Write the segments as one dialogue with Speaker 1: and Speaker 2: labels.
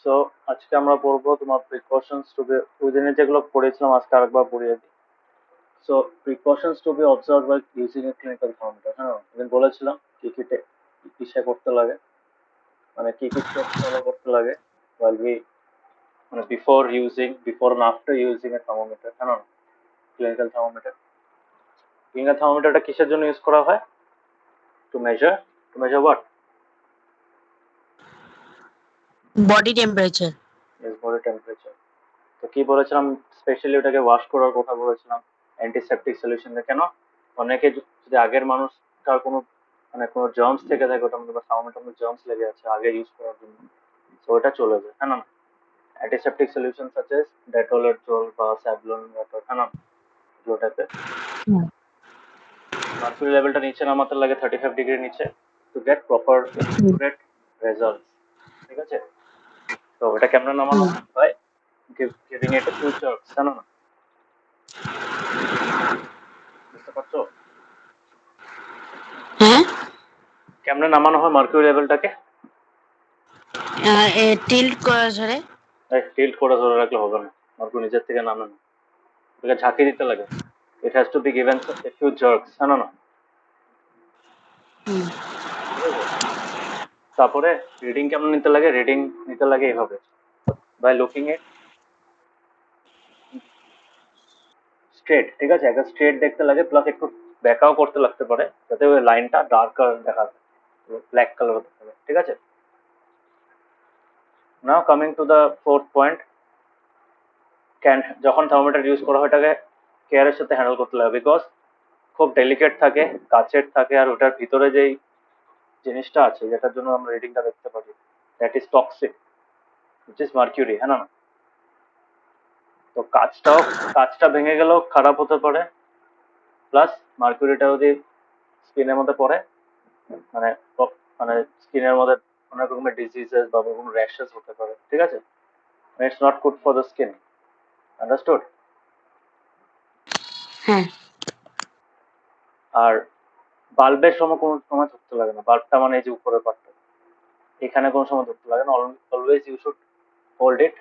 Speaker 1: So আজকে আমরা পড়বো তোমার প্রিকশনস টু বি, ওই দিনে যেগুলো পড়েছিলাম আজকে আরেকবার পড়িয়ে দিই। So precautions to be observe by using a clinical thermometer. হ্যাঁ, ওদিন বলেছিলাম কি কি কিসে করতে লাগে, মানে কি কি স্টেপ ফলো করতে লাগে while we, মানে before and after using a thermometer. হ্যাঁ, ক্লিনিক্যাল থার্মোমিটার। ক্লিনিক্যাল থার্মোমিটারটা কিসের জন্য ইউজ করা হয়? To measure what?
Speaker 2: body temperature.
Speaker 1: Is body temperature. তো কি বলেছিলাম, স্পেশালি ওটাকে ওয়াশ করার কথা বলেছিলাম অ্যান্টিসেপটিক সলিউশন দিয়ে। কেন? অনেকে যদি আগের মানুষ তার কোনো, মানে কোনো জার্মস থেকে থাকে ওটার মধ্যে, বা থার্মোমিটার মধ্যে জার্মস লেগে আছে আগে ইউজ করার জন্য, তো ওটা চলে যায়। হ্যাঁ না, অ্যান্টিসেপটিক সলিউশন সাচ এস ডেটলের জল বা স্যাভলন ওয়াটার। হ্যাঁ না, ওটাতে
Speaker 2: Hmm.
Speaker 1: মার্কুরি লেভেলটা নিচে নামাতে লাগে 35 ডিগ্রি নিচে, to get proper accurate result. ঠিক আছে? তো এটা কেমনে নামানো হয়? By giving it a few jerks. জানো না? বুঝতে পারছো
Speaker 2: হ্যাঁ,
Speaker 1: কেমনে নামানো হয় মার্কিউরি লেভেলটাকে?
Speaker 2: টিল্ট করা ধরে।
Speaker 1: টিল্ট করে ধরে রাখলে হবে না, মার্কিউরি নিজের থেকে নামে না, ওটাকে ঝাঁকি দিতে লাগে। It has to be given a few jerks. জানো না?
Speaker 2: হুম।
Speaker 1: ঠিক আছে? তারপরে রিডিং কেমন নিতে লাগে? রিডিং নিতে লাগে এইভাবে, বাই লুকিং এট স্ট্রেট। ঠিক আছে, একটা স্ট্রেট দেখতে লাগে, প্লাস একটু ব্যাকাও করতে লাগতে পারে যাতে ওই লাইনটা ডার্ক কালার দেখা যায়, ব্ল্যাক কালার হতে পারে। ঠিক আছে? নাও coming to the fourth point, can, যখন থার্মোমিটার ইউজ করা হয় এটাকে কেয়ারের সাথে হ্যান্ডেল করতে লাগে, বিকজ খুব ডেলিকেট থাকে, কাচের থাকে, আর ওটার ভিতরে যেই জিনিসটা আছে যেটার জন্য আমরা রিডিংটা দেখতে পারি, that is toxic, which is mercury. হ্যাঁ না? তো কাচটা ভেঙে গেলেও খারাপ হতে পারে, প্লাস মার্কিউরিটা যদি স্কিনের মধ্যে পড়ে, মানে মানে স্কিনের মধ্যে অনেক রকমের ডিজিজেস বা কোনো র্যাশেস হতে পারে। ঠিক আছে? It's not good for the skin. Understood?
Speaker 2: হ্যাঁ।
Speaker 1: আর বাল্বের সময় কোনো সময় ধরতে লাগে না, বাল্বটা মানে এই যে উপরের পার্টটা, এখানে কোনো সময় ধরতে লাগে না। Always you should hold it,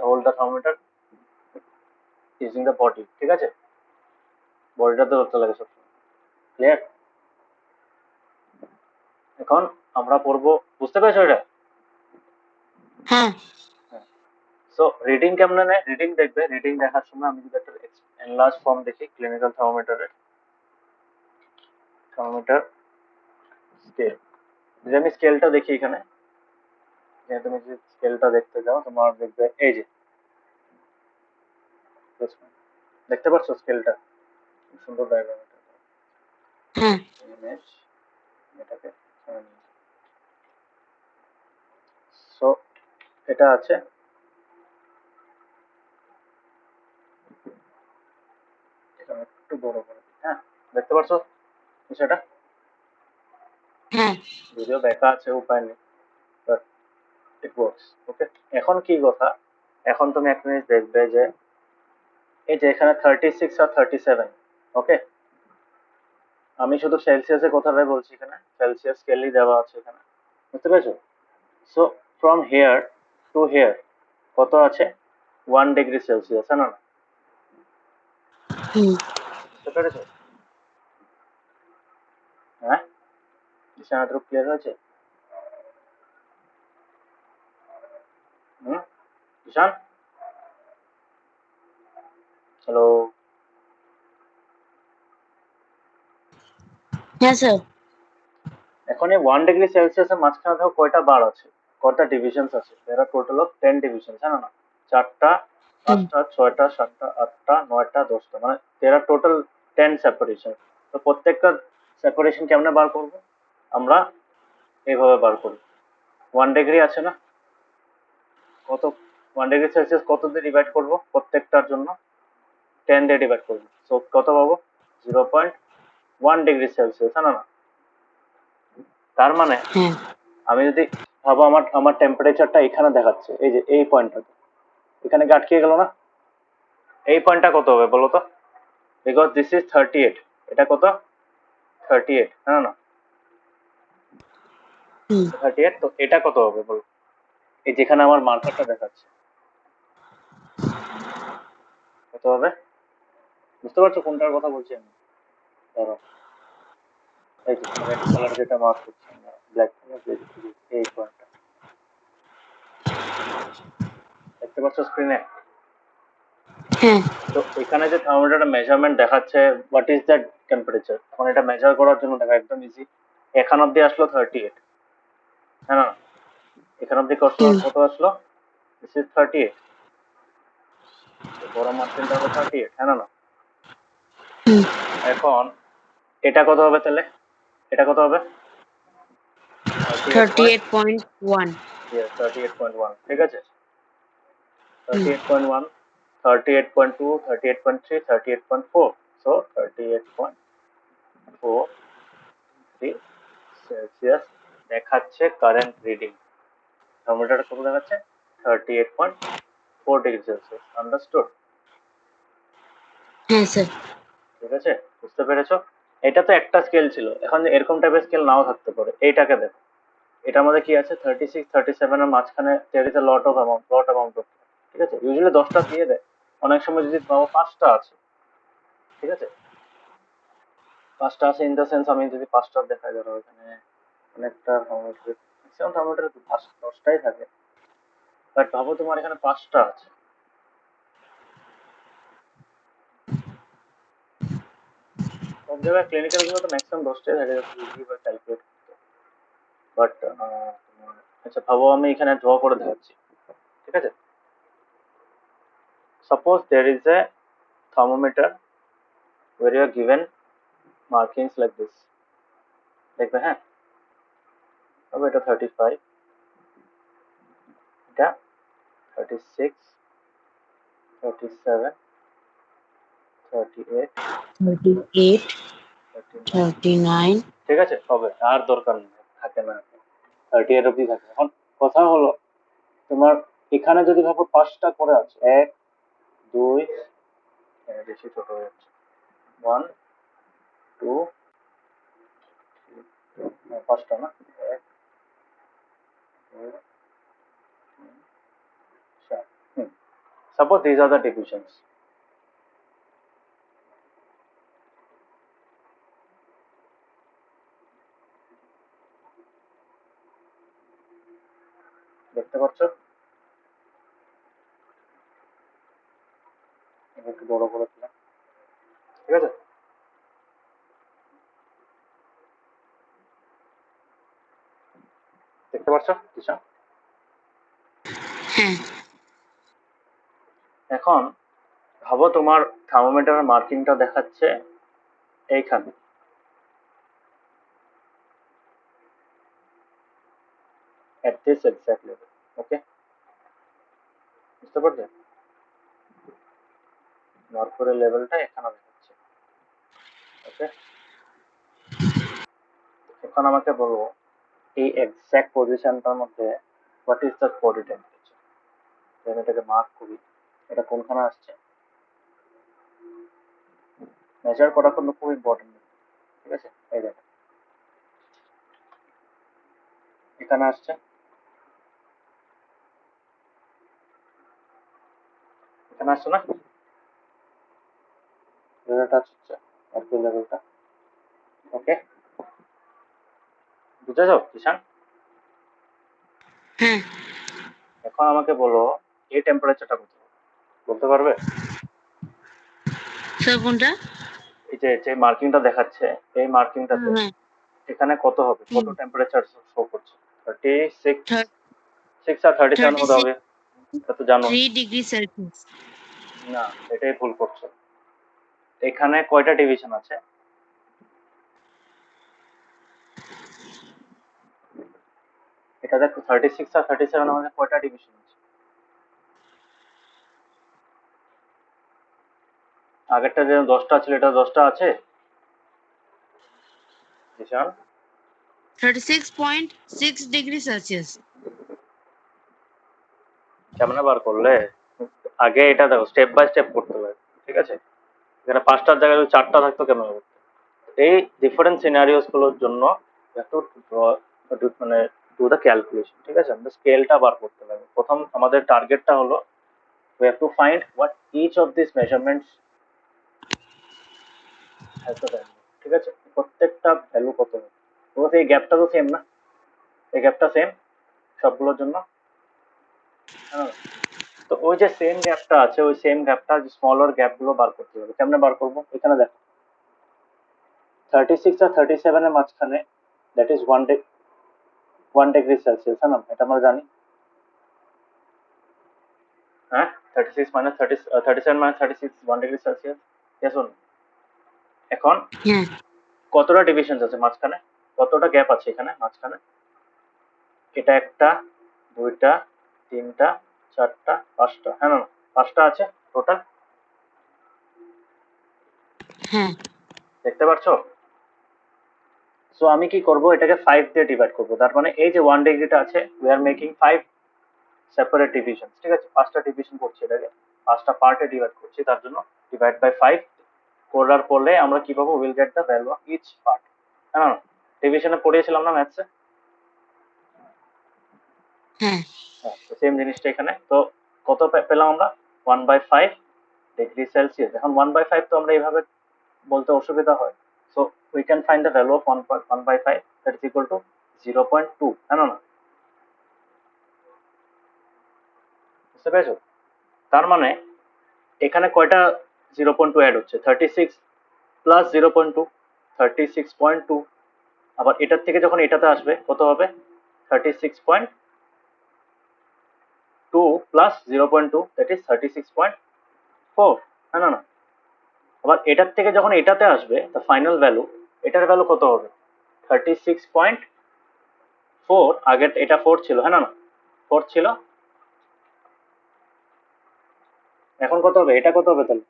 Speaker 1: hold the thermometer using the body. ঠিক আছে? বডিটাতে ধরতে লাগে সবসময়। ক্লিয়ার? এখন আমরা পড়বো, বুঝতে পেরেছো এটা?
Speaker 2: হ্যাঁ।
Speaker 1: সো রিডিং কেমনে নেয়? রিডিং দেখবে, রিডিং দেখার সময় আমি যদি একটা এনলার্জ ফর্ম দেখি ক্লিনিক্যাল থার্মোমিটারের, থার্মোমিটার স্কেল, যদি আমি স্কেলটা দেখি এখানে, যে তুমি যদি স্কেলটা দেখতে যাও তোমার দেখবে এই যে, দেখতে পাচ্ছ স্কেলটা? খুব সুন্দর ডায়াগ্রাম এটা।
Speaker 2: হ্যাঁ।
Speaker 1: ইমেজ, এটাকে সো এটা আছে, এখানে একটু বড় করে দিই। হ্যাঁ, দেখতে পাচ্ছ বিষয়টা?
Speaker 2: হ্যাঁ।
Speaker 1: যদিও দেখা আছে, উপায় নেই, বাট ইট ওয়ার্কস। ওকে, এখন কি কথা, এখন তুমি একটা জিনিস দেখবে যে এই যে এখানে 36 আর 37, ওকে, আমি শুধু সেলসিয়াসের কথাটাই বলছি, এখানে সেলসিয়াস স্কেলই দেওয়া আছে এখানে, বুঝতে পেরেছো? So from here to here কত আছে? 1 ডিগ্রি সেলসিয়াস। না না,
Speaker 2: হুম।
Speaker 1: বুঝতে পেরেছো? হ্যাঁ, বিষয়টা ক্লিয়ার হয়েছে? হুম, ঈশান, হ্যালো?
Speaker 2: হ্যাঁ স্যার।
Speaker 1: এখন এই 1 ডিগ্রি সেলসিয়াসের মাঝখানে দেখো কয়টা বার আছে, কয়টা ডিভিশনস আছে? এরা টোটাল অফ 10 ডিভিশন। জানো না? 4টা,
Speaker 2: হুম।
Speaker 1: 5টা, 6টা, 7টা, 8টা, 9টা, 10টা, মানে এরা টোটাল 10 সেপারেশন। তো প্রত্যেকটা সেপারেশন কেমনে বার করবো আমরা? এইভাবে বার করি। 1 ডিগ্রি আছে না, কত, 1 ডিগ্রি সেলসিয়াস কত দিয়ে ডিভাইড করবো প্রত্যেকটার জন্য? 10 দিয়ে ডিভাইড করবো। সো কত পাবো? 0.1 ডিগ্রি সেলসিয়াস। না না, তার মানে
Speaker 2: হ্যাঁ।
Speaker 1: আমি যদি ভাবো আমার আমার টেম্পারেচারটা এখানে দেখাচ্ছে, এই যে এই পয়েন্টটাতে, এখানে কি আটকে গেল না? এই পয়েন্টটা কত হবে বলো তো? বিকজ দিস ইজ 38, এটা কত? 38। না না,
Speaker 2: হুম।
Speaker 1: 38, তো এটা কত হবে বলো? এই যেখানে আমার মার্কারটা দেখাচ্ছে কত হবে? বুঝতে পারছো কোনটার কথা বলছি আমি? ধরো এই যে রেড কালার যেটা মার্ক করছি আমরা, ব্ল্যাক কালার, এই পয়েন্টটা দেখতে পাচ্ছ স্ক্রিনে?
Speaker 2: হ্যাঁ
Speaker 1: তো এখানে যে থার্মোমিটারটা মেজারমেন্ট দেখাচ্ছে হোয়াট ইজ দ্যাট টেম্পারেচার, এখন এটা মেজার করার জন্য দেখা একদম ইজি। এখান অব্দি আসলো 38, হ্যাঁ না? এখান অব্দি
Speaker 2: হুম
Speaker 1: কত আসলো? দিস ইজ 38, বড় মার্জিনটা হলো 38, হ্যাঁ না?
Speaker 2: হুম
Speaker 1: এখন এটা কত হবে তাহলে? এটা কত হবে? 38 পয়েন্ট,
Speaker 2: 38.1
Speaker 1: ইয়েস 38.1, ঠিক আছে।
Speaker 2: হুম
Speaker 1: 38.1, 38.2, 38.3, 38.4, so 38.4 সেলসিয়াস দেখাচ্ছে কারেন্ট রিডিং। থার্মোমিটার কত দেখাচ্ছে? 38.4 ডিগ্রি সেলসিয়াস। আন্ডারস্টুড?
Speaker 2: হ্যাঁ স্যার
Speaker 1: ঠিক আছে, বুঝতে পেরেছো? এটা তো একটা স্কেল ছিল, এখন এরকম টাইপের স্কেল নাও থাকতে পারে। এইটাকে দেখো, এটার মধ্যে কি আছে? 36, 37 এর মাঝখানে there is a lot amount of, ঠিক আছে। ইউজুয়ালি 10টা দিয়ে দেয়, অনেক সময় যদি পাবো 5টা আছে, ঠিক আছে। 5টা আছে ইন দ্য সেন্স, আমি যদি 5টা দেখাই, ধরো এখানে অনেকটা থার্মোমিটার, ম্যাক্সিমাম থার্মোমিটার 10টাই থাকে, বাট ভাবো তোমার এখানে 5টা আছে। সব জায়গায় ক্লিনিক্যাল গুলো তো ম্যাক্সিমাম 10টাই থাকে, ইজি বা ক্যালকুলেট করতে। বাট আচ্ছা ভাবো আমি এখানে ড্র করে দেখাচ্ছি, ঠিক আছে। Suppose there is a thermometer where you are given markings like this, দেখবে, হ্যাঁ। তবে এটা 35, এটা 36, 37, 38,
Speaker 2: 38
Speaker 1: 39,
Speaker 2: 39
Speaker 1: ঠিক আছে। হবে, আর দরকার নেই, থাকে না, 38 অব্দি থাকে। এখন কথা হলো তোমার এখানে যদি ভাবো 5টা করে আছে, 1, 2, বেশি ছোট হয়ে যাচ্ছে, 1, 2, 5টা না, 1, 2, 3, 4, suppose these are the divisions, দেখতে পাচ্ছ? একটু বড় করে দিলাম, ঠিক আছে। দেখতে পাচ্ছ দিশা?
Speaker 2: হ্যাঁ
Speaker 1: এখন ভাবো তোমার থার্মোমিটারের মার্কিংটা দেখাচ্ছে এইখানে, at this exact level, ওকে? বুঝতে পারলে? মার্কারের লেভেলটা এখানে দেখাচ্ছে, ওকে। এখন আমাকে বলবো এই এক্সাক্ট পজিশনটার মধ্যে what is the body temperature. আমি এটাকে মার্ক করি, এটা কোনখানে আসছে? মেজার করা কিন্তু খুব ইম্পর্টেন্ট, ঠিক আছে। এই দেখো এখানে আসছে, এখানে আসছে না? লেভেলটা আসছে, মার্কের লেভেলটা, ওকে। বুঝেছো কিষান?
Speaker 2: হ্যাঁ
Speaker 1: এখন আমাকে বলো এই টেম্পারেচারটা কত, বলতে পারবে?
Speaker 2: স্যার কোনটা?
Speaker 1: এই যে যে মার্কিংটা দেখাচ্ছে, এই মার্কিংটাতে
Speaker 2: হ্যাঁ
Speaker 1: এখানে কত হবে, কত
Speaker 2: হুম
Speaker 1: টেম্পারেচার শো করছে? 36, 6 আর 37 মতো
Speaker 2: 36
Speaker 1: হবে, এটা তো জানো।
Speaker 2: 3 ডিগ্রি সেলসিয়াস
Speaker 1: না, এটাই ভুল করছো। এখানে কয়টা ডিভিশন আছে? এটা দেখো 36 আর 37 আমাদের কয়টা ডিভিশন আছে? আগেরটা যে 10টা ছিল, এটা 10টা আছে নিশান?
Speaker 2: 36.6 ডিগ্রি সেলসিয়াস
Speaker 1: কেমনে বার করলে? আগে এটা দেখো, স্টেপ বাই স্টেপ করতে হবে, ঠিক আছে। এখানে 5টার জায়গায় যদি 4টা থাকতো কেমন হতো? এই ডিফারেন্ট সিনারিওস গুলোর জন্য একটু মানে ডু দ্য ক্যালকুলেশন, ঠিক আছে। আমাদের স্কেলটা বার করতে হবে, প্রথম আমাদের টার্গেটটা হলো we have to find what each of these measurements has the value, ঠিক আছে? প্রত্যেকটা ভ্যালু কত হবে, তো এই গ্যাপটা তো সেম না, এই গ্যাপটা সেম সবগুলোর জন্য, হ্যাঁ। তো ওই যে সেম গ্যাপটা আছে, ওই সেম গ্যাপটা স্মলার গ্যাপগুলো বার করতে হবে। কেমনে বার করবো? এখানে দেখো 36 আর 37 এর মাঝখানে দ্যাট ইজ 1 ডিগ্রি সেলসিয়াস, হ্যাঁ না? এটা আমরা জানি, হ্যাঁ। 36 minus 37 minus 36 1 degree Celsius, yes or no? এখন
Speaker 2: হ্যাঁ
Speaker 1: কতটা ডিভিশন আছে মাঝখানে, কতটা গ্যাপ আছে এখানে মাঝখানে? এটা একটা, দুইটা, তিনটা, চারটা, পাঁচটা, হ্যাঁ না? পাঁচটা আছে টোটাল,
Speaker 2: হ্যাঁ
Speaker 1: দেখতে পাচ্ছ? সো আমি কি করব, এটাকে 5 দিয়ে ডিভাইড করব। তার মানে এই যে 1 ডিগ্রিটা আছে, we are making 5 separate division, ঠিক আছে? পাঁচটা ডিভিশন করছি, এটাকে পাঁচটা পার্টে ডিভাইড করছি, তার জন্য ডিভাইড বাই 5 করার পরে আমরা কি পাবো, will get the value of each part, হ্যাঁ না? ডিভিশনে পড়িয়েছিলাম না ম্যাথসে?
Speaker 2: হ্যাঁ
Speaker 1: হ্যাঁ, তো সেম জিনিসটা এখানে। তো কত পেলাম আমরা? 1/5 ডিগ্রি সেলসিয়াস। এখন 1/5 তো আমরা এইভাবে বলতে অসুবিধা হয়, so we can find the value of 1/5, that is equal two 0.2, হ্যাঁ না? বুঝতে পেরেছো? তার মানে এখানে কয়টা 0.2 অ্যাড হচ্ছে? 36 প্লাস 0.2, 36.2। আবার এটার থেকে যখন এটাতে আসবে কত হবে? 36.2 প্লাস 0.2, দ্যাট ইজ 36.4, হ্যাঁ না? আবার এটার থেকে যখন এটাতে আসবে দ্য ফাইনাল ভ্যালু, এটার ভ্যালু কত হবে? 36.4, আগে এটা 4 ছিল, হ্যাঁ না? 4 ছিল, এখন কত হবে? এটা কত হবে তাহলে?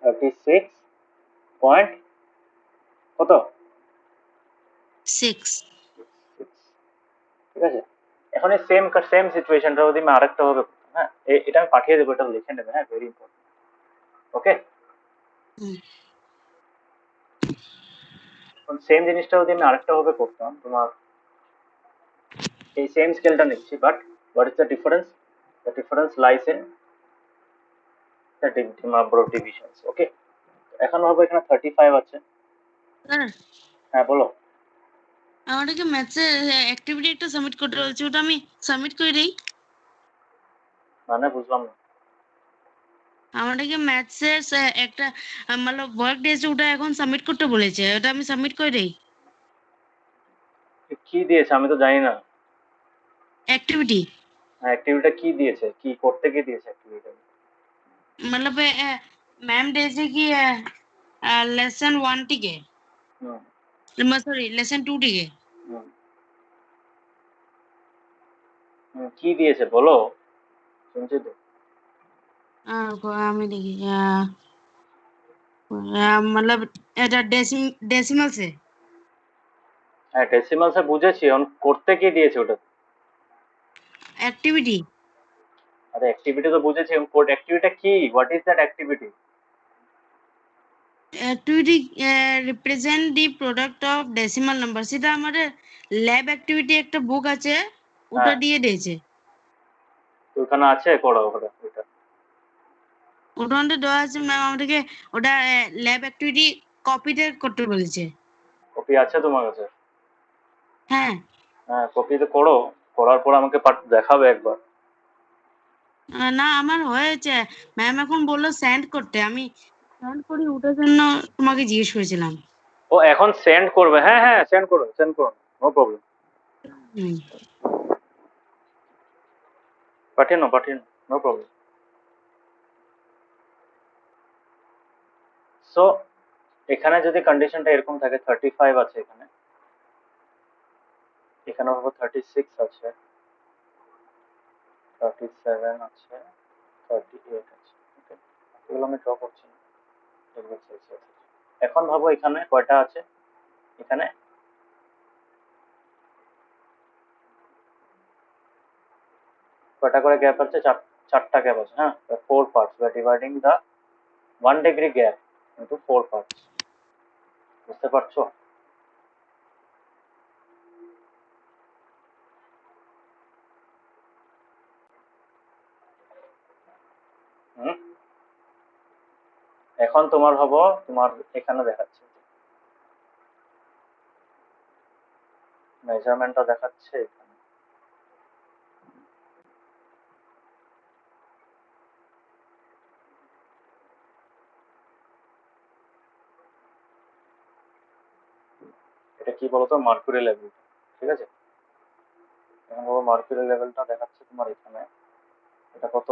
Speaker 1: 36 পয়েন্ট কত?
Speaker 2: 6
Speaker 1: ঠিক আছে। এখন এই সেম সিচুয়েশনটা যদি আমি আরেকটা ভাবে করতাম, হ্যাঁ, এটা আমি পাঠিয়ে দেবো, এটা লিখে নেবে, হ্যাঁ, ভেরি ইম্পর্টেন্ট। ওকে, এখন সেম জিনিসটা যদি আমি আরেকটা ভাবে করতাম, তোমার এই সেম স্কেলটা নিচ্ছি, but what is the difference? The difference lies in the number of divisions. Okay, এখন ভাবো এখানে 35 আছে,
Speaker 2: স্যার
Speaker 1: হ্যাঁ বলো।
Speaker 2: আমাদেরকে ম্যাথসে অ্যাক্টিভিটি একটা সাবমিট করতে বলছে, ওটা আমি সাবমিট করে দিই।
Speaker 1: মানে বুঝলাম না।
Speaker 2: আমাদেরকে ম্যাথসের একটা মানে ওয়ার্ক দিয়েছে, ওটা এখন সাবমিট করতে বলেছে, ওটা আমি সাবমিট করে দিই।
Speaker 1: কি দিয়েছে আমি তো জানি না।
Speaker 2: অ্যাক্টিভিটি
Speaker 1: অ্যাক্টিভিটা কি দিয়েছে, কি করতে কি দিয়েছে অ্যাক্টিভিটা?
Speaker 2: मतलब मैम जैसे कि लेसन 1 টিকে,
Speaker 1: হুম
Speaker 2: সরি लेसन 2 টিকে।
Speaker 1: হুম কি দিয়েছে বলো, শুনছি তো।
Speaker 2: আমি দেখি मतलब এটা ডেসিমাল সে
Speaker 1: হ্যাঁ, ডেসিমালসে বুঝেছি, এখন করতে কি দিয়েছে ওটা?
Speaker 2: অ্যাক্টিভিটি।
Speaker 1: আরে অ্যাক্টিভিটি তো বুঝেছি, কোড অ্যাক্টিভিটি কি, what is that activity?
Speaker 2: Activity represent the product of decimal number, সেটা আমাদের ল্যাব অ্যাক্টিভিটি একটা বুক আছে, ওটা
Speaker 1: হ্যাঁ,
Speaker 2: দিয়ে দিয়েছে।
Speaker 1: তো ওখানে আছে করো ওটা ওইটা।
Speaker 2: ওটা আমাদের দেওয়া আছে, ম্যাম আমাদেরকে ওটা ল্যাব অ্যাক্টিভিটি কপিতে করতে বলেছে।
Speaker 1: কপি আছে তোমার কাছে?
Speaker 2: হ্যাঁ
Speaker 1: হ্যাঁ, কপিতে করো, করার পর আমাকে দেখাবে একবার।
Speaker 2: না আমার হয়েছে, ম্যাম এখন বললো সেন্ড করতে, আমি সেন্ড করি, ওটার জন্য তোমাকে জিজ্ঞেস করেছিলাম।
Speaker 1: ও এখন সেন্ড করবে, হ্যাঁ হ্যাঁ, সেন্ড করো সেন্ড করো, নো প্রবলেম।
Speaker 2: হুম
Speaker 1: পাঠিয়ে নাও পাঠিয়ে নাও, নো প্রবলেম। সো এখানে যদি কন্ডিশনটা এরকম থাকে, 35 আছে এখানে, এখানে হবে 36 আছে, 37 আছে, 38 আছে, ওকে, এগুলো আমি ড্র করছি না, ডিগ্রি সেলসিয়াস। এখন ভাবো এখানে কয়টা আছে, এখানে কয়টা করে গ্যাপ আছে? চারটা গ্যাপ আছে, হ্যাঁ। 4 parts, we are dividing the 1 degree gap into 4 parts, বুঝতে পারছো? এখন তোমার হবো, তোমার এখানে দেখাচ্ছে মেজারমেন্টটা দেখাচ্ছে এখানে। এটা কি বলতো, মার্কুরি লেভেল, ঠিক আছে। এখন বলবো মার্কুরি লেভেলটা দেখাচ্ছে তোমার এখানে, এটা কত,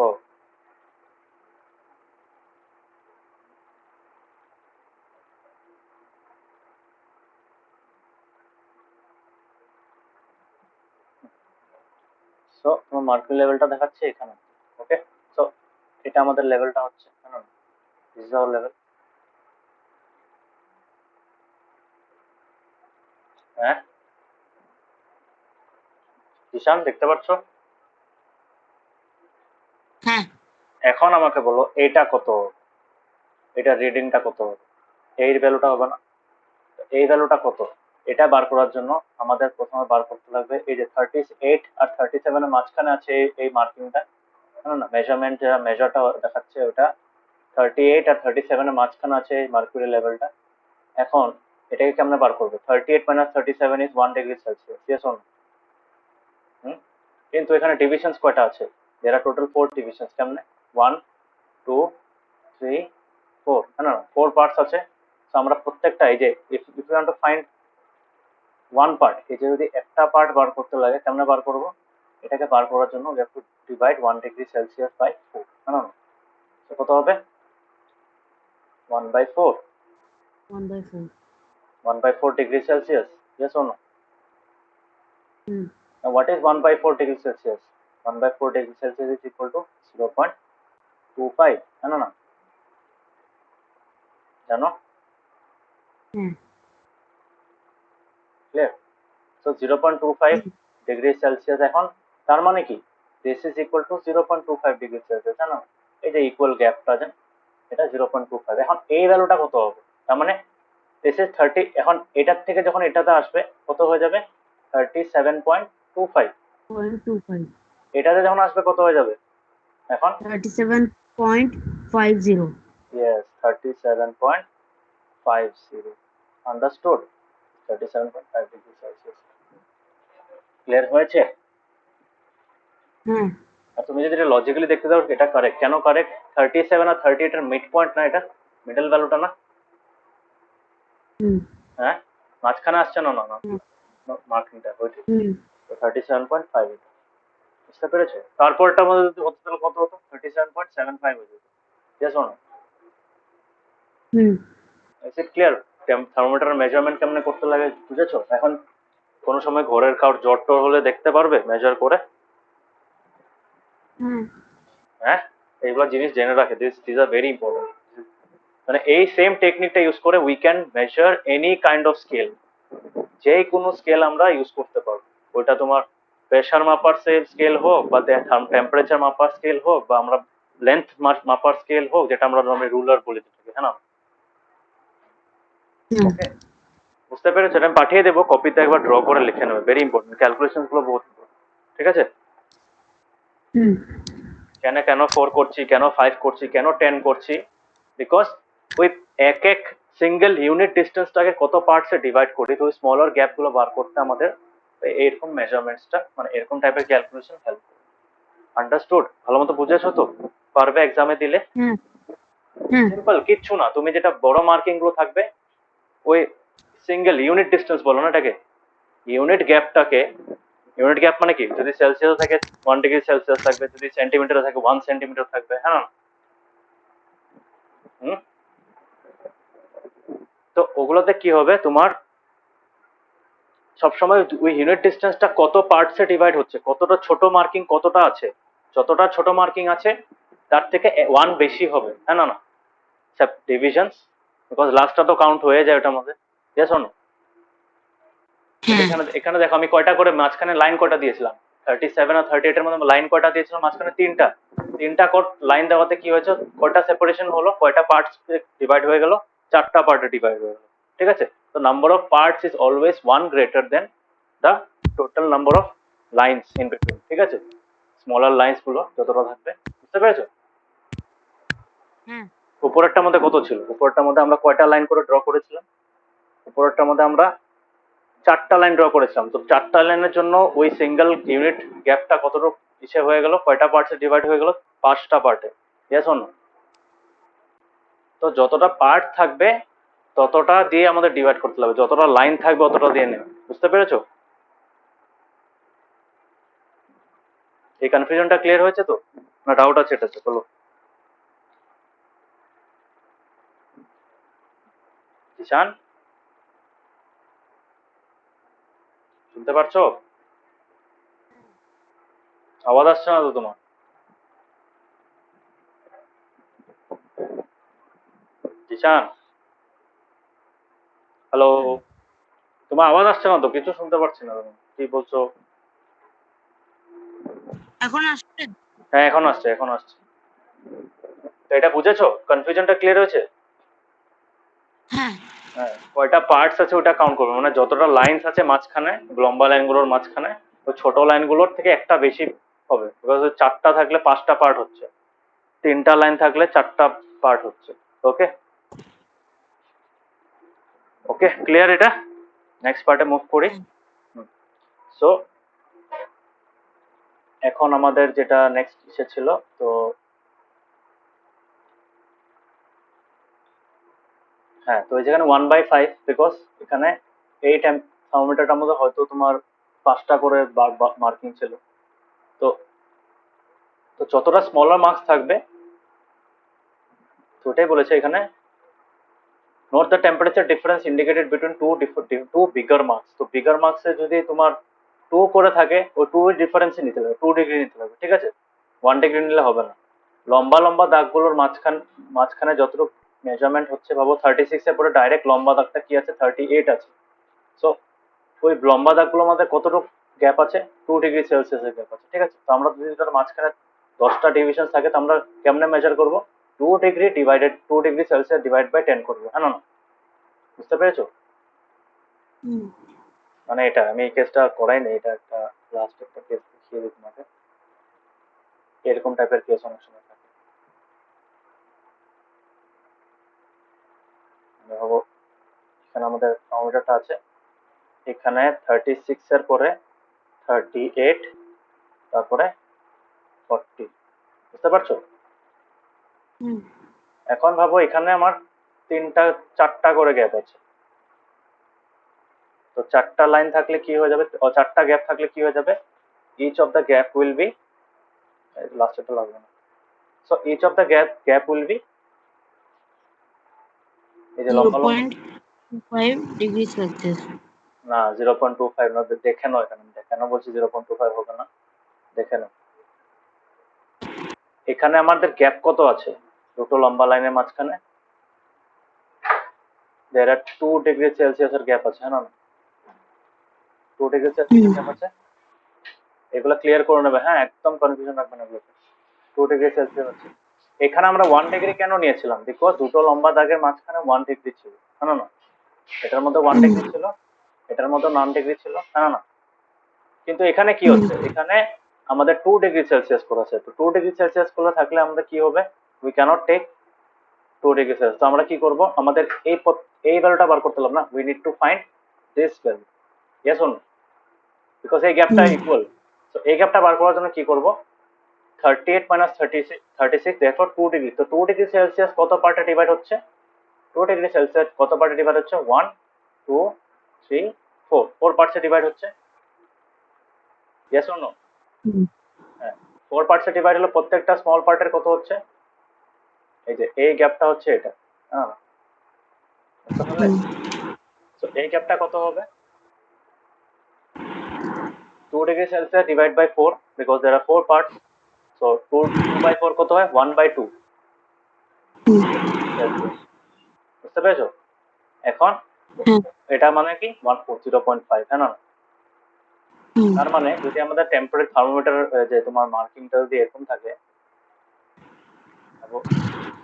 Speaker 1: সো তোমার মার্কুরি লেভেলটা দেখাচ্ছে এখানে। ওকে, সো এটা আমাদের লেভেলটা হচ্ছে, দিস ইজ আওয়ার লেভেল। হ্যাঁ ঈশান, দেখতে পাচ্ছ?
Speaker 2: হ্যাঁ
Speaker 1: এখন আমাকে বলো এটা কত, এটা রিডিংটা কত, এই ভ্যালুটা হবে না, এই ভ্যালুটা কত, এটা বার করার জন্য আমাদের প্রথমে বার করতে লাগবে এই যে 38 আর 37 এর মাঝখানে আছে এই মার্কিংটা, না মেজারমেন্ট, যেটা মেজারটা দেখাচ্ছে ওটা 38 আর 37 এর মাঝখানে আছে এই মার্কুরি লেভেলটা। এখন এটাকে কেমনে বার করবে? 38 minus 37 is 1 degree Celsius, yes or no? কিন্তু এখানে ডিভিশনস কয়টা আছে? there are total 4 divisions, কেমনে? 1 2 3 4, না 4 পার্টস আছে। তো আমরা প্রত্যেকটা এই যে if you want to find one part, এই যে যদি একটা পার্ট বার করতে লাগে কেমনে বার করব? এটাকে বার করার জন্য we have to divide 1 degree Celsius by 4, না তো কত হবে? 1/4,
Speaker 2: 1/4
Speaker 1: 1/4 degree Celsius, yes or no?
Speaker 2: Hmm
Speaker 1: Now what is 1/4 degree Celsius? 1/4 degree Celsius is equal to 0.25, না জানো?
Speaker 2: হ্যাঁ
Speaker 1: ক্লিয়ার? So 0.25 degree Celsius. এখন তার মানে কি, this is equal two 0.25 degree Celsius, জানো? এই যে ইকুয়াল গ্যাপটা আছে এটা 0.25। এখন এই ভ্যালুটা কত হবে? তার মানে দিস ইজ 30, এখন এটার থেকে যখন এটাতে আসবে কত হয়ে যাবে? 37.25।
Speaker 2: 0.25
Speaker 1: এটাতে যখন আসবে কত হয়ে যাবে এখন?
Speaker 2: 37.50
Speaker 1: yes, 37.50, understood? 37.5 degree Celsius. Clear হয়েছে?
Speaker 2: হ্যাঁ
Speaker 1: আর তুমি যদি এটা লজিক্যালি দেখতে দাও এটা কারেক্ট, কেন কারেক্ট? 37 আর 38 এর মিড পয়েন্ট না, এটা মিডল ভ্যালুটা না?
Speaker 2: হুম
Speaker 1: হ্যাঁ, মাঝখানে আসছে না, মার্কিংটা ওইটা।
Speaker 2: হুম
Speaker 1: 37.5, এটা বুঝতে পেরেছো? তারপরটার মধ্যে যদি হতো তাহলে কত হতো? 37.75 হয়ে যেত, yes or no?
Speaker 2: Hmm
Speaker 1: is it clear? থার্মোমিটারের মেজারমেন্ট কেমনে করতে লাগে বুঝেছো? এখন কোনো সময় ঘরের কারোর জ্বর টর হলে দেখতে পারবে মেজার করে?
Speaker 2: হ্যাঁ
Speaker 1: হ্যাঁ, এইগুলো জিনিস জেনে রাখে, দিস আর ভেরি ইম্পর্টেন্ট। মানে এই সেম টেকনিকটা ইউজ করে we can measure any kind of scale, যে কোনো স্কেল আমরা ইউজ করতে পারবো। ওইটা তোমার প্রেশার মাপার স্কেল হোক, বা টেম্পারেচার মাপার স্কেল হোক, বা আমরা লেন্থ মাপার স্কেল হোক, যেটা আমরা রুলার বলে থাকি, হ্যাঁ না? ওকে, বুঝতে পেরেছো? এটা আমি পাঠিয়ে দেবো, কপিতে একবার ড্র করে লিখে নেবে, ভেরি ইম্পর্টেন্ট, ক্যালকুলেশন গুলো বহুত important, ঠিক আছে?
Speaker 2: হুম
Speaker 1: কেন কেন 4 করছি, কেন 5 করছি, কেন 10 করছি? বিকজ ওই এক এক সিঙ্গেল ইউনিট ডিস্টেন্সটাকে কত পার্টসে ডিভাইড করি, তো ওই স্মলার গ্যাপ গুলো বার করতে আমাদের এরকম মেজারমেন্টসটা, মানে এরকম টাইপের ক্যালকুলেশন হেল্প করে। আন্ডারস্টুড? ভালো মতো বুঝেছো তো? পারবে এক্সামে দিলে?
Speaker 2: হ্যাঁ হ্যাঁ
Speaker 1: সিম্পল, কিচ্ছু না। তুমি যেটা বড় মার্কিং গুলো থাকবে ওই সিঙ্গেল ইউনিট ডিস্টেন্স বলো না এটাকে, ইউনিট গ্যাপটাকে, ইউনিট গ্যাপ মানে কি, যদি সেলসিয়াস থাকে 1 ডিগ্রি সেলসিয়াস থাকবে, যদি সেন্টিমিটার থাকে 1 সেন্টিমিটার থাকবে, হ্যাঁ। হুম, তো ওগুলোতে কি হবে তোমার, সবসময় ওই ইউনিট ডিস্টেন্সটা কত পার্টসে ডিভাইড হচ্ছে, কতটা ছোট মার্কিং কতটা আছে, যতটা ছোট মার্কিং আছে তার থেকে 1 বেশি হবে, হ্যাঁ না ডিভিশনস, বিকজ লাস্টটা তো কাউন্ট হয়ে যায় ওটার মধ্যে, ইয়েস অর নো? এখানে এখানে দেখো আমি কয়টা করে মাঝখানে লাইন কয়টা দিয়েছিলাম, 37 আর 38 এর মধ্যে লাইন কয়টা দিয়েছিলাম মাঝখানে? তিনটা। তিনটা লাইন দেওয়াতে কি হয়েছে, কয়টা সেপারেশন হলো, কয়টা পার্টস ডিভাইড হয়ে গেল? 4টা পার্টে ডিভাইড হয়ে গেল, ঠিক আছে? তো number of parts is always 1 greater than the total number of lines in between, ঠিক আছে? স্মলার লাইনস গুলো যতটা থাকবে, বুঝতে পেরেছো?
Speaker 2: হ্যাঁ
Speaker 1: উপরেরটার মধ্যে কত ছিল? উপরেরটার মধ্যে আমরা কয়টা লাইন করে ড্র করেছিলাম? উপরেরটার মধ্যে আমরা 4টা লাইন ড্র করেছিলাম। তো 4টা লাইনের জন্য ওই সিঙ্গেল ইউনিট গ্যাপটা কতটুকু ইসে হয়ে গেল, কয়টা পার্টসে ডিভাইড হয়ে গেল? 5টা পার্টে। Yes or no? তো যতটা পার্ট থাকবে ততটা দিয়ে আমাদের ডিভাইড করতে হবে, যতটা লাইন থাকবে অতটা দিয়ে নেবে। বুঝতে পেরেছো? এই কনফিউশনটা ক্লিয়ার হয়েছে তো, না ডাউট আছে এটাতে? বলো ঈশান, শুনতে পারছো? আওয়াজ আসছে না তো তোমার? ঈশান, হ্যালো, তোমার আওয়াজ আসছে না তো, কিছু শুনতে পাচ্ছি না। তুমি কি বলছো?
Speaker 2: এখন আসছে?
Speaker 1: হ্যাঁ, এখন আসছে, এখন আসছে। তো এটা বুঝেছো? কনফিউশনটা ক্লিয়ার হয়েছে?
Speaker 2: হ্যাঁ।
Speaker 1: হ্যাঁ, কয়টা পার্টস আছে ওটা কাউন্ট করবে, মানে যতটা লাইনস আছে মাঝখানে, লম্বা লাইনগুলোর মাঝখানে, তো ছোট লাইনগুলোর থেকে একটা বেশি হবে। বিকজ 4টা থাকলে 5টা পার্ট হচ্ছে, 3টা লাইন থাকলে 4টা পার্ট হচ্ছে। ওকে ওকে, ক্লিয়ার এটা? নেক্সট পার্টে মুভ করি। সো এখন আমাদের যেটা নেক্সট ইসে ছিল, তো হ্যাঁ, তো যেখানে 1/5, বিকজ এখানে এই থার্মোমিটারটার মধ্যে হয়তো তোমার 5টা করে মার্কিং ছিল। তো তো যতটা স্মলার মার্কস থাকবে, তো ওটাই বলেছে এখানে, note the temperature difference indicated between two bigger marks. তো বিগার মার্কসে যদি তোমার 2 করে থাকে, ওই 2 এর ডিফারেন্সই নিতে হবে, 2 ডিগ্রি নিতে হবে, ঠিক আছে? 1 ডিগ্রি নিলে হবে না। লম্বা লম্বা দাগগুলোর মাঝখানে যতটুকু মেজারমেন্ট হচ্ছে, ভাবো 36 এর পরে ডাইরেক্ট লম্বা দাগটা কি আছে? 38 আছে। সো ওই লম্বা দাগগুলোর মধ্যে কতটুকু গ্যাপ আছে? 2 ডিগ্রি সেলসিয়াসের গ্যাপ আছে, ঠিক আছে? তো আমরা যদি তার মাঝখানে 10টা ডিভিশন থাকে, তো আমরা কেমনে মেজার করবো? 2 degree divided 2 degree Celsius divide by 10 করবো, হ্যাঁ না? বুঝতে পেরেছো? মানে এটা আমি এই কেসটা করাই নাই, এটা একটা লাস্ট একটা কেস দেখিয়ে দিই তোমাকে। এরকম টাইপের কেস অনেক সময় থাকে। ভাবো এখানে আমাদের থার্মোমিটারটা আছে, এখানে 36 এর পরে 38, তারপরে 40। বুঝতে পারছো? এখন ভাবো এখানে আমার 4টা করে গ্যাপ আছে। তো 4টা লাইন থাকলে কি হয়ে যাবে, 4টা গ্যাপ থাকলে কি হয়ে যাবে? Each of the gap will be, লাস্টেরটা লাগবে না। So each of the gap will be, এই যে লম্বা লম্বা,
Speaker 2: 0.5 ডিগ্রি সেলসিয়াস।
Speaker 1: না 0.25 না, দেখে নাও, এখানে কেন বলছি 0.25 হবে না, দেখে নাও। এখানে আমাদের গ্যাপ কত আছে দুটো লম্বা লাইনের মাঝখানে? দেয়ার আর 2 ডিগ্রি সেলসিয়াস এর গ্যাপ আছে, হ্যাঁ না? 2 ডিগ্রি সেলসিয়াস গ্যাপ আছে। এগুলো ক্লিয়ার করে নেবে, হ্যাঁ, একদম কনফিউশন রাখবে না এগুলোতে। 2 ডিগ্রি সেলসিয়াস আছে। এখানে আমরা 1 ডিগ্রি কেন নিয়েছিলাম? বিকজ দুটো লম্বা দাগের মাঝখানে 1 ডিগ্রি ছিল, হ্যাঁ না? এটার মধ্যে 1 ডিগ্রি ছিল, এটার মধ্যে 9 ডিগ্রি ছিল, হ্যাঁ না? কিন্তু এখানে কি হচ্ছে, এখানে আমাদের 2 ডিগ্রি সেলসিয়াস করা আছে। তো 2 ডিগ্রি সেলসিয়াস করে থাকলে আমাদের কি হবে? We can't take 2 degree Celsius. তো আমরা কি করব? আমাদের এই ভ্যালুটা বার করতে হবে না, we need to find this value. Yes or no? Because এই গ্যাপটা ইকুয়াল। তো এই গ্যাপটা বার করার জন্য কি করব? 38 মাইনাস 36, therefore 2 ডিগ্রি। তো 2 ডিগ্রি সেলসিয়াস কত পার্টে ডিভাইড হচ্ছে? 2 ডিগ্রি সেলসিয়াস কত পার্টে ডিভাইড হচ্ছে? 1, 2, 3, 4 পার্টসে ডিভাইড হচ্ছে। Yes or no? হ্যাঁ, 4 পার্টসে ডিভাইড হলে প্রত্যেকটা স্মল পার্টের কত হচ্ছে? এই যে এই গ্যাপটা হচ্ছে এটা, হ্যাঁ, বুঝতে পারলে? তো এই গ্যাপটা কত হবে? 2 degree Celsius divide by 4, because there are 4 parts. So 2 by 4 কত হয়? 1/2 সেলসিয়াস। বুঝতে পেরেছো? এখন এটা মানে কি 0.5, হ্যাঁ না? তার মানে যদি আমাদের টেম্পারেচার থার্মোমিটার যে তোমার মার্কিংটা যদি এরকম থাকে, ভাবো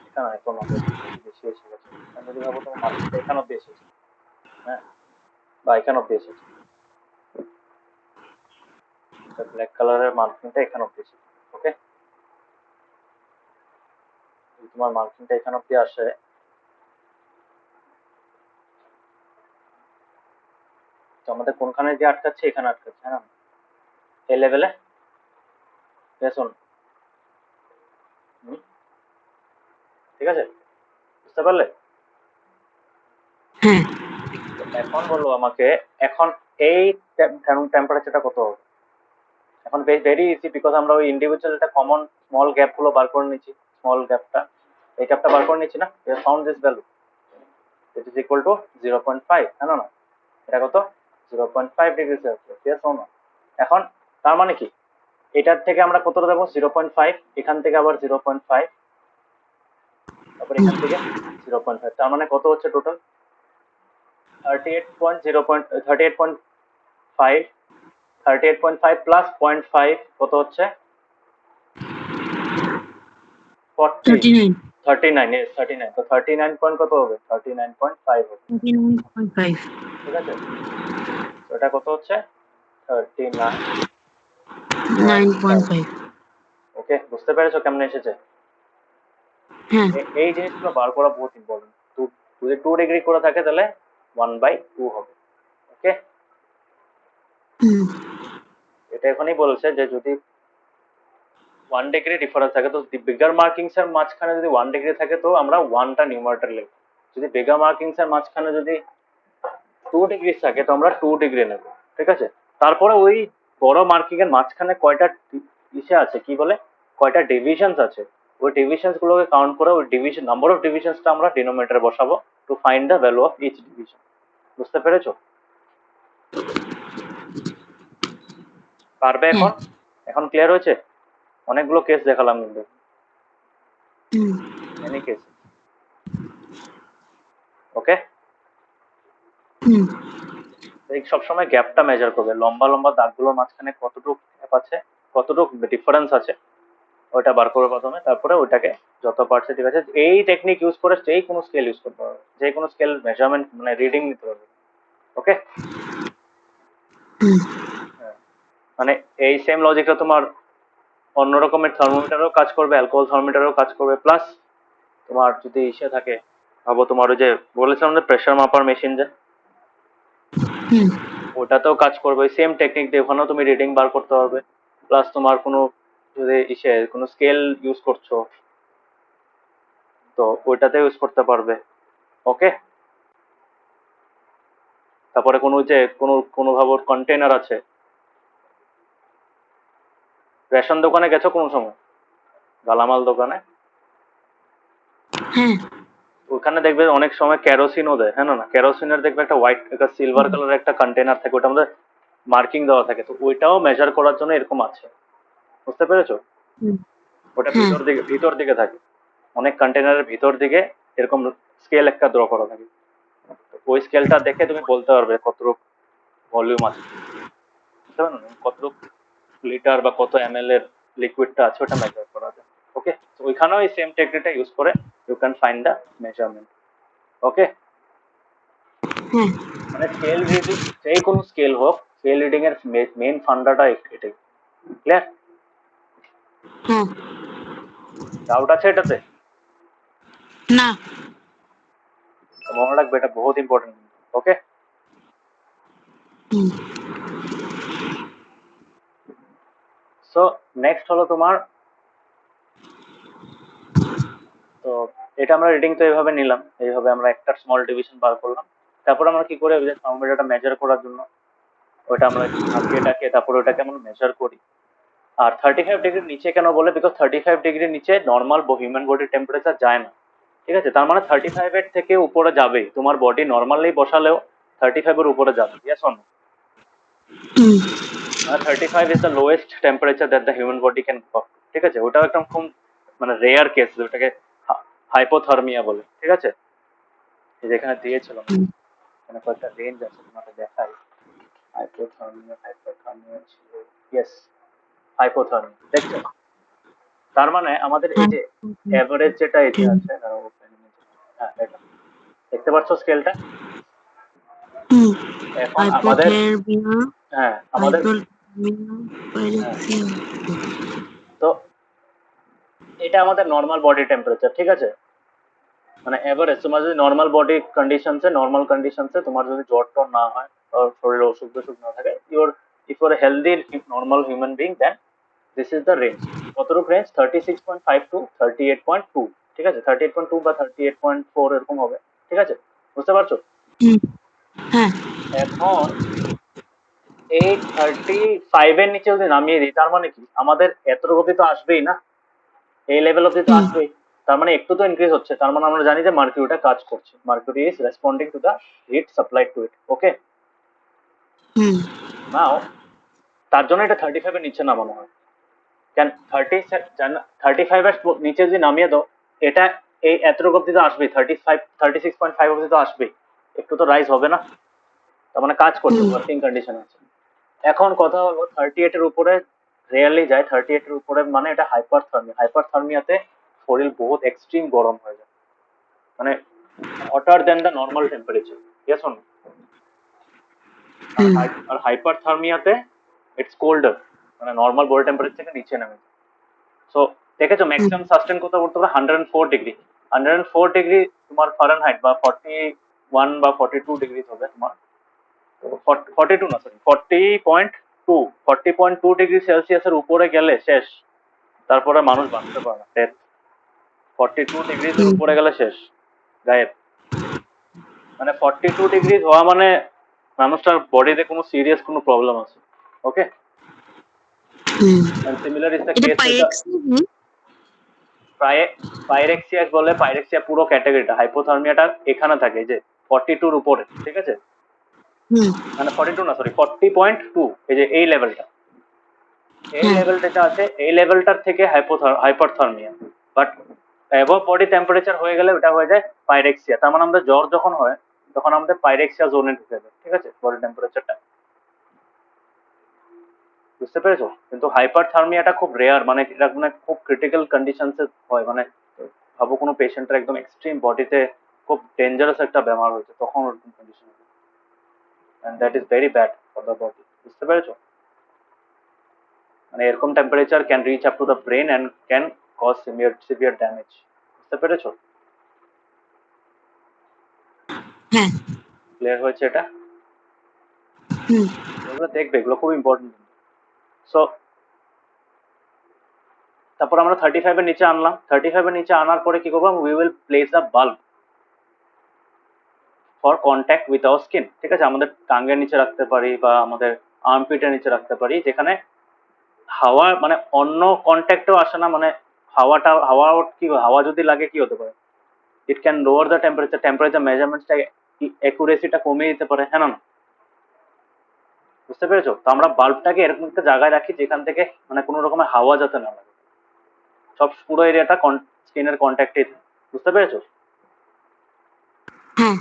Speaker 1: এখানে এখন আমাদের বেশি এসে গেছে, যদি ভাবো তোমার মার্কিংটা এখানে অব্দি এসেছে, হ্যাঁ, বা এখানে অব্দি এসেছে, ব্ল্যাক কালারের মার্কিংটা এখানে অব্দি এসেছে। ওকে, তোমার মার্কিংটা এখানে অব্দি আসে, তো আমাদের কোনখানে যে আটকাচ্ছে, এখানে আটকাচ্ছে, হ্যাঁ না? এই লেভেলে শোন, ঠিক আছে, বুঝতে পারলে?
Speaker 2: হ্যাঁ
Speaker 1: তো এখন বলো আমাকে, এখন এই টেম্পারেচারটা কত হবে? এখন ভেরি ইজি, বিকজ আমরা ওই ইন্ডিভিজুয়ালটা কমন স্মল গ্যাপ গুলো বার করে নিচ্ছি, স্মল গ্যাপটা, এই গ্যাপটা বার করে নিচ্ছি না, found this value, it is equal to 0.5, হ্যাঁ না? এটা কত? 0.5 degree Celsius, yes or no? এখন তার মানে কি, এটার থেকে আমরা কতটা দেবো? 0.5, এখান থেকে আবার 0.5, তারপর এখান থেকে 0.5, তার মানে কত হচ্ছে টোটাল? 38.5, 38.5 প্লাস 0.5 কত হচ্ছে? 40,
Speaker 2: 39
Speaker 1: 39, yes 39, তো 39 পয়েন্ট কত হবে? 39.5 হবে,
Speaker 2: 39.5
Speaker 1: ঠিক আছে? তো এটা কত হচ্ছে? 39.5।
Speaker 2: 9.5
Speaker 1: ওকে, বুঝতে পেরেছো কেমনে এসেছে?
Speaker 2: হ্যাঁ
Speaker 1: এই জিনিসগুলো বার করা বহুত ইম্পর্টেন্ট। যদি 2 ডিগ্রি করে থাকে তাহলে 1/2 হবে, ওকে?
Speaker 2: হুম
Speaker 1: এটা এখনই বলছে যে যদি 1 ডিগ্রি ডিফারেন্স থাকে, তো বিগার মার্কিংস এর মাঝখানে যদি 1 ডিগ্রি থাকে তো আমরা 1টা নিউমারেটর লিখব। যদি বিগার মার্কিংস এর মাঝখানে যদি 2 ডিগ্রি থাকে তো আমরা 2 ডিগ্রি নেব, ঠিক আছে? তারপরে ওই বড় মার্কিং এর মাঝখানে কয়টা ইসে আছে, কি বলে, কয়টা ডিভিশনস আছে, ওই ডিভিশনস গুলোকে কাউন্ট করে ওই ডিভিশন নাম্বার অফ ডিভিশনসটা আমরা ডিনোমিনেটরে বসাবো to find the value of each division. বুঝতে পেরেছো? পারবে
Speaker 2: হ্যাঁ
Speaker 1: এখন? এখন ক্লিয়ার হয়েছে? অনেকগুলো কেস দেখালাম কিন্তু,
Speaker 2: হুম
Speaker 1: এনি কেস, ওকে?
Speaker 2: হুম
Speaker 1: সবসময় গ্যাপটা মেজার করবে, লম্বা লম্বা দাগগুলোর মাঝখানে কতটুকু গ্যাপ আছে, কতটুকু ডিফারেন্স আছে, ওইটা বার করবে প্রথমে, তারপরে ওইটাকে যত পারছে, ঠিক আছে, এই টেকনিক ইউজ করে যে কোনো স্কেল ইউজ করতে পারবে, যে কোনো স্কেল মেজারমেন্ট মানে রিডিং নিতে পারবে, ওকে?
Speaker 2: হুম
Speaker 1: মানে এই সেম লজিকটা তোমার অন্য রকমের থার্মোমিটারও কাজ করবে, অ্যালকোহল থার্মোমিটারও কাজ করবে, প্লাস তোমার যদি ইসে থাকে, ভাবো তোমার ওই যে বলেছিলাম যে প্রেশার মাপার মেশিন, যে
Speaker 2: হুম
Speaker 1: ওটাতেও কাজ করবে, সেম টেকনিক দিয়ে ওখানেও তুমি রিডিং বার করতে পারবে, প্লাস তোমার কোনো যদি ইসে কোনো স্কেল ইউজ করছো তো ওইটাতে ইউজ করতে পারবে, ওকে? তারপরে কোনো যে কোনো ভাবো কন্টেনার আছে, রেশন দোকানে গেছো কোনো সময়, গালামাল দোকানে,
Speaker 2: হ্যাঁ
Speaker 1: ওখানে দেখবে অনেক সময় কেরোসিনও দেয়, হ্যাঁ না? কেরোসিনের দেখবে একটা হোয়াইট একটা সিলভার কালারের একটা কন্টেনার থাকে, ওটার মধ্যে মার্কিং দেওয়া থাকে, তো ওইটাও মেজার করার জন্য এরকম আছে, বুঝতে পেরেছো?
Speaker 2: হুম
Speaker 1: ওটা
Speaker 2: হ্যাঁ
Speaker 1: ভিতর দিকে থাকে, অনেক কন্টেনারের ভিতর দিকে এরকম স্কেল একটা ড্র করা থাকে, ওই স্কেলটা দেখে তুমি বলতে পারবে কতটুকু ভলিউম আছে, বুঝতে পারো না? কতটুকু লিটার বা কত এমএল এর লিকুইডটা আছে ওটা মেজার করা যায়, ওকে? তো ওইখানেও এই সেম টেকনিকটা ইউজ করে you can find the measurement, okay?
Speaker 2: হ্যাঁ
Speaker 1: মানে স্কেল রিডিং, যে কোনো স্কেল হোক, স্কেল রিডিং এর মেইন ফান্ডাটা এটাই, ক্লিয়ার?
Speaker 2: হ্যাঁ
Speaker 1: ডাউট আছে এটাতে?
Speaker 2: না
Speaker 1: মনে রাখবে এটা বহুত ইম্পর্টেন্ট, ওকে?
Speaker 2: হুম
Speaker 1: সো নেক্সট হলো তোমার, তো এটা আমরা রিডিং তো এইভাবে নিলাম, এইভাবে আমরা একটা স্মল ডিভিশন বার করলাম, তারপর আমরা কি করে ওই যে থার্মোমিটারটা মেজার করার জন্য ওইটা আমরা ঢাকিয়ে তারপর ওটাকে আমরা মেজার করি। আর 35 ডিগ্রির নিচে কেন বলে? বিকজ 35 ডিগ্রির নিচে নর্মাল হিউম্যান বডির টেম্পারেচার যায় না, ঠিক আছে? তার মানে 35-এর থেকে উপরে যাবে, তোমার বডি নর্মালি বসালেও 35-এর উপরে যাবে, ইয়েস অর নো?
Speaker 2: হুম
Speaker 1: মানে 35 is the lowest temperature that the human body can cope, ঠিক আছে? ওটাও একদম খুব মানে রেয়ার কেস, ওটাকে হাইপোথার্মিয়া বলে, ঠিক আছে? এই যেখানে দিয়েছিলাম,
Speaker 2: হুম
Speaker 1: এখানে কয়েকটা রেঞ্জ আছে, তোমাকে দেখাই। হাইপোথার্মিয়া ছিল, ইয়েস, হাইপোথার্মিয়া, দেখছো? তার মানে আমাদের এই
Speaker 2: হ্যাঁ
Speaker 1: যে এভারেজ যেটা এই যে আছে, হ্যাঁ এটা দেখতে পাচ্ছ স্কেলটা?
Speaker 2: হুম
Speaker 1: এখন আমাদের,
Speaker 2: হাইপোথার্মিয়া
Speaker 1: হ্যাঁ আমাদের,
Speaker 2: হাইপোথার্মিয়া
Speaker 1: হ্যাঁ,
Speaker 2: পাইরেক্সিয়া
Speaker 1: তো এটা আমাদের নর্মাল বডি টেম্পারেচার, ঠিক আছে? মানে এভারেজ তোমার যদি নর্মাল বডি কন্ডিশনসে, নর্মাল কন্ডিশনসে তোমার যদি জ্বর টর না হয়, শরীরে অসুখ বিসুখ না থাকে, if your healthy normal human being, then this is the range. কতটুকু রেঞ্জ? 36.5 টু 38.2, ঠিক আছে? 38.2 বা 38.4 এরকম হবে, ঠিক আছে? বুঝতে পারছো?
Speaker 2: হুম, হ্যাঁ
Speaker 1: এখন এই 35 এর নিচে যদি নামিয়ে দিই, তার মানে কি আমাদের এতটুকু অব্দি তো আসবেই না, এই লেভেল অব্দি তো
Speaker 2: হুম
Speaker 1: আসবেই। তার মানে একটু তো ইনক্রিজ হচ্ছে, তার মানে আমরা জানি যে মার্কিউরিটা কাজ করছে, mercury is responding to the heat supply to it. Okay,
Speaker 2: hmm
Speaker 1: now তার জন্য এটা 35 এর নিচে নামানো হয়। কেন 35 এর নিচে যদি নামিয়ে দাও, এটা এই এতটুকু অব্দি তো আসবেই, 36.5 অব্দি তো আসবেই, একটু তো রাইজ হবে না? তার মানে কাজ করছে,
Speaker 2: হুম
Speaker 1: ওয়ার্কিং কন্ডিশন আছে। এখন কথা হলো 38 এর উপরে রিয়েলি যায়, 38 এর উপরে মানে এটা হাইপারথার্মিয়া। হাইপারথার্মিয়াতে শরীর বহুত এক্সট্রিম গরম হয়ে যায়, মানে hotter than the normal temperature. Yes or no? আর
Speaker 2: হুম
Speaker 1: আর হাইপারথার্মিয়াতে ইটস কোল্ডার, মানে নর্মাল বডি টেম্পারেচার থেকে নিচে নামে। সো দেখেছো
Speaker 2: হুম
Speaker 1: ম্যাক্সিমাম সাস্টেন করতে করতে পারে 104 ডিগ্রি। 104 ডিগ্রি তোমার ফারেনহাইট বা 41 বা 42 ডিগ্রি হবে তোমার, 42 না সরি 40.2, 40.2 ডিগ্রি সেলসিয়াসের উপরে গেলে শেষ, তারপরে মানুষ বাঁচতে পারে না, ডেথ। 42 ডিগ্রিজ এর
Speaker 2: হুম
Speaker 1: উপরে গেলে শেষ, গায়েব। মানে 42 ডিগ্রি হওয়া মানে মানুষটার বডিতে কোনো সিরিয়াস কোনো প্রবলেম আছে। ওকে,
Speaker 2: হুম
Speaker 1: and similar is the
Speaker 2: এটা
Speaker 1: case with the
Speaker 2: pyrexia.
Speaker 1: Pyrexia বলে। পাইরেক্সিয়া পুরো ক্যাটাগরিটা, হাইপোথার্মিয়াটা এখানে থাকে যে 42 এর উপরে, ঠিক আছে?
Speaker 2: হুম
Speaker 1: মানে 42 না সরি 40.2, এই যে এই লেভেলটা, এই
Speaker 2: হ্যাঁ
Speaker 1: লেভেল যেটা আছে, এই লেভেলটার থেকে hyperthermia. But above body temperature হয়ে গেলে ওটা হয়ে যায় পাইরেক্সিয়া। তার মানে আমাদের জ্বর যখন হয় তখন আমাদের পাইরেক্সিয়া জোনে ঢুকে যায়, ঠিক আছে, বডি টেম্পারেচারটা। বুঝতে পেরেছো? কিন্তু হাইপারথার্মিয়াটা খুব রেয়ার, মানে এটা মানে খুব ক্রিটিক্যাল কন্ডিশনসে হয়, মানে ভাবো কোনো পেশেন্টের একদম এক্সট্রিম বডিতে খুব ডেঞ্জারাস একটা ব্যাপার হয়েছে, তখন ওরকম কন্ডিশন হবে, and that is very bad for the body. বুঝতে পেরেছো? মানে এরকম temperature can reach up to the brain and can cause severe damage. বুঝতে পেরেছো?
Speaker 2: হ্যাঁ
Speaker 1: ক্লিয়ার হয়েছে এটা?
Speaker 2: হুম
Speaker 1: এগুলো দেখবে, এগুলো খুব ইম্পর্টেন্ট। সো তারপর আমরা 35 এর নিচে আনলাম, 35 এর নিচে আনার পরে কি করবো? We will place a bulb for contact with our skin, ঠিক আছে? আমাদের টাঙ্গের নিচে রাখতে পারি বা আমাদের আর্মপিটের নিচে রাখতে পারি, যেখানে হাওয়া মানে অন্য কন্ট্যাক্টেও আসে না, মানে হাওয়া কি, হাওয়া যদি লাগে কি হতে পারে? It can lower the temperature, temperature মেজারমেন্টসটা অ্যাকুরেসিটা কমিয়ে দিতে পারে, হ্যাঁ না? বুঝতে পেরেছো? তো আমরা বাল্বটাকে এরকম একটা জায়গায় রাখি যেখান থেকে মানে কোনো রকমের হাওয়া যাতে না লাগে, সব পুরো এরিয়াটা স্কিনের কন্ট্যাক্টেই থাকে। বুঝতে পেরেছো?
Speaker 2: হ্যাঁ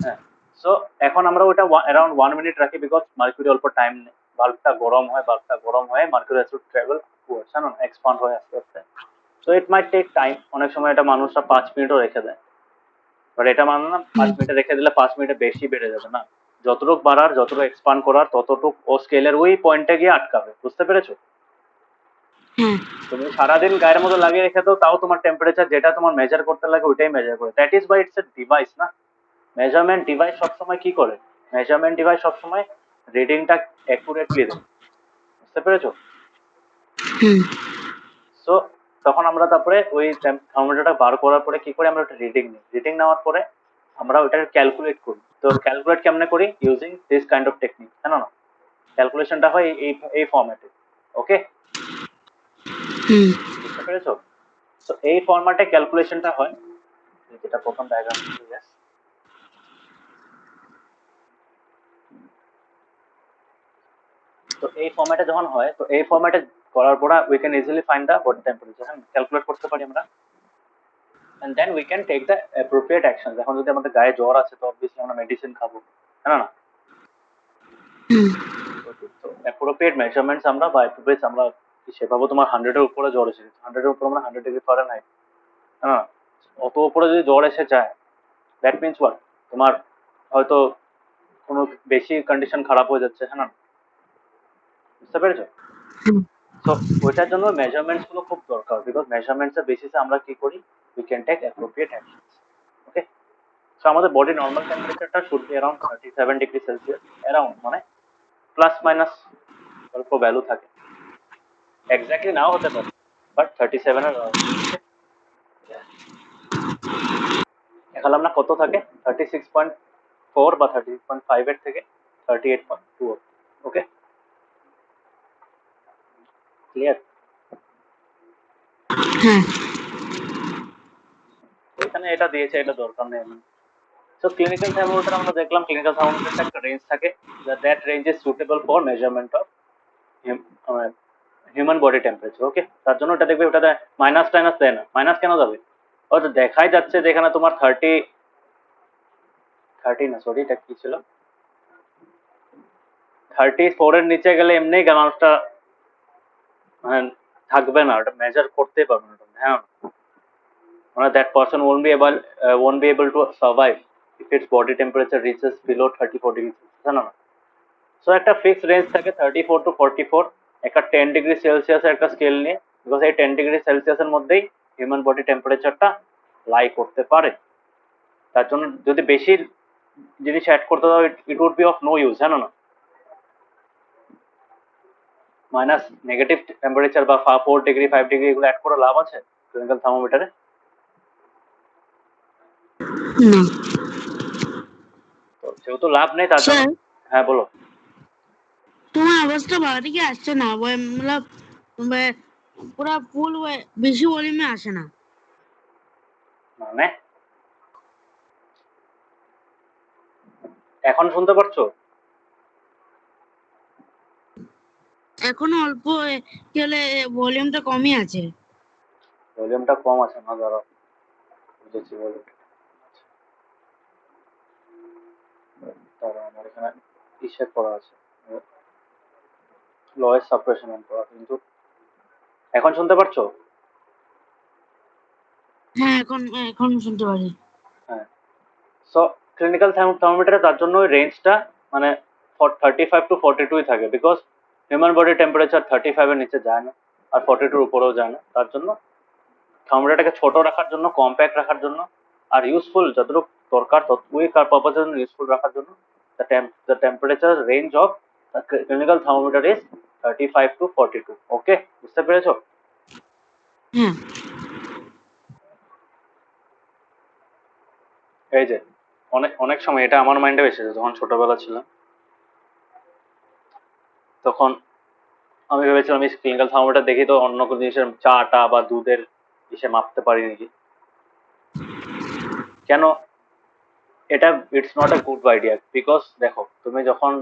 Speaker 1: হ্যাঁ। সো এখন আমরা ওটা অ্যারাউন্ড 1 মিনিট রাখি, বিকজ মার্কিউরি অল্প টাইম নেই, বাল্বটা গরম হয়ে mercury has to travel towards, জানো, এক্সপান্ড হয় আস্তে আস্তে। So it might take time, অনেক সময় এটা মানুষরা 5 মিনিটও রেখে দেয়। বাট এটা মানে না পাঁচ
Speaker 2: হুম
Speaker 1: মিনিটে রেখে দিলে 5 মিনিটে বেশি বেড়ে যাবে না, যতটুক বাড়ার যতটুকু এক্সপান্ড করার ততটুক ও স্কেলের ওই পয়েন্টে গিয়ে আটকাবে। বুঝতে পেরেছো?
Speaker 2: হ্যাঁ
Speaker 1: তুমি সারাদিন গায়ের মধ্যে লাগিয়ে রেখে দাও, তাও তোমার টেম্পারেচার যেটা তোমার মেজার করতে লাগে ওইটাই মেজার করে। That is by it's a device না। মেজারমেন্ট ডিভাইস সবসময় কি করে? মেজারমেন্ট ডিভাইস সবসময় রিডিংটা অ্যাকুরেটলি দেয়। বুঝতে পেরেছো?
Speaker 2: হুম
Speaker 1: সো তখন আমরা তারপরে ওই থার্মোমিটারটা বার করার পরে কি করে আমরা ওটা রিডিং নিই, রিডিং নেওয়ার পরে আমরা ওটা ক্যালকুলেট করি। তো ক্যালকুলেট কেমনে করি? Using this kind of technique, হ্যাঁ না? ক্যালকুলেশনটা হয় এই ফর্ম্যাটে। ওকে,
Speaker 2: হুম
Speaker 1: বুঝতে পেরেছো? তো এই ফর্ম্যাটে ক্যালকুলেশনটা হয়, যেটা প্রথম ডায়াগ্রাম। তো এই ফর্ম্যাটে যখন হয়, তো এই ফর্ম্যাটে করার পর we can easily find the body temperature, হ্যাঁ, ক্যালকুলেট করতে পারি আমরা। And then we can take the appropriate action. এখন যদি আমাদের গায়ে জ্বর আছে তো অবভিয়াসলি আমরা মেডিসিন খাবো, হ্যাঁ না?
Speaker 2: হুম
Speaker 1: তো অ্যাপ্রোপ্রিয়েট মেজারমেন্টস আমরা বা অ্যাপ্রোপ্রিয়েট আমরা সেভাবে, তোমার 100-এর উপরে জ্বর এসেছে, 100-এর উপরে মানে 100 ডিগ্রি ফারেনহাইট, হ্যাঁ না? অত উপরে যদি জ্বর এসে যায়, দ্যাট মিনস হোয়াট? তোমার হয়তো কোনো বেশি কন্ডিশন খারাপ হয়ে যাচ্ছে, হ্যাঁ না? বুঝতে পেরেছো?
Speaker 2: হুম
Speaker 1: তো ওইটার জন্য মেজারমেন্টস গুলো খুব দরকার, বিকজ মেজারমেন্টস এর বেসিসে আমরা কি করি, we can take appropriate actions. Okay, so আমাদের বডি নর্মাল টেম্পারেচারটা should be around 37 degree Celsius, around মানে প্লাস মাইনাস অল্প ভ্যালু থাকে, এক্স্যাক্টলি নাও হতে পারে, বাট 37 এর around। দেখালাম না কত থাকে, 36.4 বা 36.5 এর থেকে 38.2। ওকে, ক্লিয়ার?
Speaker 2: হ্যাঁ
Speaker 1: এখানে এটা দিয়েছে, এটা দরকার নেই আমার। সো ক্লিনিক্যাল থার্মোমিটার আমরা দেখলাম, ক্লিনিক্যাল থার্মোমিটারটা একটা রেঞ্জ থাকে, that range is suitable for measurement of human body temperature. Okay, তার জন্য ওটা দেখবে, ওটাতে মাইনাস টাইনাস দেয় না। মাইনাস কেন যাবে? হয়তো দেখাই যাচ্ছে যে এখানে তোমার 30 না, সরি এটা কি ছিল, 34 এর নিচে গেলে এমনি মানুষটা মানে থাকবে না, ওটা মেজার করতে পারবে না। হ্যাঁ, মানে that person won't be able to survive if its body temperature reaches below 34 degrees Celsius, না? সো একটা ফিক্স রেঞ্জ থাকে 34 to 44, একটা 10 ডিগ্রি সেলসিয়াসের একটা স্কেল নিয়ে, বিকজ এই 10 ডিগ্রি সেলসিয়াসের মধ্যেই হিউম্যান বডি টেম্পারেচারটা লাই করতে পারে। তার জন্য যদি বেশি জিনিস অ্যাড করতে দাও, it would be of no use, জানো না? মাইনাস নেগেটিভ টেম্পারেচার বা 4 ডিগ্রি 5 ডিগ্রি এগুলো অ্যাড করে লাভ আছে ক্লিনিক্যাল থার্মোমিটারে?
Speaker 2: না
Speaker 1: তো যেহেতু লাভ নেই তার জন্য।
Speaker 2: স্যার,
Speaker 1: হ্যাঁ বলো।
Speaker 2: তোমার আওয়াজটা ভালো থেকে আসছে না, মতলব পুরা ফুল বেশি ভলিউমে আসে না।
Speaker 1: মানে এখন শুনতে পারছো?
Speaker 2: এখনো অল্প কি হলে ভলিউমটা কমই আছে।
Speaker 1: ভলিউমটা কম আছে না, ধরো বুঝেছি, বলো। তারপর আমার এখানে ইসে করা আছে, লয়ের সাপ্রেশন অন করা, কিন্তু এখন শুনতে পারছো?
Speaker 2: হ্যাঁ এখন শুনতে পারি।
Speaker 1: হ্যাঁ, সো ক্লিনিক্যাল থার্মোমিটারে তার জন্য ওই রেঞ্জটা মানে 35 to 42 থাকে, বিকজ হিউম্যান বডি টেম্পারেচার 35 এর নিচে যায় না, আর 42 উপরেও যায় না। তার জন্য থার্মোমিটারটাকে ছোট রাখার জন্য, কম্প্যাক্ট রাখার জন্য, আর ইউজফুল যতটুকু দরকার ততটুকুই কার পারপাসের জন্য ইউজফুল রাখার জন্য, the temperature range of the clinical thermometer is 35 to 42। ওকে, বুঝতে পেরেছো?
Speaker 2: হ্যাঁ
Speaker 1: এই যে অনেক অনেক সময় এটা আমার মাইন্ডে এসেছে, যখন ছোটবেলা ছিলাম তখন আমি ভেবেছিলাম আমি ক্লিনিক্যাল থার্মোমিটার দেখি তো অন্য কোনো জিনিসের চাটা বা দুধের ইসে মাপতে পারি নাকি। কেন? এটা it's not a good idea, because দেখো তুমি যখন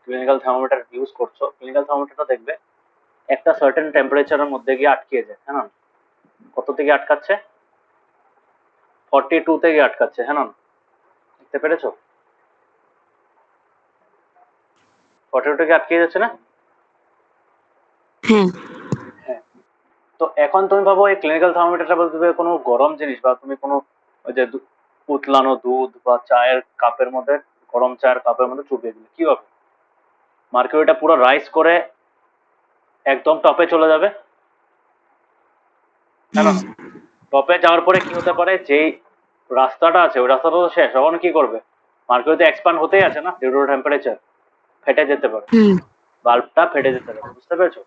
Speaker 1: ক্লিনিক্যাল থার্মোমিটার ইউজ করছো, ক্লিনিক্যাল থার্মোমিটারটা দেখবে একটা সার্টেন টেম্পারেচারের মধ্যে গিয়ে আটকে যায়, হ্যাঁ না? কত থেকে আটকাচ্ছে? 42 থেকে আটকাচ্ছে, হ্যাঁ না? দেখতে পেরেছো? 42 থেকে আটকে যাচ্ছে না?
Speaker 2: হ্যাঁ
Speaker 1: হ্যাঁ, তো এখন তুমি ভাবো এই ক্লিনিক্যাল থার্মোমিটারটা বলতে তুমি কোনো গরম জিনিস বা তুমি কোনো ওই যে উতলানো দুধ বা চায়ের কাপের মধ্যে, গরম চায়ের কাপের মধ্যে চুবিয়ে দিলে কি হবে? মার্কিউরিটা পুরো রাইজ করে একদম টপে চলে যাবে, তাই না?
Speaker 2: হ্যাঁ
Speaker 1: টপে যাওয়ার পরে কি হতে পারে, যেই রাস্তাটা আছে ওই রাস্তাটা তো শেষ, তখন কি করবে? মার্কিউরিতে এক্সপ্যান্ড হতেই আছে না, জিরো টেম্পারেচার, ফেটে যেতে পারে,
Speaker 2: হুম
Speaker 1: বাল্বটা ফেটে যেতে পারে, বুঝতে পেরেছো?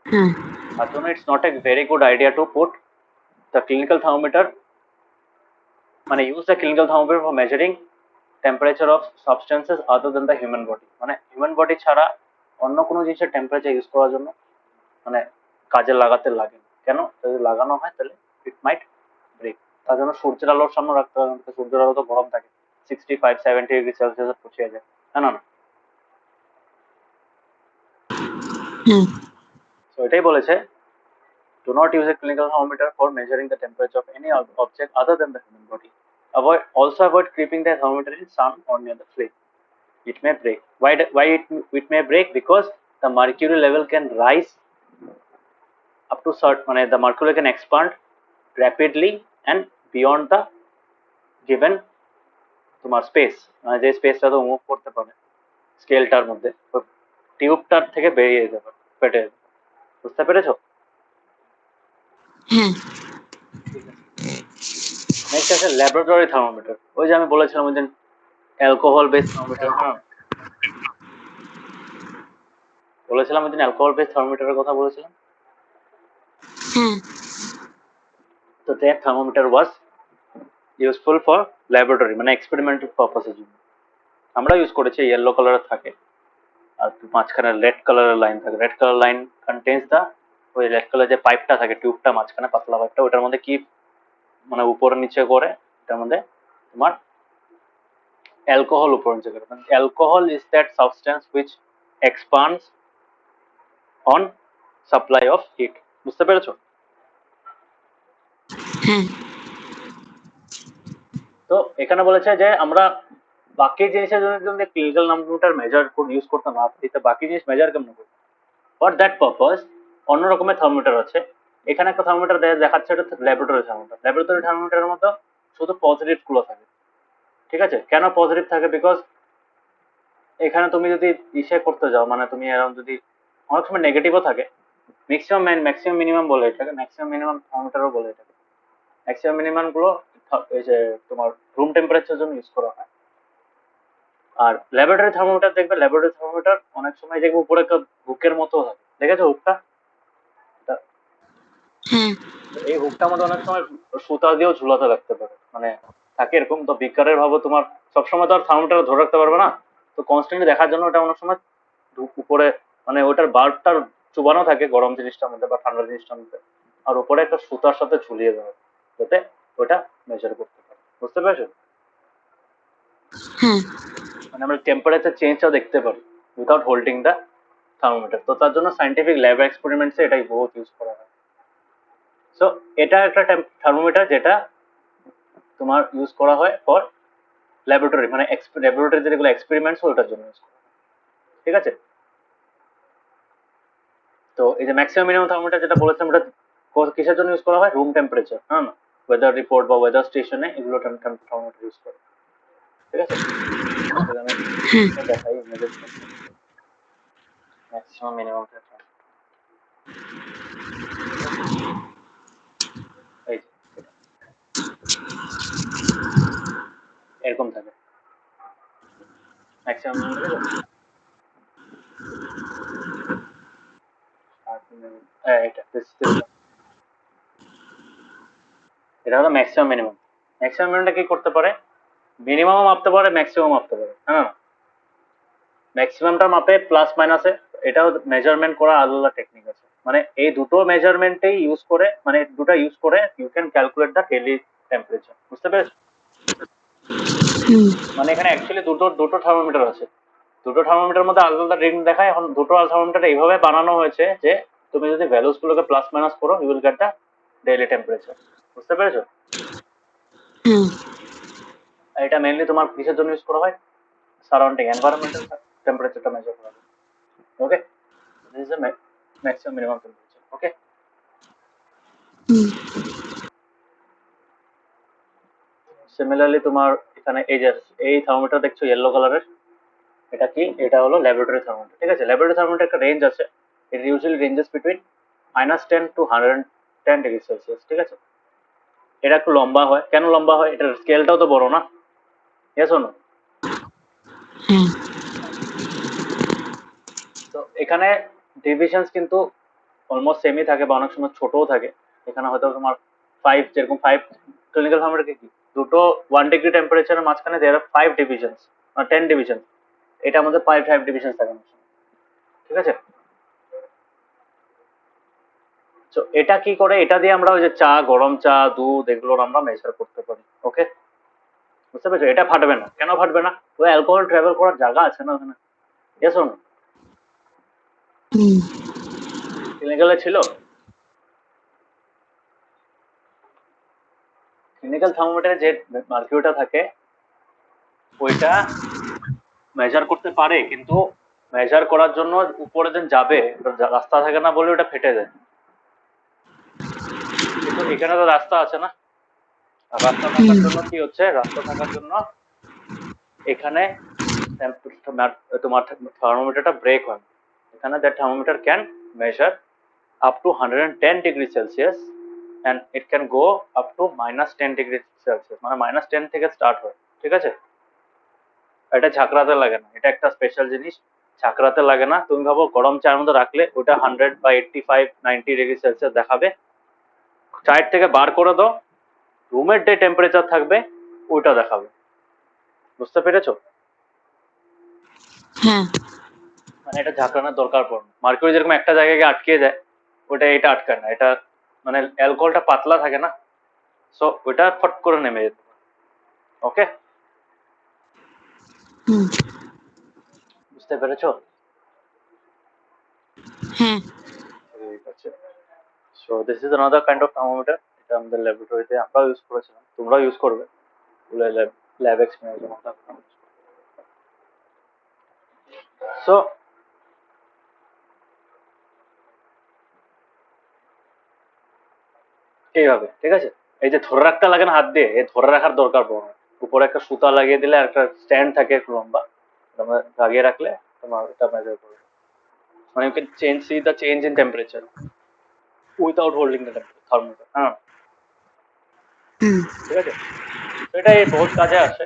Speaker 2: হ্যাঁ
Speaker 1: তার জন্য it's not a very good idea to put the clinical thermometer, মানে use the clinical thermometer for measuring temperature of substances other than the human body, মানে হিউম্যান বডি ছাড়া অন্য কোনো জিনিসের টেম্পারেচার ইউজ করার জন্য মানে কাজে লাগাতে লাগে না। কেন? যদি লাগানো হয় তাহলে ইট মাইট ব্রেক। তার জন্য সূর্যের আলোর সামনে রাখতে হবে, সূর্যের আলো তো গরম থাকে, 65-70 ডিগ্রি সেলসিয়াস পৌঁছে যায়, তাই না?
Speaker 2: হ্যাঁ
Speaker 1: তো এটাই বলেছে, do not use a clinical thermometer for measuring the temperature of any object other than the human body. Also avoid keeping the thermometer in sun or near the flame. It may break. Why it may break? Because the mercury level can rise up to certain, মানে the mercury can expand rapidly and beyond the given তোমার space, মানে যে স্পেসটা তো move করতে পারে skeletal মধ্যে, টিউবটার থেকে বেরিয়ে যেতে পারে, ফেটে যেতে পারে। বুঝতে পেরেছো?
Speaker 2: হ্যাঁ
Speaker 1: ঠিক আছে। নেক্সট আছে ল্যাবরেটরি থার্মোমিটার। ওই যে আমি বলেছিলাম ওই দিন অ্যালকোহল বেস থার্মোমিটার, হ্যাঁ বলেছিলাম ওই দিন অ্যালকোহল বেস থার্মোমিটারের কথা বলেছিলাম।
Speaker 2: হ্যাঁ
Speaker 1: তো that thermometer was useful for laboratory মানে এক্সপেরিমেন্টাল পারপাসের জন্য। আমরা ইউজ করেছি ইয়েলো কালারের থাকে আর মাঝখানে রেড কালারের লাইন থাকে। রেড কালার লাইন কন্টেন্স দা, ওই রেড কালার যে পাইপটা থাকে টিউবটা মাঝখানে পাতলা পাইপটা, ওটার মধ্যে কি মানে উপরে নিচে করে এটার মধ্যে তোমার অ্যালকোহল উপরে নিচে করে। Alcohol is that substance which expands on supply of heat. বুঝতে পেরেছো?
Speaker 2: হ্যাঁ
Speaker 1: তো এখানে বলেছে যে আমরা বাকি জিনিসের জন্য যদি ক্লিনিক্যাল থার্মোমিটার মেজার ইউজ করতে না পারি, তো বাকি জিনিস মেজার কেমন করবো? ফর দ্যাট পারপাস অন্য রকমের থার্মোমিটার আছে। এখানে একটা থার্মোমিটার দেখাচ্ছে, এটা ল্যাবরেটরি থার্মোমিটার। ল্যাবরেটরি থার্মোমিটারের মতো শুধু পজিটিভ গুলো থাকে। ঠিক আছে, কেন পজিটিভ থাকে? বিকজ এখানে তুমি যদি ইসে করতে যাও, মানে তুমি এরকম যদি অনেক সময় নেগেটিভও থাকে। ম্যাক্সিমাম মিনিমাম বলে এটাকে, ম্যাক্সিমাম মিনিমাম থার্মোমিটারও বলে এটাকে। ম্যাক্সিমাম মিনিমাম গুলো এই যে তোমার রুম টেম্পারেচার জন্য ইউজ করা হয়। আর ল্যাবরেটরি থার্মোমিটার দেখবে, ল্যাবরেটরি থার্মোমিটার অনেক সময় দেখবে উপরে একটা হুকের মতো থাকে, দেখেছো হুকটা?
Speaker 2: হ্যাঁ
Speaker 1: এই হুকটার মধ্যে অনেক সময় সুতা দিয়েও ঝুলাতে রাখতে পারে, মানে থাকে এরকম। তো বিকারের ভাবে তোমার সবসময় তো আর থার্মোমিটার ধরে রাখতে পারবে না, তো কনস্ট্যান্টলি দেখার জন্য ওটা অনেক সময় উপরে মানে ওটার বাল্বটার চুবানো থাকে গরম জিনিসটার মধ্যে বা ঠান্ডা জিনিসটার মধ্যে, আর উপরে একটা সুতার সাথে ঝুলিয়ে দেওয়া যাতে ওটা মেজার করতে পারে। বুঝতে পেরেছো?
Speaker 2: হ্যাঁ
Speaker 1: মানে আমরা টেম্পারেচার চেঞ্জটা দেখতে পারি উইদাউট হোল্ডিং দ্য থার্মোমিটার। তো তার জন্য সাইন্টিফিক ল্যাব এক্সপেরিমেন্টসে এটাই বহুত ইউজ করা হয়। সো এটা একটা থার্মোমিটার যেটা তোমার ইউজ করা হয় ফর ল্যাবরেটরি, মানে ল্যাবরেটরি যেগুলো এক্সপেরিমেন্টস ওটার জন্য ইউজ করা হয়। ঠিক আছে, তো এই যে ম্যাক্সিমাম মিনিমাম থার্মোমিটার যেটা বলেছিলাম ওটা কিসের জন্য ইউজ করা হয়? রুম টেম্পারেচার, হ্যাঁ না ওয়েদার রিপোর্ট বা ওয়েদার স্টেশনে এগুলো থার্মোমিটার ইউজ করে। ঠিক আছে, আমি দেখাই ইমেজের মধ্যে ম্যাক্সিমাম মিনিমাম। এই যে এটা এরকম থাকে ম্যাক্সিমাম মিনিমাম, দেখেছো? এটা এটা হলো ম্যাক্সিমাম মিনিমাম। ম্যাক্সিমাম মিনিমামটা কি করতে পারে? মিনিমামও মাপতে পারে, ম্যাক্সিমাম মাপতে পারে, হ্যাঁ। ম্যাক্সিমামটা মাপে প্লাস মাইনাসে, এটাও মেজারমেন্ট করা আলাদা টেকনিক আছে। মানে এই দুটো মেজারমেন্টেই ইউজ করে, মানে দুটো ইউজ করে you can calculate the daily temperature. বুঝতে পেরেছো? মানে এখানে অ্যাকচুয়ালি দুটো দুটো থার্মোমিটার আছে, দুটো থার্মোমিটার মধ্যে আলাদা আলাদা রিডিং দেখায়। এখন দুটো থার্মোমিটার এইভাবে বানানো হয়েছে যে তুমি যদি ভ্যালুস গুলোকে প্লাস মাইনাস করো you will get the daily temperature. বুঝতে পেরেছো? এটা মেইনলি তোমার কিসের জন্য ইউজ করা হয়? সারাউন্ডিং এনভায়রনমেন্টাল টেম্পারেচারটা মেজার করা হয়। Okay, this is the maximum minimum temperature. Okay, similarly তোমার এখানে এই যে এই থার্মোমিটার দেখছো ইয়েলো কালারের, এটা কি? এটা হলো ল্যাবরেটরি থার্মোমিটার। ঠিক আছে, ল্যাবরেটরি থার্মোমিটার একটা রেঞ্জ আছে, it usually ranges between -10 to 110 degree Celsius. ঠিক আছে, এটা একটু লম্বা হয়। কেন লম্বা হয়? এটার স্কেলটাও তো বড় না, ইয়েস না? তো এখানে ডিভিশনস কিন্তু অলমোস্ট সেমই থাকে বা অনেক সময় ছোটও থাকে। এখানে হয়তো তোমার 5, যেরকম 5 ক্লিনিক্যাল থার্মোমিটার কি দুটো 1 ডিগ্রি টেম্পারেচারের মাঝখানে দেয়ার আর 5 ডিভিশনস, 10 ডিভিশন। এটা আমাদের 5 ডিভিশন থাকে অনেক সময়। ঠিক আছে, তো এটা কি করে? এটা দিয়ে আমরা ওই যে চা, গরম চা, দুধ এগুলোর আমরা মেজার করতে পারি। ওকে, বুঝতে পেরেছো? এটা ফাটবে না। কেন ফাটবে না? ওই অ্যালকোহল ট্রাভেল করার জায়গা আছে না ওখানে, ইয়েস না? ক্লিনিক্যালে ছিল, ক্লিনিক্যাল থার্মোমিটারে যে মার্কিউরিটা থাকে ওইটা মেজার করতে পারে, কিন্তু মেজার করার জন্য উপরে যেন যাবে রাস্তা থাকে না বলে ওটা ফেটে যায়। কিন্তু এখানে তো রাস্তা আছে না, আর রাস্তা থাকার জন্য কি হচ্ছে? রাস্তা থাকার জন্য এখানে তোমার থার্মোমিটারটা ব্রেক হয়। এখানে that thermometer can measure up to 110 degrees Celsius and it can go up to -10 degrees Celsius, মানে -10 থেকে স্টার্ট হয়, ঠিক আছে? এটা ঝাঁকড়াতে লাগে না, এটা একটা স্পেশাল জিনিস, ঝাঁকড়াতে লাগে না। তুমি ভাবো গরম চায়ের মধ্যে রাখলে ওটা 100 বা 85-90 ডিগ্রি সেলসিয়াস দেখাবে, চায়ের থেকে বার করে দাও, রুমের যে টেম্পারেচার থাকবে ওইটা দেখাবে। বুঝতে পেরেছো?
Speaker 2: হ্যাঁ
Speaker 1: মানে এটা ঝাঁকানোর দরকার পড়ে না। মার্কুরি যেরকম একটা জায়গায় গিয়ে আটকে যায়, ওটা এটা আটকায় না, এটা মানে অ্যালকোহলটা পাতলা থাকে না, সো ওটা ফট করে নেমে যেতে পারে। ওকে,
Speaker 2: হুম
Speaker 1: বুঝতে পেরেছো?
Speaker 2: হ্যাঁ
Speaker 1: ঠিক আছে। So this is another kind of thermometer, এটা আমাদের ল্যাবরেটরিতে আমরাও ইউজ করেছিলাম, তোমরাও ইউজ করবে ল্যাব এক্সপেরিমেন্টের মধ্যে। সো এইভাবে, ঠিক আছে? এই যে ধরে রাখতে লাগে না হাত দিয়ে, এই ধরে রাখার দরকার পড়ে না। উপরে একটা সুতা লাগিয়ে দিলে একটা স্ট্যান্ড থাকে একটু লম্বা, তোমরা লাগিয়ে রাখলে তোমার এটা মেজার করবে। মানে you can see the change in temperature without holding the thermometer. হ্যাঁ,
Speaker 2: হুম
Speaker 1: ঠিক আছে? তো এটা এই বহুত কাজে আসে।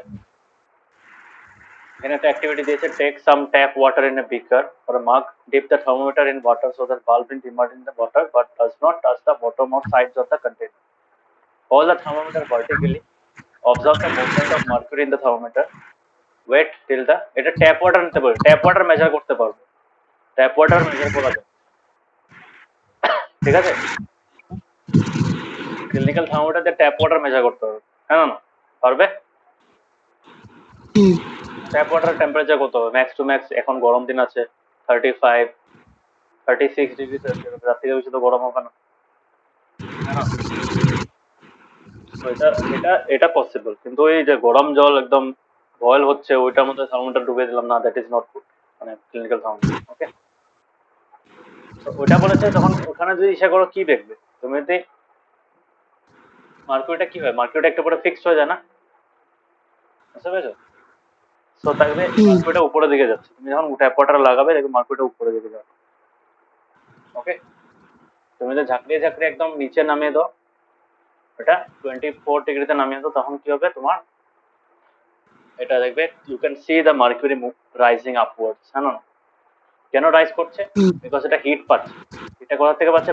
Speaker 1: এখানে একটা অ্যাক্টিভিটি দিয়েছে, take some tap water in a beaker or a mug, dip the thermometer in water so that bulb is immersed in the water but does not touch the bottom or sides of the container. Hold the thermometer vertically, observe the movement of mercury in the thermometer, wait till the, এটা tap water নিতে পারবে, tap water measure করতে পারবে, tap water measure করা যায়, ঠিক আছে? Clinical thermometer দিয়ে ট্যাপ ওয়াটার মেজার করতে পারবে, হ্যাঁ না পারবে?
Speaker 2: হুম
Speaker 1: ট্যাপ ওয়াটার টেম্পারেচার কত হবে ম্যাক্স টু ম্যাক্স? এখন গরম দিন আছে, 35-36 ডিগ্রি সেলসিয়াস, তার থেকে বেশি তো গরম হবে না, হ্যাঁ না? তো এটা এটা এটা পসিবল, কিন্তু এই যে গরম জল একদম বয়েল হচ্ছে ওইটার মধ্যে থার্মোমিটার ডুবিয়ে দিলাম না, দ্যাট ইজ নট গুড, মানে ক্লিনিক্যাল থার্মোমিটার। ওকে, তো ওটা বলেছে তখন ওখানে যদি ইচ্ছা করো কি দেখবে তুমি, যদি মার্কুরিটা কি হয়, মার্কুরিটা একটা পরে ফিক্সড হয়ে যায় না, বুঝতে পেরেছো? সো থাকবে
Speaker 2: হুম
Speaker 1: মার্কুরিটা উপরের দিকে যাচ্ছে, তুমি যখন ট্যাপ ওয়াটার লাগাবে দেখবে মার্কুরিটা উপরের দিকে যাবে। ওকে, তুমি যদি ঝাঁকড়িয়ে ঝাঁকড়িয়ে একদম নিচে নামিয়ে দাও, এটা 24 ডিগ্রিতে নামিয়ে দাও, তখন কি হবে তোমার, এটা দেখবে you can see the mercury rising upwards. হ্যাঁ না? কেন রাইজ করছে?
Speaker 2: হুম
Speaker 1: বিকজ এটা হিট পাচ্ছে। এটা কোথা থেকে পাচ্ছে?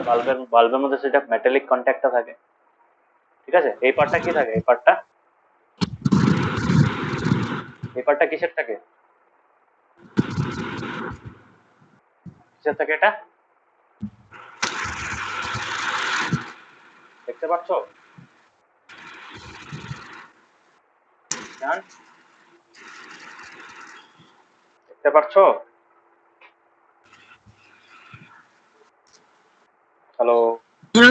Speaker 1: বাল্বের মধ্যে সেটা মেটালিক কন্ট্যাক্টটা থাকে, ঠিক আছে? এই পার্টটা কি থাকে, এই পার্টটা কিসের থাকে, কিসের থাকে এটা, দেখতে পাচ্ছ জান, দেখতে পাচ্ছ? হ্যালো,
Speaker 2: হ্যালো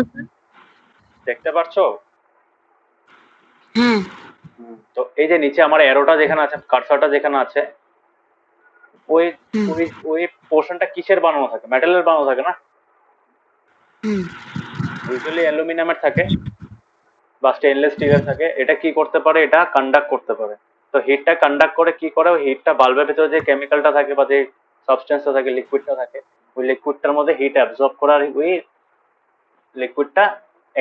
Speaker 1: দেখতে পাচ্ছ?
Speaker 2: হ্যাঁ
Speaker 1: তো এই যে নিচে আমার অ্যারোটা যেখানে আছে, কার্সারটা যেখানে আছে, ওই
Speaker 2: হুম
Speaker 1: ওই ওই পোর্শনটা কিসের বানানো থাকে? মেটালের বানানো থাকে না?
Speaker 2: হুম
Speaker 1: ইউজুয়ালি অ্যালুমিনিয়ামের থাকে বা স্টেনলেস স্টিলের থাকে। এটা কি করতে পারে, এটা কন্ডাক্ট করতে পারে। তো হিটটা কন্ডাক্ট করে কি করে, ওই হিটটা বাল্বের ভেতরে যে কেমিক্যালটা থাকে বা যে সাবস্টেন্সটা থাকে, লিকুইডটা থাকে, ওই লিকুইডটার মধ্যে হিট অ্যাবজর্ব করার ওই লিকুইডটা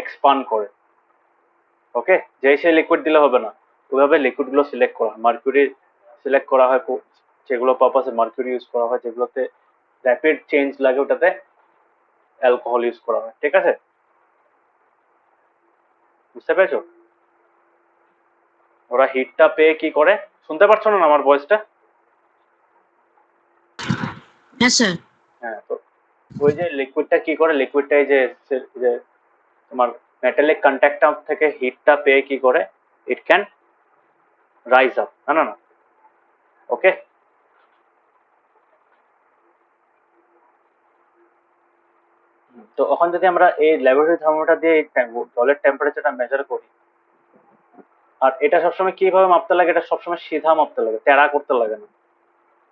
Speaker 1: এক্সপান্ড করে। ওকে, যেই সেই লিকুইড দিলে হবে না, ওইভাবে লিকুইড গুলো সিলেক্ট করা হয়, মার্কুরি সিলেক্ট করা হয়, যেগুলো পারপাসে মার্কুরি ইউজ করা হয়, যেগুলোতে র্যাপিড চেঞ্জ লাগে ওটাতে অ্যালকোহল ইউজ করা হয়, ঠিক আছে? বুঝতে পেরেছো? ওরা হিটটা পেয়ে কি করে, শুনতে পাচ্ছ না আমার ভয়েসটা?
Speaker 2: হ্যাঁ স্যার
Speaker 1: হ্যাঁ, তো ওই যে লিকুইডটা কি করে, লিকুইডটা এই যে যে তোমার মেটালিক কন্ট্যাক্টটা থেকে হিটটা পেয়ে কি করে, ইট ক্যান রাইজ আপ, না না না। ওকে, তো এখন যদি আমরা এই ল্যাবরেটরি থার্মোমিটার দিয়ে এই জলের টেম্পারেচারটা মেজার করি, আর এটা সবসময় কিভাবে মাপতে লাগে, এটা সবসময় সিধা মাপতে লাগে, টেরা করতে লাগে না,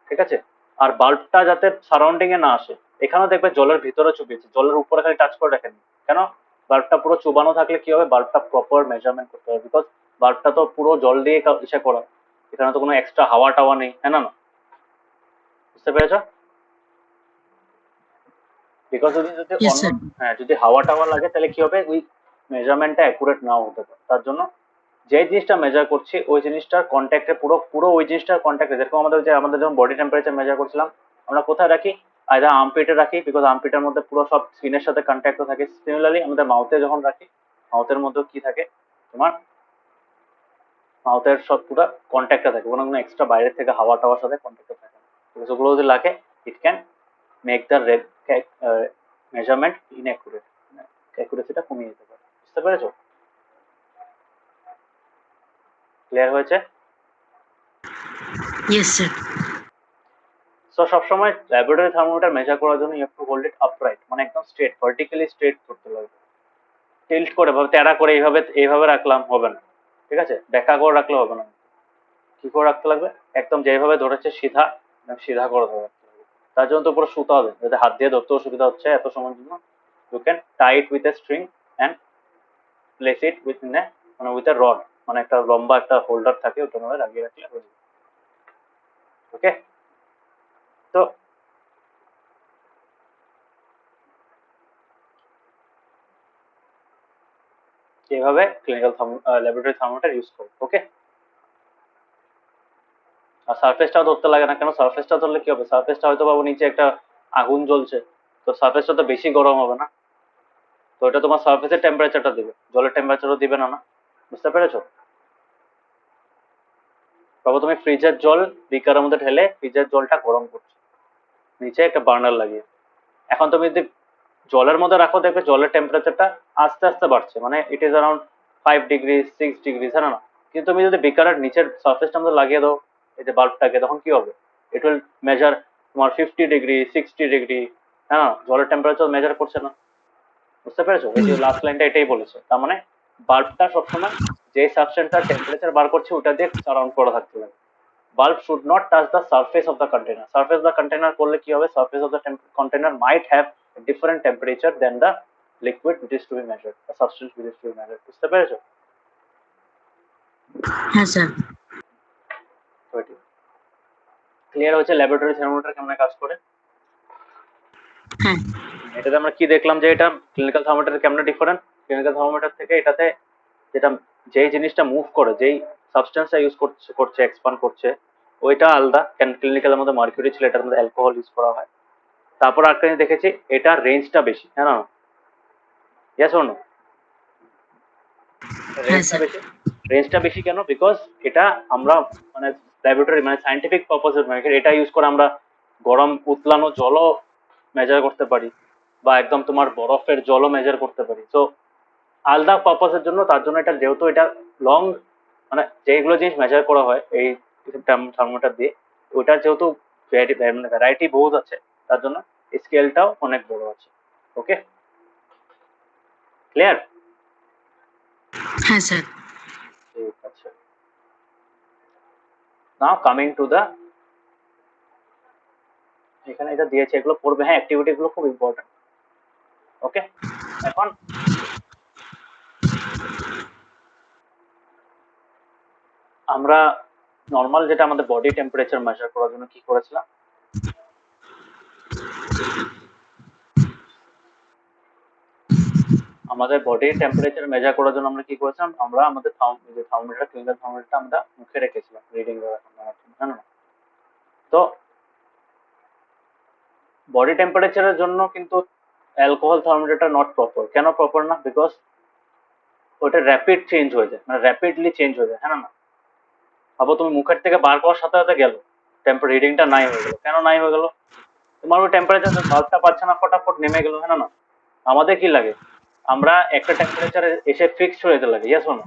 Speaker 1: ঠিক আছে? আর বাল্বটা যাতে সারাউন্ডিং এ না আসে, এখানেও দেখবে জলের ভিতরে চুপিয়েছে, জলের উপরে খালি টাচ করে রাখেনি কেন? বাল্বটা পুরো চুবানো থাকলে কি হবে, বাল্বটা প্রপার মেজারমেন্ট করতে হবে, বিকজ বাল্বটা তো পুরো জল দিয়ে ইসে করা, এখানে তো কোনো এক্সট্রা হাওয়া টাওয়া নেই, হ্যাঁ না? বুঝতে পেরেছো? বিকজ যদি যদি
Speaker 2: Yes,
Speaker 1: অন্য
Speaker 2: sir.
Speaker 1: যদি হাওয়া টাওয়া লাগে তাহলে কি হবে, ওই মেজারমেন্টটা অ্যাকুরেট নাও হতে পারে। তার জন্য যে জিনিসটা মেজার করছি ওই জিনিসটার কন্ট্যাক্টে পুরো পুরো ওই জিনিসটার কন্ট্যাক্টে, যেরকম আমাদের যখন বডি টেম্পারেচার মেজার করছিলাম আমরা কোথায় রাখি, আইদার আর্মপিটে রাখি, বিকজ আর্মপিটের মধ্যে পুরো সব স্কিনের সাথে কন্ট্যাক্ট থাকে। সিমিলারলি আমাদের মাউথে যখন রাখি, মাউথের মধ্যে কি থাকে, তোমার মাউথের সব পুরো কন্ট্যাক্টে থাকে, কোনো কোনো এক্সট্রা বাইরের থেকে হাওয়া টাওয়ার সাথে কন্ট্যাক্টে থাকে না। ওগুলো যদি লাগে it can make the measurement inaccurate, অ্যাকুরেসিটা কমিয়ে যেতে পারে। বুঝতে পেরেছো? ক্লিয়ার হয়েছে?
Speaker 2: Yes, sir.
Speaker 1: সো সবসময় ল্যাবরেটরি থার্মোমিটার মেজার করার জন্য you have to hold it upright, মানে একদম স্ট্রেট, ভার্টিক্যালি স্ট্রেট করতে লাগবে। টিল্ট করে বা তেড়া করে এইভাবে রাখলাম হবে না, ঠিক আছে? দেখা করে রাখলে হবে না। কি করে রাখতে লাগবে, একদম যেভাবে ধরেছে সিধা, সিধা করে ধরে রাখতে হবে। তার জন্য তো পুরো সুতা হবে, যাতে হাত দিয়ে ধরতে অসুবিধা হচ্ছে এত সময়ের জন্য, you can tie it with a string and place it with মানে উইথ এ রড, মানে একটা লম্বা একটা হোল্ডার থাকে, ওটার মধ্যে লাগিয়ে রাখলে হয়ে যাবে। ওকে, তো এইভাবে ক্লিনিক্যাল ল্যাবরেটরি থার্মোমিটার ইউজ করো। ওকে, আর সারফেসটাও ধরতে লাগে না কেন, সারফেসটা ধরলে কি হবে, সারফেসটা হয়তো পাবো নিচে একটা আগুন জ্বলছে, তো সারফেসটা তো বেশি গরম হবে না, তো এটা তোমার সারফেসের টেম্পারেচারটা দিবে, জলের টেম্পারেচারও দিবে না। না, বুঝতে পেরেছো? বাবু তুমি ফ্রিজের জল বিকারের মধ্যে ঢেলে ফ্রিজের জলটা গরম করছো নিচে একটা বার্নার লাগিয়ে, এখন তুমি যদি জলের মধ্যে রাখো দেখবে জলের টেম্পারেচারটা আস্তে আস্তে বাড়ছে, মানে it is around 5 degree 6 degree, হ্যাঁ না? কিন্তু তুমি যদি বিকারের নিচের সারফেসটার মধ্যে লাগিয়ে দাও এই যে বাল্বটাকে, তখন কি হবে, ইট উইল মেজার তোমার 50 ডিগ্রি 60 ডিগ্রি, হ্যাঁ না? জলের টেম্পারেচার মেজার করছে না। বুঝতে পেরেছো? এই যে লাস্ট লাইনটা এটাই বলেছে, তার মানে বাল্বটা সবসময় যে সাবস্টেন্সটার টেম্পারেচার বার করছে ওটা দিয়ে সারাউন্ড করা থাকতে হবে। Bulb should not touch the surface of the container. Surface of the container করলে কি হবে, surface of the container might have a different temperature than the liquid which is to be measured, the substance which is to be measured. বুঝতে পেরেছো?
Speaker 2: হ্যাঁ sir.
Speaker 1: Clear হচ্ছে laboratory thermometer কেমন কাজ করে?
Speaker 2: হ্যাঁ।
Speaker 1: এটাতে আমরা কি দেখলাম যে এটা ক্লিনিক্যাল থার্মোমিটার কেমন ডিফারেন্ট, ক্লিনিক্যাল থার্মোমিটার থেকে এটাতে যেটা যেই জিনিসটা মুভ করে, যেই সাবস্টেন্সটা ইউজ করছে এক্সপান্ড করছে ওইটা আলাদা, ক্লিনিক্যালের মধ্যে মার্কিউরি ছিল, এটার মধ্যে অ্যালকোহল ইউজ করা হয়। তারপর একটা জিনিস দেখেছি, এটার রেঞ্জটা বেশি, হ্যাঁ না? Yes or no? রেঞ্জটা বেশি কেন? বিকজ এটা আমরা মানে ল্যাবরেটরি মানে সাইন্টিফিক পারপাসে এটা ইউজ করে আমরা গরম উতলানো জলও মেজার করতে পারি, বা একদম তোমার বরফের জলও মেজার করতে পারি। তো আলাদা পারপাসের জন্য, তার জন্য এটা যেহেতু এটা লং, মানে যেগুলো জিনিস মেজার করা হয় এই থার্মোমিটার দিয়ে, ওটার যেহেতু ভ্যারাইটি বহুত আছে, তার জন্য স্কেলটাও অনেক বড় আছে। ওকে, ক্লিয়ার?
Speaker 2: হ্যাঁ স্যার।
Speaker 1: ঠিক আছে, নাও কামিং টু দা, এখানে এটা দিয়েছে এগুলো পড়বে, হ্যাঁ অ্যাক্টিভিটি গুলো খুব ইম্পর্টেন্ট। ওকে, এখন আমরা নর্মাল যেটা আমাদের বডি টেম্পারেচার মেজার করার জন্য কি করেছিলাম, আমাদের বডি টেম্পারেচার মেজার করার জন্য আমরা কি করেছিলাম, আমরা আমাদের থার্মোমিটার ক্লিনিক্যাল থার্মোমিটারটা আমরা মুখে রেখেছিলাম রিডিং করার জন্য, হ্যাঁ না? তো বডি টেম্পারেচারের জন্য কিন্তু অ্যালকোহল থার্মোমিটারটা নট প্রপার। কেন প্রপার না? বিকজ ওটা র্যাপিড চেঞ্জ হয়ে যায়, মানে র্যাপিডলি চেঞ্জ হয়ে যায়, হ্যাঁ না? ভাবো তুমি মুখের থেকে বার করার সাথে সাথে গেল রিডিংটা নাই হয়ে গেল, কেন নাই হয়ে গেল? তোমার ওই টেম্পারেচার বাল্বটা পাচ্ছে না, ফটাফট নেমে গেল, হ্যাঁ না? আমাদের কি লাগে, আমরা একটা টেম্পারেচারে এসে ফিক্সড হয়ে যেতে লাগে, ইয়েস না?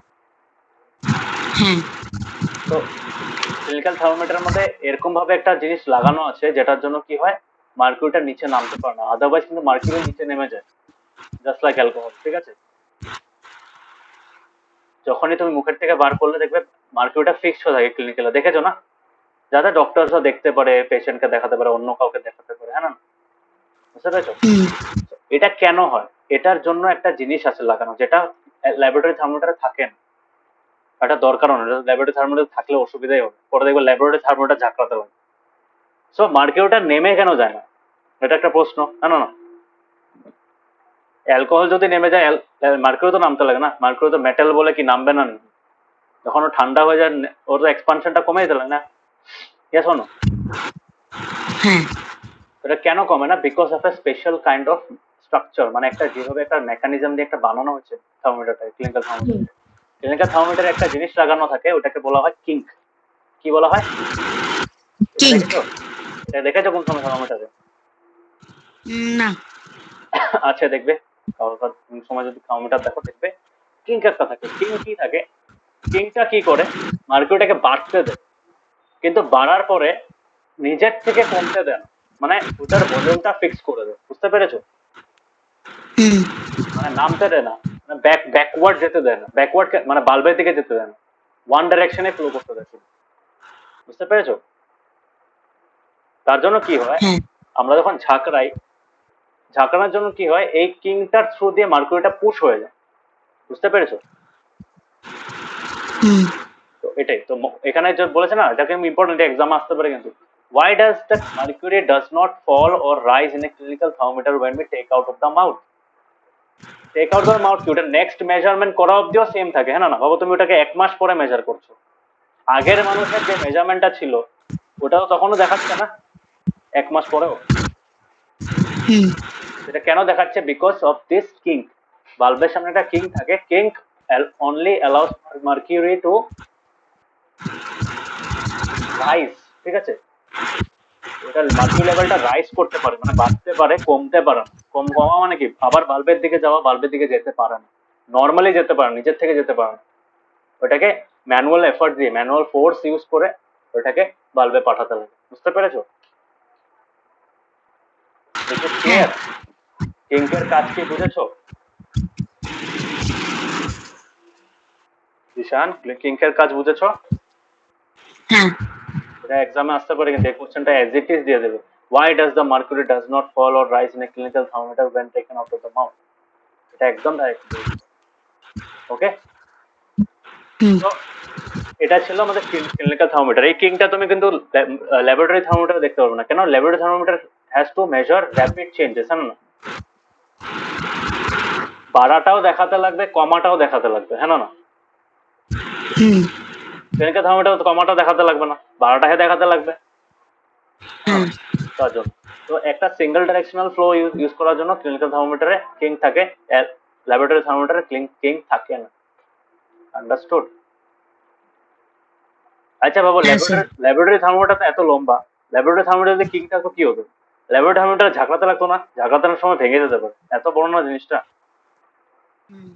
Speaker 1: তো ক্লিনিক্যাল থার্মোমিটারের মধ্যে এরকম ভাবে একটা জিনিস লাগানো আছে যেটার জন্য কি হয়, মার্কিউরিটা নিচে নামতে পারে না, আদারওয়াইজ কিন্তু মার্কিউরি নিচে নেমে যায়, জাস্ট লাইক অ্যালকোহল। ঠিক আছে, যখনই তুমি মুখের থেকে বার করলে দেখবে মার্কিউরিটা ফিক্সড হয়ে থাকে ক্লিনিক্যালে, দেখেছো না? যাতে ডক্টরসও দেখতে পারে, পেশেন্টকে দেখাতে পারে, অন্য কাউকে দেখাতে পারে, হ্যাঁ না? বুঝতে পেরেছো? এটা কেন হয়, এটার জন্য একটা জিনিস আছে লাগানো যেটা ল্যাবরেটরি থার্মোমিটারে থাকে না, এটা দরকার না, ল্যাবরেটরি থার্মোমিটার থাকলে অসুবিধাই হবে, পরে দেখবে ল্যাবরেটরি থার্মোমিটার ঝাঁকড়াতে হবে। সো মার্কিউরিটা নেমে কেন যায় না, এটা একটা প্রশ্ন, না না না, অ্যালকোহল যদি নেমে যায় মার্কিউরি তো নামতে লাগে না, মার্কিউরি তো মেটাল বলে কি নামবে না? যখন ও ঠান্ডা হয়ে যায় ওর তো এক্সপানশনটা কমে যেতে লাগে না? ইয়েস শোনো,
Speaker 2: হ্যাঁ
Speaker 1: এটা কেন কমে না? Because of a special kind of structure, মানে একটা যেভাবে একটা মেকানিজম দিয়ে একটা বানানো হয়েছে থার্মোমিটারটা, ক্লিনিক্যাল থার্মোমিটার। ক্লিনিক্যাল থার্মোমিটারে একটা জিনিস লাগানো থাকে, ওটাকে বলা হয় কিঙ্ক। কি বলা হয়? এটা
Speaker 2: কিঙ্ক।
Speaker 1: দেখেছো? এটা দেখেছো কোন সময় থার্মোমিটারে?
Speaker 2: না।
Speaker 1: আচ্ছা দেখবে, কোন সময় যদি থার্মোমিটার দেখো দেখবে কিঙ্ক একটা থাকে। কিঙ্ক কি থাকে? কিঙ্কটা কি করে? মার্কিউরিটাকে বাড়তে দেয়, কিন্তু বাড়ার পরে নিজের থেকে কমতে দেয় না, মানে ওটার ভলিউমটা ফিক্স করে দেয়। বুঝতে পেরেছো?
Speaker 2: হুম।
Speaker 1: মানে নামতে দেয় না, মানে ব্যাকওয়ার্ড যেতে দেয় না, ব্যাকওয়ার্ড মানে বাল্বের দিকে যেতে দেয় না, ওয়ান ডাইরেকশনে ফ্লো করতে দেয় শুধু। বুঝতে পেরেছো? তার জন্য কি হয়,
Speaker 2: হ্যাঁ।
Speaker 1: আমরা যখন ঝাঁকড়াই, ঝাঁকানোর জন্য কি হয়, এই কিংটার থ্রু দিয়ে মার্কুরিটা পুশ হয়ে যায়। বুঝতে পেরেছো?
Speaker 2: হুম।
Speaker 1: তো এটাই তো এখানে যে বলেছে না, এটাকে ইম্পর্টেন্ট এক্সাম আসতে পারে কিন্তু। Why does the mercury does not fall or rise in a clinical thermometer when we take out of the mouth? Take out the mouth কি, ওটা নেক্সট মেজারমেন্ট করা অব্দিও সেম থাকে, হ্যাঁ না? ভাবো তুমি ওটাকে 1 মাস পরে মেজার করছো, আগের মানুষের যে মেজারমেন্টটা ছিল ওটা তো তখনও দেখাচ্ছে না 1 মাস পরেও।
Speaker 2: হুম।
Speaker 1: এটা কেন দেখাচ্ছে? Because of this kink. বাল্বের সামনে একটা কিঙ্ক থাকে, kink only allows mercury to rise. ঠিক আছে? ওটা মার্কিউরি লেভেলটা রাইজ করতে পারে, মানে বাড়তে পারে, কমতে পারে না। কমা মানে কি, আবার বাল্বের দিকে যাওয়া, বাল্বের দিকে যেতে পারে না, নর্মালি যেতে পারে, নিজের থেকে যেতে পারে না। ওটাকে ম্যানুয়াল এফর্ট দিয়ে, ম্যানুয়াল ফোর্স ইউজ করে ওটাকে বাল্বে পাঠাতে লাগে। বুঝতে পেরেছো? দিস ইজ
Speaker 2: হ্যাঁ।
Speaker 1: ক্লিয়ার? কিঙ্কের কাজ কি বুঝেছো? ঈশান, কিঙ্কের কাজ বুঝেছো?
Speaker 2: হ্যাঁ।
Speaker 1: এটা এক্সামে আসতে পারে কিন্তু, এই কোশ্চেনটা অ্যাজ ইট ইজ দিয়ে দেবে। Why does the mercury does not fall or rise in a clinical thermometer when taken out of the mouth? এটা একদম ডাইরেক্ট। ওকে,
Speaker 2: হুম।
Speaker 1: তো এটা ছিল আমাদের ক্লিনিক্যাল থার্মোমিটার। এই কিংটা তুমি কিন্তু ল্যাবরেটরি থার্মোমিটার দেখতে পারবে না। কেন? Laboratory thermometer has to measure rapid changes, হ্যাঁ না? বাড়াটাও দেখাতে লাগবে, কমাটাও দেখাতে লাগবে, হ্যাঁ না?
Speaker 2: হুম।
Speaker 1: ক্লিনিক্যাল থার্মোমিটার কমাটা দেখাতে লাগবে না, বাড়াটাকে দেখাতে লাগবে, হ্যাঁ
Speaker 2: হ্যাঁ।
Speaker 1: না? তার জন্য তো একটা সিঙ্গেল ডাইরেকশনাল ফ্লো ইউজ করার জন্য ক্লিনিক্যাল থার্মোমিটারে কিং থাকে, ল্যাবরেটরি থার্মোমিটারে কিং থাকে না। আন্ডারস্টুড? আচ্ছা বাবু,
Speaker 2: হ্যাঁ স্যার।
Speaker 1: ল্যাবরেটরি থার্মোমিটার তো এত লম্বা, ল্যাবরেটরি থার্মোমিটার যদি কিং থাকতো কি হতো? ল্যাবরেটরি থার্মোমিটার ঝাঁকাতে লাগতো না? ঝাঁকানোর সময় ভেঙে যেতে পারে, এত বড় না জিনিসটা।
Speaker 2: হুম।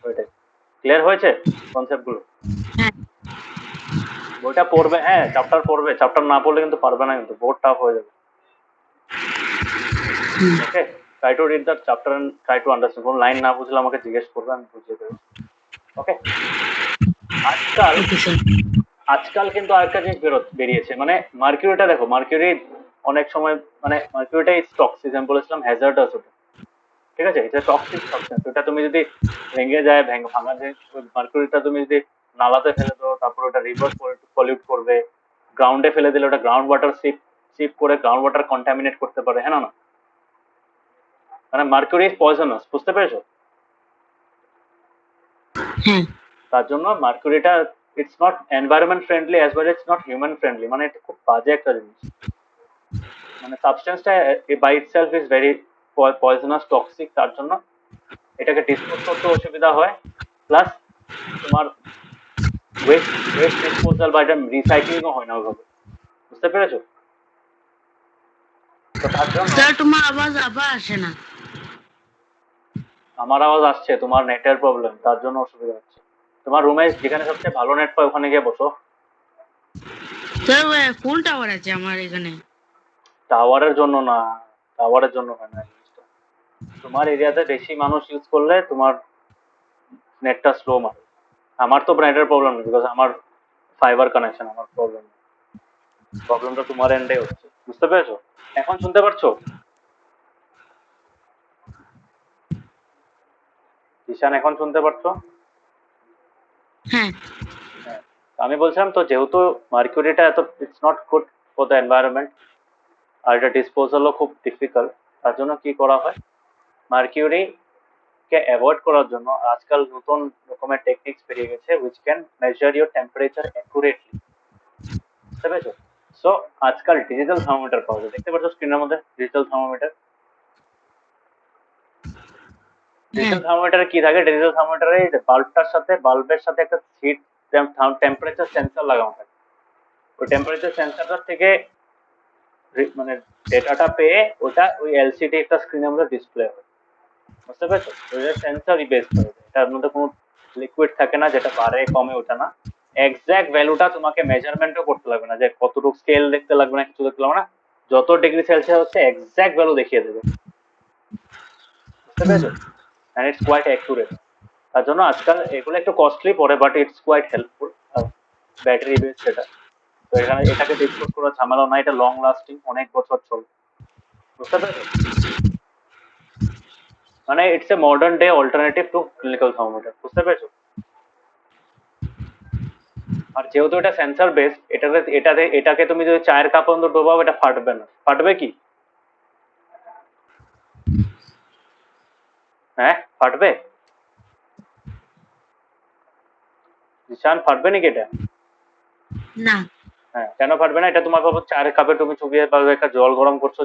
Speaker 1: ওইটাই। ক্লিয়ার হয়েছে কনসেপ্ট গুলো?
Speaker 2: হ্যাঁ।
Speaker 1: বইটা পড়বে, হ্যাঁ চ্যাপ্টার পড়বে, চ্যাপ্টার না পড়লে কিন্তু পারবে না, কিন্তু বোর্ড টাফ হয়ে যাবে।
Speaker 2: Hmm.
Speaker 1: Okay, try to read the chapter and try to understand. কোন লাইন না বুঝলে আমাকে জিজ্ঞেস করবে, আমি বুঝিয়ে দেবো। ওকে। আজকাল
Speaker 2: ওকে স্যার।
Speaker 1: আজকাল কিন্তু আরেকটা জিনিস বেরিয়েছে, মানে মার্কিউরিটা দেখো, মার্কিউরি অনেক সময়, মানে মার্কিউরিটা ইজ টক্সিক, আমি বলেছিলাম হ্যাজার্ডাস ওটা। ঠিক আছে, এটা টক্সিক সাবস্টেন্স। ওটা তুমি যদি ভেঙে যায়, ভাঙা জিনিস, মার্কিউরিটা তুমি যদি নালাতে ফেলে দাও, তারপর ওটা রিভার পলিউট করবে, গ্রাউন্ডে ফেলে দিলে ওটা গ্রাউন্ড ওয়াটার সিপ করে গ্রাউন্ড ওয়াটার কন্টামিনেট করতে পারে, হ্যাঁ না? মানে মার্কিউরি ইজ পয়জনাস। বুঝতে পেরেছো?
Speaker 2: হ্যাঁ।
Speaker 1: তার জন্য মার্কিউরিটা it's not environment friendly as well it's not human friendly, মানে এটা খুব বাজে একটা জিনিস। মানে সাবস্টেন্সটা by itself is very poisonous, toxic. তার জন্য এটাকে ডিসপোজ করতে অসুবিধা হয়, প্লাস তোমার ওয়েস্ট ওয়েস্ট ডিসপোজাল বা এটা রিসাইক্লিংও হয় না ওইভাবে। বুঝতে পেরেছো? তো তার জন্য
Speaker 2: স্যার তোমার আওয়াজ আবার আসে না।
Speaker 1: আমার আওয়াজ আসছে, তোমার নেটের প্রবলেম, তার জন্য অসুবিধা হচ্ছে। তোমার রুমে যেখানে সবচেয়ে ভালো নেট পায় ওখানে গিয়ে বসো।
Speaker 2: স্যার ফুল টাওয়ার আছে আমার এখানে।
Speaker 1: টাওয়ারের জন্য না, টাওয়ারের জন্য হয় না এই জিনিসটা। তোমার এরিয়াতে বেশি মানুষ ইউজ করলে তোমার নেটটা স্লো মারে। আমার তো নেটের প্রবলেম নেই, বিকজ আমার ফাইবার কানেকশন, আমার প্রবলেম। প্রবলেমটা তোমার এন্ডে হচ্ছে। বুঝতে পেরেছো? এখন শুনতে পারছো? ঈশান, এখন শুনতে পারছো?
Speaker 2: হ্যাঁ।
Speaker 1: হ্যাঁ। আমি বলছিলাম তো, যেহেতু মার্কিউরিটা এত it's not good for the environment, আর এটা ডিসপোজালও খুব ডিফিকাল্ট, তার জন্য কি করা হয়, মার্কিউরি কে অ্যাভয়েড করার জন্য আজকাল নতুন রকমের টেকনিক্স বেরিয়ে গেছে which can measure your temperature accurately, বুঝতে পেরেছো? সো আজকাল ডিজিটাল থার্মোমিটার পাওয়া যায়, দেখতে পাচ্ছ স্ক্রিনের মধ্যে ডিজিটাল থার্মোমিটার।
Speaker 2: হ্যাঁ
Speaker 1: ডিজিটাল থার্মোমিটারে কি থাকে, ডিজিটাল থার্মোমিটারে বাল্বের সাথে একটা হিট টেম্পারেচার সেন্সর লাগানো থাকে। ওই টেম্পারেচার সেন্সরটার থেকে মানে ডেটাটা পেয়ে ওটা ওই এলসিডি একটা স্ক্রিনের মধ্যে ডিসপ্লে হয়, বুঝতে পেরেছো? ওটা সেন্সরই বেস করে, এটার মধ্যে কোনো লিকুইড থাকে না যেটা বাড়ে কমে ওঠে না। এক্সাক্ট ভ্যালুটা তোমাকে মেজারমেন্টও করতে লাগবে না, যে কতটুকু স্কেল দেখতে লাগবে না, কিছু দেখতে লাগবে না, যত ডিগ্রি সেলসিয়াস হচ্ছে এক্সাক্ট ভ্যালু দেখিয়ে দেবে, বুঝতে পেরেছো? And it's quite accurate. তার জন্য আজকাল এগুলো একটু কস্টলি পড়ে, but it's quite helpful. Battery base সেটা, তো এখানে এটাকে ডিসপোজ করার ঝামেলা নাই, এটা লং লাস্টিং, অনেক বছর চলবে, বুঝতে পেরেছো? মানে it's a modern day alternative to clinical thermometer, বুঝতে পেরেছো? আর যেহেতু এটা সেন্সর বেস, এটাকে তুমি যদি চায়ের কাপ পর্যন্ত ডোবাও এটা ফাটবে না। ফাটবে কি? হ্যাঁ ফাটবে? জিশান ফাটবে নাকি এটা?
Speaker 2: না
Speaker 1: হ্যাঁ, কেন ফাটবে না? এটা তোমার ভাবো চায়ের কাপে তুমি চুবিয়ে বা একটা জল গরম করছো,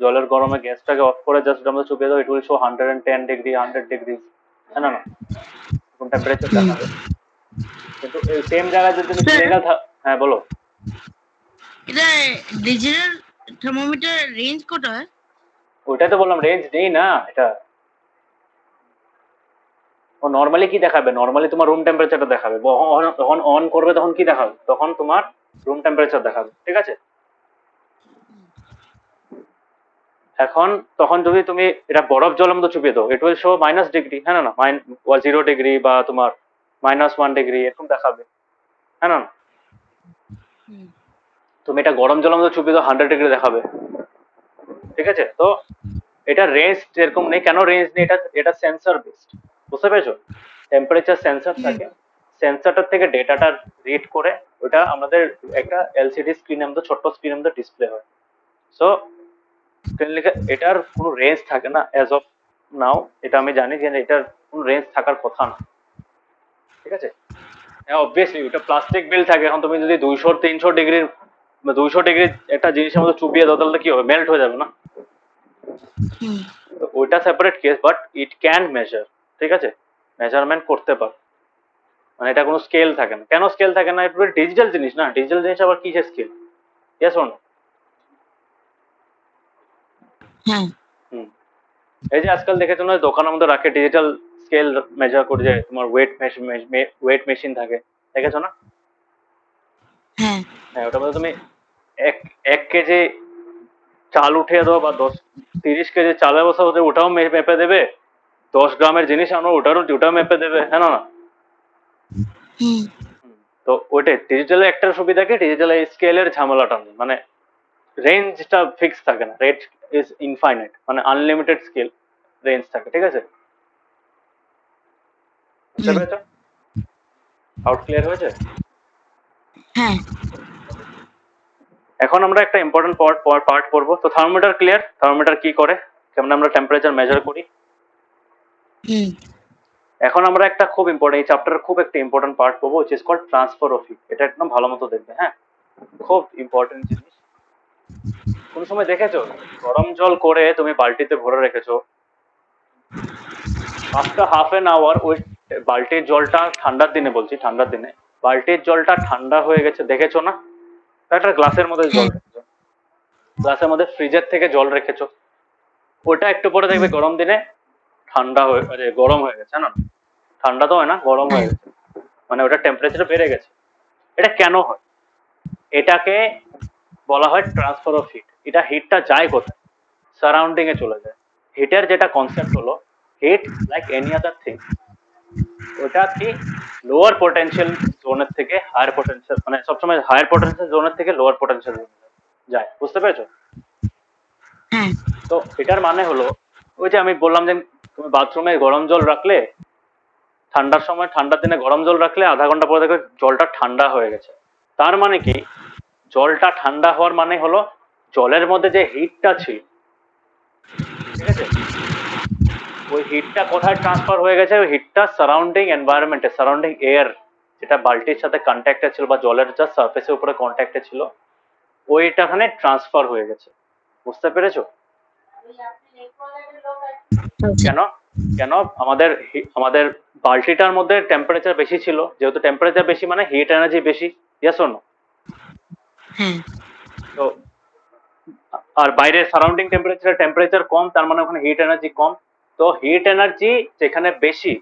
Speaker 1: জলের গরমে গ্যাসটাকে অফ করে জাস্ট আমরা চুবিয়ে দাও, it will show 110 degree, 100 degree, হ্যাঁ না, এরকম টেম্পারেচার দেখাবে। কিন্তু এই সেম জায়গায় যদি তুমি
Speaker 2: স্যার
Speaker 1: ক্লিনিক্যাল, হ্যাঁ বলো।
Speaker 2: এটা ডিজিটাল থার্মোমিটার রেঞ্জ কত হয়?
Speaker 1: ওইটাই তো বললাম, রেঞ্জ নেই না এটা। ও নর্মালি কি দেখাবে, নর্মালি তোমার রুম টেম্পারেচারটা দেখাবে, যখন অন করবে তখন কি দেখাবে, তখন তোমার রুম টেম্পারেচার দেখাবে, ঠিক আছে? এখন তখন যদি তুমি এটা বরফ জলের মধ্যে চুপিয়ে দাও, ইট উইল শো -ডিগ্রি, হ্যাঁ না, 0 ডিগ্রি বা তোমার -1 ডিগ্রি এরকম দেখাবে, হ্যাঁ না।
Speaker 2: হুম,
Speaker 1: তুমি এটা গরম জলের মধ্যে চুপিয়ে দাও, 100 ডিগ্রি দেখাবে, ঠিক আছে? তো এটা রেঞ্জ এরকম নেই, কেন রেঞ্জ নেই? এটা এটা সেন্সর বেসড, বুঝতে পেরেছো? টেম্পারেচার সেন্সর
Speaker 2: হুম,
Speaker 1: থাকে, সেন্সরটার থেকে ডেটাটা রিড করে ওটা আমাদের একটা এলসিডি স্ক্রিনের মধ্যে, ছোট্ট স্ক্রিনের মধ্যে ডিসপ্লে হয়। সো এটার কোনো রেঞ্জ থাকে না অ্যাজ অফ নাও, এটা আমি জানি যে এটার কোনো রেঞ্জ থাকার কথা না, ঠিক আছে? হ্যাঁ অবভিয়াসলি ওটা প্লাস্টিক বিল্ড থাকে, এখন তুমি যদি 200-300 ডিগ্রির 200 ডিগ্রি একটা জিনিসের মধ্যে চুবিয়ে দাও তাহলে কি হবে, মেল্ট হয়ে যাবে না?
Speaker 2: হুম,
Speaker 1: তো ওইটা separate case, but it can measure, ঠিক আছে? মেজারমেন্ট করতে পারে, মানে এটা কোনো স্কেল থাকে না। কেন স্কেল থাকে না? এটা ডিজিটাল জিনিস না, ডিজিটাল জিনিস আবার কিসের স্কেল? Yes or no?
Speaker 2: হ্যাঁ
Speaker 1: হুম, এই যে আজকাল দেখেছো না দোকানের মধ্যে রাখে ডিজিটাল স্কেল মেজার করে, যে তোমার ওয়েট মেশিন থাকে, দেখেছো না?
Speaker 2: হ্যাঁ
Speaker 1: হ্যাঁ, ওটার মধ্যে তুমি এক এক কেজি চাল উঠিয়ে দাও বা 30 কেজি চালের বস্তা হচ্ছে, ওটাও মেপে দেবে। 10 গ্রামের জিনিস আনো, ওটাও মেপে দেবে, হ্যাঁ না?
Speaker 2: হুম,
Speaker 1: তো ওইটাই ডিজিটালের একটা সুবিধা কি, ডিজিটাল স্কেলের ঝামেলাটা নেই, মানে রেঞ্জটা ফিক্স থাকে না, রেঞ্জ ইজ ইনফাইনাইট, মানে আনলিমিটেড স্কেল রেঞ্জ থাকে, ঠিক আছে? বুঝতে
Speaker 2: হুম,
Speaker 1: পেরেছো? আউট ক্লিয়ার হয়েছে?
Speaker 2: হ্যাঁ
Speaker 1: এখন আমরা একটা ইম্পর্টেন্ট পার্ট পড়বো। তো থার্মোমিটার ক্লিয়ার, থার্মোমিটার কি করে, কেমন আমরা টেম্পারেচার মেজার করি।
Speaker 2: হুম,
Speaker 1: এখন আমরা একটা খুব ইম্পর্টেন্ট, এই চ্যাপ্টারের খুব একটা ইম্পর্টেন্ট পার্ট পড়বো, which is called transfer of hit. এটা একদম ভালো মতো দেখবে, হ্যাঁ, খুব ইম্পর্টেন্ট জিনিস। কোন সময় দেখেছো গরম জল করে তুমি বালতিতে ভরে রেখেছো, আফটার হাফ এন আওয়ার ওই বালতির জলটা, ঠান্ডার দিনে বলছি, ঠান্ডার দিনে বালতির জলটা ঠান্ডা হয়ে গেছে, দেখেছো না? একটা গ্লাসের মধ্যে জল
Speaker 2: হ্যাঁ
Speaker 1: রেখেছো, গ্লাসের মধ্যে ফ্রিজের থেকে জল রেখেছো, ওটা একটু পরে দেখবে
Speaker 2: হুম,
Speaker 1: গরম দিনে ঠান্ডা হয়ে, মানে গরম হয়ে গেছে, না ঠান্ডা তো হয় না, গরম হয়ে
Speaker 2: হ্যাঁ
Speaker 1: গেছে, মানে ওটা টেম্পারেচার বেড়ে গেছে। এটা কেন হয়? এটাকে বলা হয় ট্রান্সফার অফ হিট। এটা হিটটা যায় কোথায়? সারাউন্ডিং এ চলে যায়। হিটের যেটা কনসেপ্ট হলো, heat like any other thing, ওটা কি লোয়ার পটেনশিয়াল জোনের থেকে হায়ার পটেনশিয়াল, মানে সবসময় হায়ার পটেনশিয়াল জোনের থেকে লোয়ার পটেনশিয়াল জোনে যায়, বুঝতে পেরেছো?
Speaker 2: হ্যাঁ
Speaker 1: তো এটার মানে হলো, ওই যে আমি বললাম যে তুমি বাথরুমে গরম জল রাখলে, ঠান্ডার সময়, ঠান্ডার দিনে গরম জল রাখলে আধা ঘন্টা পরে দেখবে জলটা ঠান্ডা হয়ে গেছে। তার মানে কি, জলটা ঠান্ডা হওয়ার মানে হলো জলের মধ্যে যে হিটটা ছিল, ঠিক আছে, ওই হিটটা কোথায় ট্রান্সফার হয়ে গেছে? ওই হিটটা সারাউন্ডিং এনভায়রনমেন্টে, সারাউন্ডিং এয়ার যেটা বাল্টির সাথে কন্ট্যাক্টে ছিল বা জলের যা সারফেসের উপরে কন্ট্যাক্টে ছিল, ওইটাখানে ট্রান্সফার হয়ে গেছে। বুঝতে পেরেছো?
Speaker 2: আচ্ছা।
Speaker 1: কেন? কেন আমাদের আমাদের বাল্টিটার মধ্যে টেম্পারেচার বেশি ছিল, যেহেতু টেম্পারেচার বেশি মানে হিট এনার্জি বেশি। Yes or no?
Speaker 2: হ্যাঁ।
Speaker 1: তো আর বাইরে সারাউন্ডিং টেম্পারেচার কম, তার মানে ওখানে হিট এনার্জি কম। তো হিট এনার্জি যেখানে বেশি,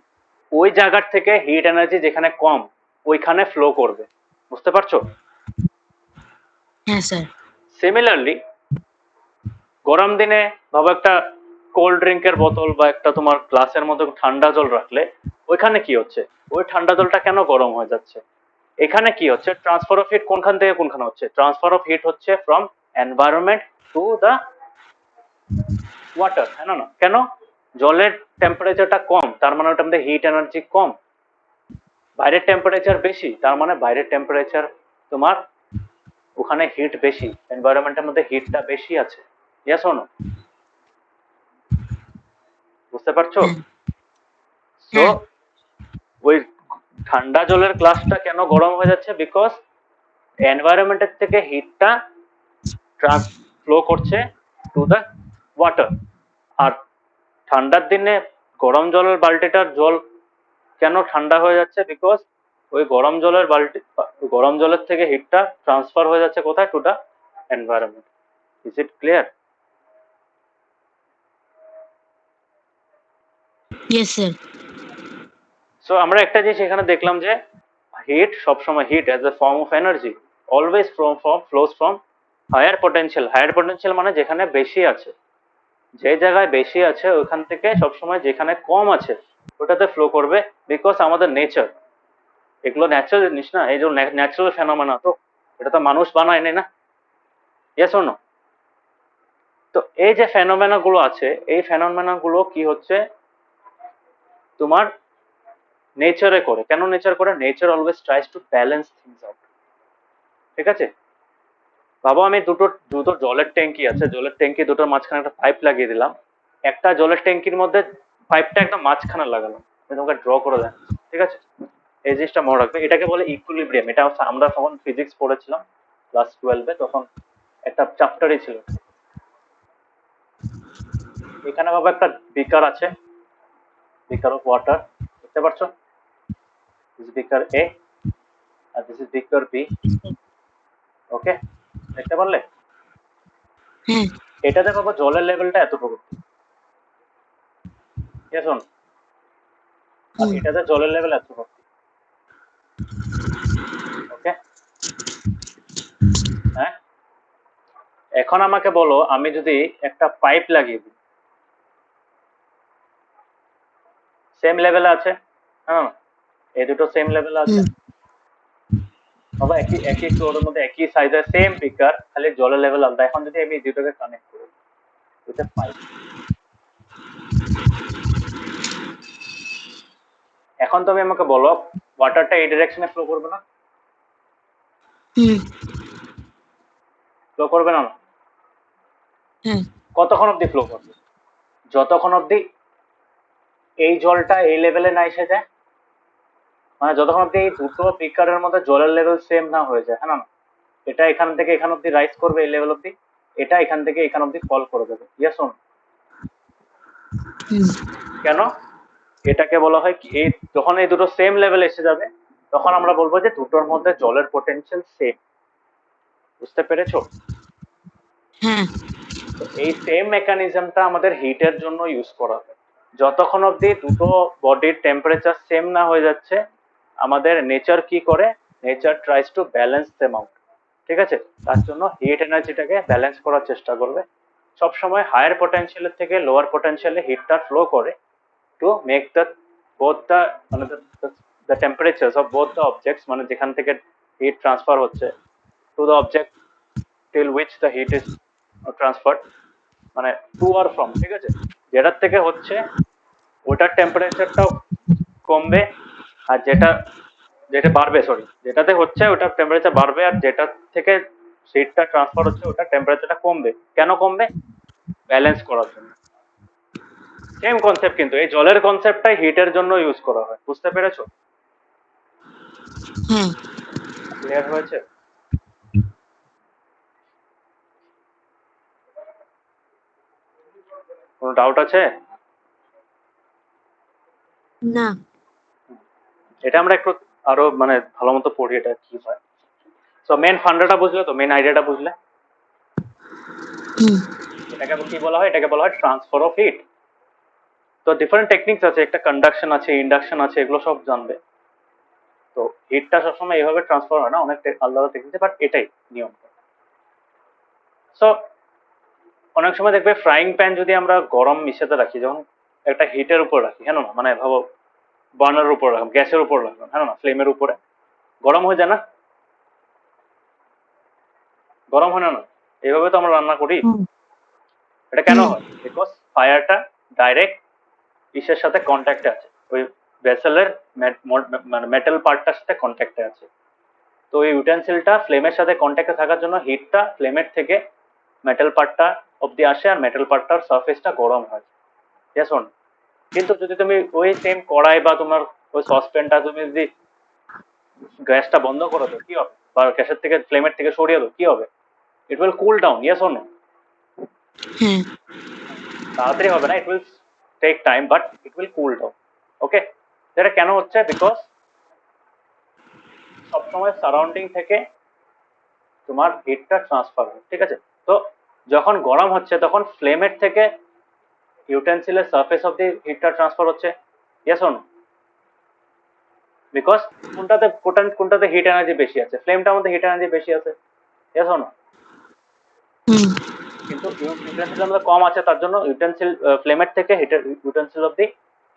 Speaker 1: ওই জায়গার থেকে হিট এনার্জি যেখানে কম, ওইখানে ফ্লো করবে। বুঝতে পারছো?
Speaker 2: হ্যাঁ স্যার।
Speaker 1: সিমিলারলি গরম দিনে ভাবো একটা কোল্ড ড্রিঙ্কের বোতল বা একটা তোমার গ্লাসের মধ্যে ঠান্ডা জল রাখলে, ওইখানে কি হচ্ছে? ওই ঠান্ডা জলটা কেন গরম হয়ে যাচ্ছে? এখানে কি হচ্ছে? ট্রান্সফার অফ হিট কোনখান থেকে কোনখানে হচ্ছে? ট্রান্সফার অফ হিট হচ্ছে from environment to the water, হ্যাঁ না? কেন? জলের টেম্পারেচারটা কম, তার মানে ওটার মধ্যে হিট এনার্জি কম। বাইরের টেম্পারেচার বেশি, তার মানে বাইরের টেম্পারেচার তোমার ওখানে হিট বেশি, এনভায়রনমেন্টের মধ্যে হিটটা বেশি আছে। Yes or no? বুঝতে পারছো? সো
Speaker 2: হ্যাঁ।
Speaker 1: ওই ঠান্ডা জলের গ্লাসটা কেন গরম হয়ে যাচ্ছে? বিকজ এনভায়রনমেন্টের থেকে হিটটা ফ্লো করছে টু দ্য ওয়াটার। আর ঠান্ডার দিনে গরম জলের বালতিটার জল কেন ঠান্ডা হয়ে যাচ্ছে? বিকজ ওই গরম জলের থেকে হিটটা ট্রান্সফার হয়ে যাচ্ছে কোথায়? To the environment. Is it clear?
Speaker 2: Yes sir.
Speaker 1: So আমরা একটা জিনিস এখানে দেখলাম যে হিট সবসময়, heat as a form of energy always flows from higher potential. Higher potential মানে যেখানে বেশি আছে, যে জায়গায় বেশি আছে ওখান থেকে সবসময় যেখানে কম আছে ওটাতে ফ্লো করবে। বিকজ আমাদের নেচার, এগুলো ন্যাচারাল জিনিস না, এই যে ন্যাচারাল ফেনোমেনা, তো এটা তো মানুষ বানায় না। Yes or no? তো এই যে ফেনোমেনা গুলো আছে, এই ফেনোমেনা গুলো কি হচ্ছে তোমার নেচারে করে। কেন নেচার করে? Nature always tries to balance things out. ঠিক আছে? ভাবো আমি দুটো দুটো জলের ট্যাঙ্কি আছে, জলের ট্যাঙ্কি দুটোর মাঝখানে একটা পাইপ লাগিয়ে দিলাম। একটা জলের ট্যাঙ্কির মধ্যে পাইপটা একদম মাঝখানে লাগালাম, আমি তোমাকে ড্র করে দেন। ঠিক আছে? এই জিনিসটা মনে রাখবে, এটাকে বলে ইকুইলিব্রিয়াম। এটা আমরা তখন ফিজিক্স পড়েছিলাম ক্লাস 12-এ, তখন একটা চ্যাপ্টারই ছিল। এখানে ভাবো একটা বিকার আছে, বিকার অফ ওয়াটার। দেখতে পাচ্ছ? দিস বিকার এ আর this is beaker B. Okay, দেখতে পারলে?
Speaker 2: হ্যাঁ।
Speaker 1: এটাতে ভাবো জলের লেভেলটা এতটুকু। ঠিক আছে? আর এটাতে জলের লেভেল এতটুকু। ওকে, হ্যাঁ। এখন আমাকে বলো, আমি যদি একটা পাইপ লাগিয়ে দিই, সেম লেভেলে আছে, হ্যাঁ? এই দুটো সেম লেভেলে আছে, বাবা একই একই ফ্লোরের মধ্যে একই সাইজের সেম বিকার, খালি জলের লেভেল আলাদা। এখন যদি আমি দুটোকে কানেক্ট করি উইথ এ পাইপ, এখন তুমি আমাকে বলো ওয়াটারটা এই ডিরেকশনে ফ্লো করবে না? ফ্লো করবে না?
Speaker 2: হ্যাঁ।
Speaker 1: কতক্ষণ অব্দি ফ্লো করবে? যতক্ষণ অব্দি এই জলটা এই লেভেলে না এসে যায়, মানে যতক্ষণ অব্দি এই দুটো বিকারের মধ্যে জলের লেভেল সেম না হয়ে যায়, হ্যাঁ না? এটা এখান থেকে এখান অব্দি রাইজ করবে এই লেভেল অব্দি, এটা এখান থেকে এখান অব্দি ফল করে দেবে। Yes or no? কেন? এটাকে বলা হয় কি, এই যখন এই দুটো সেম লেভেল এসে যাবে তখন আমরা বলবো যে দুটোর মধ্যে জলের পোটেনশিয়াল সেম। বুঝতে পেরেছো?
Speaker 2: হ্যাঁ।
Speaker 1: তো এই সেম মেকানিজমটা আমাদের হিটের জন্য ইউজ করা হয়। যতক্ষণ অব্দি দুটো বডির টেম্পারেচার সেম না হয়ে যাচ্ছে, আমাদের নেচার কি করে? Nature tries to balance them out. ঠিক আছে? তার জন্য হিট এনার্জিটাকে ব্যালেন্স করার চেষ্টা করবে। সবসময় হায়ার পটেনশিয়ালের থেকে লোয়ার পটেনশিয়ালে হিটটা ফ্লো করে to make the both the মানে the temperatures of both the objects, মানে যেখান থেকে হিট ট্রান্সফার হচ্ছে to the object till which the heat is transferred, মানে টু আর ফ্রম। ঠিক আছে? যেটার থেকে হচ্ছে ওটার টেম্পারেচারটাও কমবে, আর যেটা যেটা বাড়বে, সরি, যেটাতে হচ্ছে ওটার টেম্পারেচার বাড়বে, আর যেটা থেকে হিটটা ট্রান্সফার হচ্ছে ওটার টেম্পারেচারটা কমবে। কেন কমবে? ব্যালেন্স করার জন্য। সেম কনসেপ্ট, কিন্তু এই জলের কনসেপ্টটাই হিটের জন্য ইউজ করা হয়, বুঝতে পেরেছো?
Speaker 2: হ্যাঁ।
Speaker 1: ক্লিয়ার হয়েছে? কোনো ডাউট আছে?
Speaker 2: না।
Speaker 1: এটা আমরা একটু আরো মানে ভালো মতো পড়ি এটা কি হয়। সো মেন ফান্ডাটা বুঝলে তো, মেন আইডিয়াটা বুঝলে?
Speaker 2: হুম।
Speaker 1: এটাকে কি বলা হয়? এটাকে বলা হয় ট্রান্সফার অফ হিট। তো ডিফারেন্ট টেকনিক্স আছে, একটা কন্ডাকশন আছে, ইন্ডাকশন আছে, এগুলো সব জানবে। তো হিটটা সবসময় এইভাবে ট্রান্সফার হয় না, অনেক আলাদা আলাদা টেকনিক, বাট এটাই নিয়ম। সো অনেক সময় দেখবে ফ্রাইং প্যান যদি আমরা গরম মিশাতে রাখি, যখন একটা হিটের উপর রাখি, হ্যাঁ না, মানে ভাবো বার্নারের উপর রাখলাম, গ্যাসের উপর রাখলাম, হ্যাঁ না, ফ্লেমের উপরে, গরম হয়ে যায় না? গরম হয় না? না, এইভাবে তো আমরা রান্না করি।
Speaker 2: হুম।
Speaker 1: এটা কেন হয়? বিকজ ফায়ারটা ডাইরেক্ট ইসের সাথে কন্ট্যাক্টে আছে, ওই ভেসেলের মানে মেটাল পার্টটার সাথে কন্ট্যাক্টে আছে। তো ওই ইউটেন্সিলটা ফ্লেমের সাথে কন্ট্যাক্টে থাকার জন্য হিটটা ফ্লেমের থেকে মেটাল পার্টটা অব্দি আসে, আর মেটাল পার্টটার সারফেসটা গরম হয়। Yes or no? কিন্তু যদি তুমি ওই সেম কড়াই বা তোমার ওই সসপ্যানটা তুমি যদি গ্যাসটা বন্ধ করে দাও, কি হবে? বা গ্যাসের থেকে ফ্লেমের থেকে সরিয়ে দাও, কি হবে? It will cool down, yes or no?
Speaker 2: হ্যাঁ।
Speaker 1: তাড়াতাড়ি হবে না, it will take time, but it will cool down. Okay? এটা কেন হচ্ছে? বিকজ সবসময় সারাউন্ডিং থেকে তোমার হিটটা ট্রান্সফার হয়, ঠিক আছে? তো যখন গরম হচ্ছে তখন ফ্লেমের থেকে ইউটেন্সিলের সারফেস অফ দি হিটটা ট্রান্সফার হচ্ছে, ইয়েস অর নো? বিকজ কোনটাতে হিট এনার্জি বেশি আছে? ফ্লেমটার মধ্যে হিট এনার্জি বেশি আছে, ইয়েস অর নো?
Speaker 2: হুম।
Speaker 1: কিন্তু ইউটেন্সিলের মধ্যে কম আছে, তার জন্য ইউটেন্সিল ফ্লেমের থেকে ইউটেন্সিল অব্দি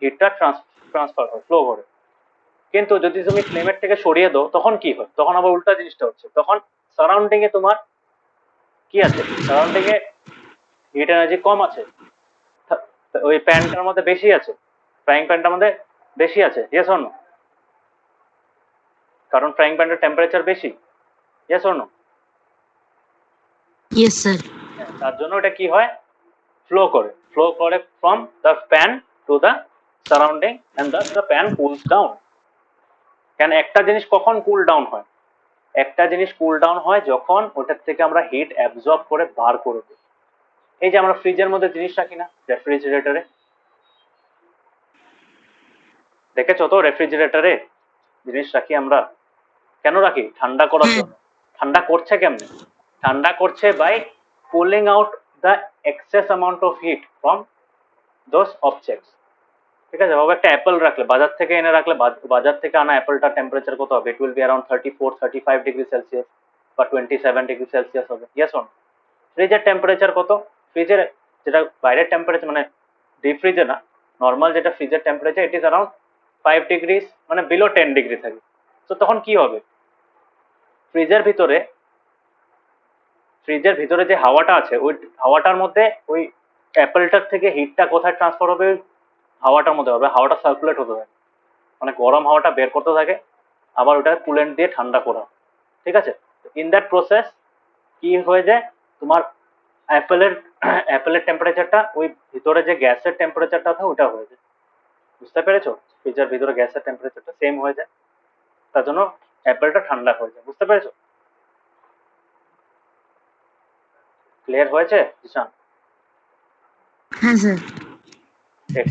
Speaker 1: হিটটা ট্রান্সফার হয়, ফ্লো করে। কিন্তু যদি তুমি ফ্লেমের থেকে সরিয়ে দাও, তখন কি হয়? তখন আবার উল্টা জিনিসটা হচ্ছে, তখন সারাউন্ডিং এ তোমার কি আছে? সারাউন্ডিং এ হিট এনার্জি কম আছে, ওই প্যানটার মধ্যে বেশি আছে, ফ্রাইং প্যানটার মধ্যে বেশি আছে, ইয়েস অর নো? কারণ ফ্রাইং প্যানটার টেম্পারেচার বেশি, yes or no?
Speaker 2: Yes sir.
Speaker 1: তার জন্য এটা কি হয়? ফ্লো করে from the pan to the surrounding, and the pan cools down. কেন একটা জিনিস কখন কুল ডাউন হয়? একটা জিনিস কুল ডাউন হয় যখন ওটার থেকে আমরা হিট অ্যাবজর্ব করে বার করে দিই। এই যে আমরা ফ্রিজের মধ্যে জিনিস রাখি না, রেফ্রিজারেটরে, দেখেছো তো রেফ্রিজারেটরে জিনিস রাখি আমরা, কেন রাখি? ঠান্ডা করার
Speaker 2: হ্যাঁ।
Speaker 1: জন্য। ঠান্ডা করছে কেমনে? ঠান্ডা করছে by pulling out the excess amount of heat from those objects. ঠিক আছে? ভাবো একটা অ্যাপেল রাখলে, বাজার থেকে এনে রাখলে, বাজার থেকে আনা অ্যাপেলটার টেম্পারেচার কত হবে? It will be around 34-35 degree Celsius বা 27 ডিগ্রি সেলসিয়াস হবে, ইয়েস অন? ফ্রিজের টেম্পারেচার কত? ফ্রিজের যেটা বাইরের টেম্পারেচার, মানে ডিপ ফ্রিজে না, নর্মাল যেটা ফ্রিজের temperature, it is around 5 degree, মানে বিলো 10 ডিগ্রি থাকে। তো তখন কি হবে? ফ্রিজের ভিতরে ফ্রিজের ভিতরে যে হাওয়াটা আছে, ওই হাওয়াটার মধ্যে ওই অ্যাপেলটার থেকে হিটটা কোথায় ট্রান্সফার হবে? হাওয়াটার মধ্যে হবে, হাওয়াটা সার্কুলেট হতে থাকে, মানে গরম হাওয়াটা বের করতে থাকে, আবার ওটা কুলেন্ট দিয়ে ঠান্ডা করা, ঠিক আছে? ইন দ্যাট প্রসেস কি হয়ে যায়? তোমার অ্যাপেলের অ্যাপেলের টেম্পারেচারটা ওই ভিতরে যে গ্যাসের টেম্পারেচারটা থাকে ওটা হয়ে যায়, বুঝতে পেরেছো? ফ্রিজের ভিতরে গ্যাসের টেম্পারেচারটা সেম হয়ে যায়, তার জন্য অ্যাপেলটা ঠান্ডা হয়ে যায়, বুঝতে পেরেছো? ক্লিয়ার হয়েছে জিশান?
Speaker 2: হ্যাঁ স্যার।
Speaker 1: ঠিক।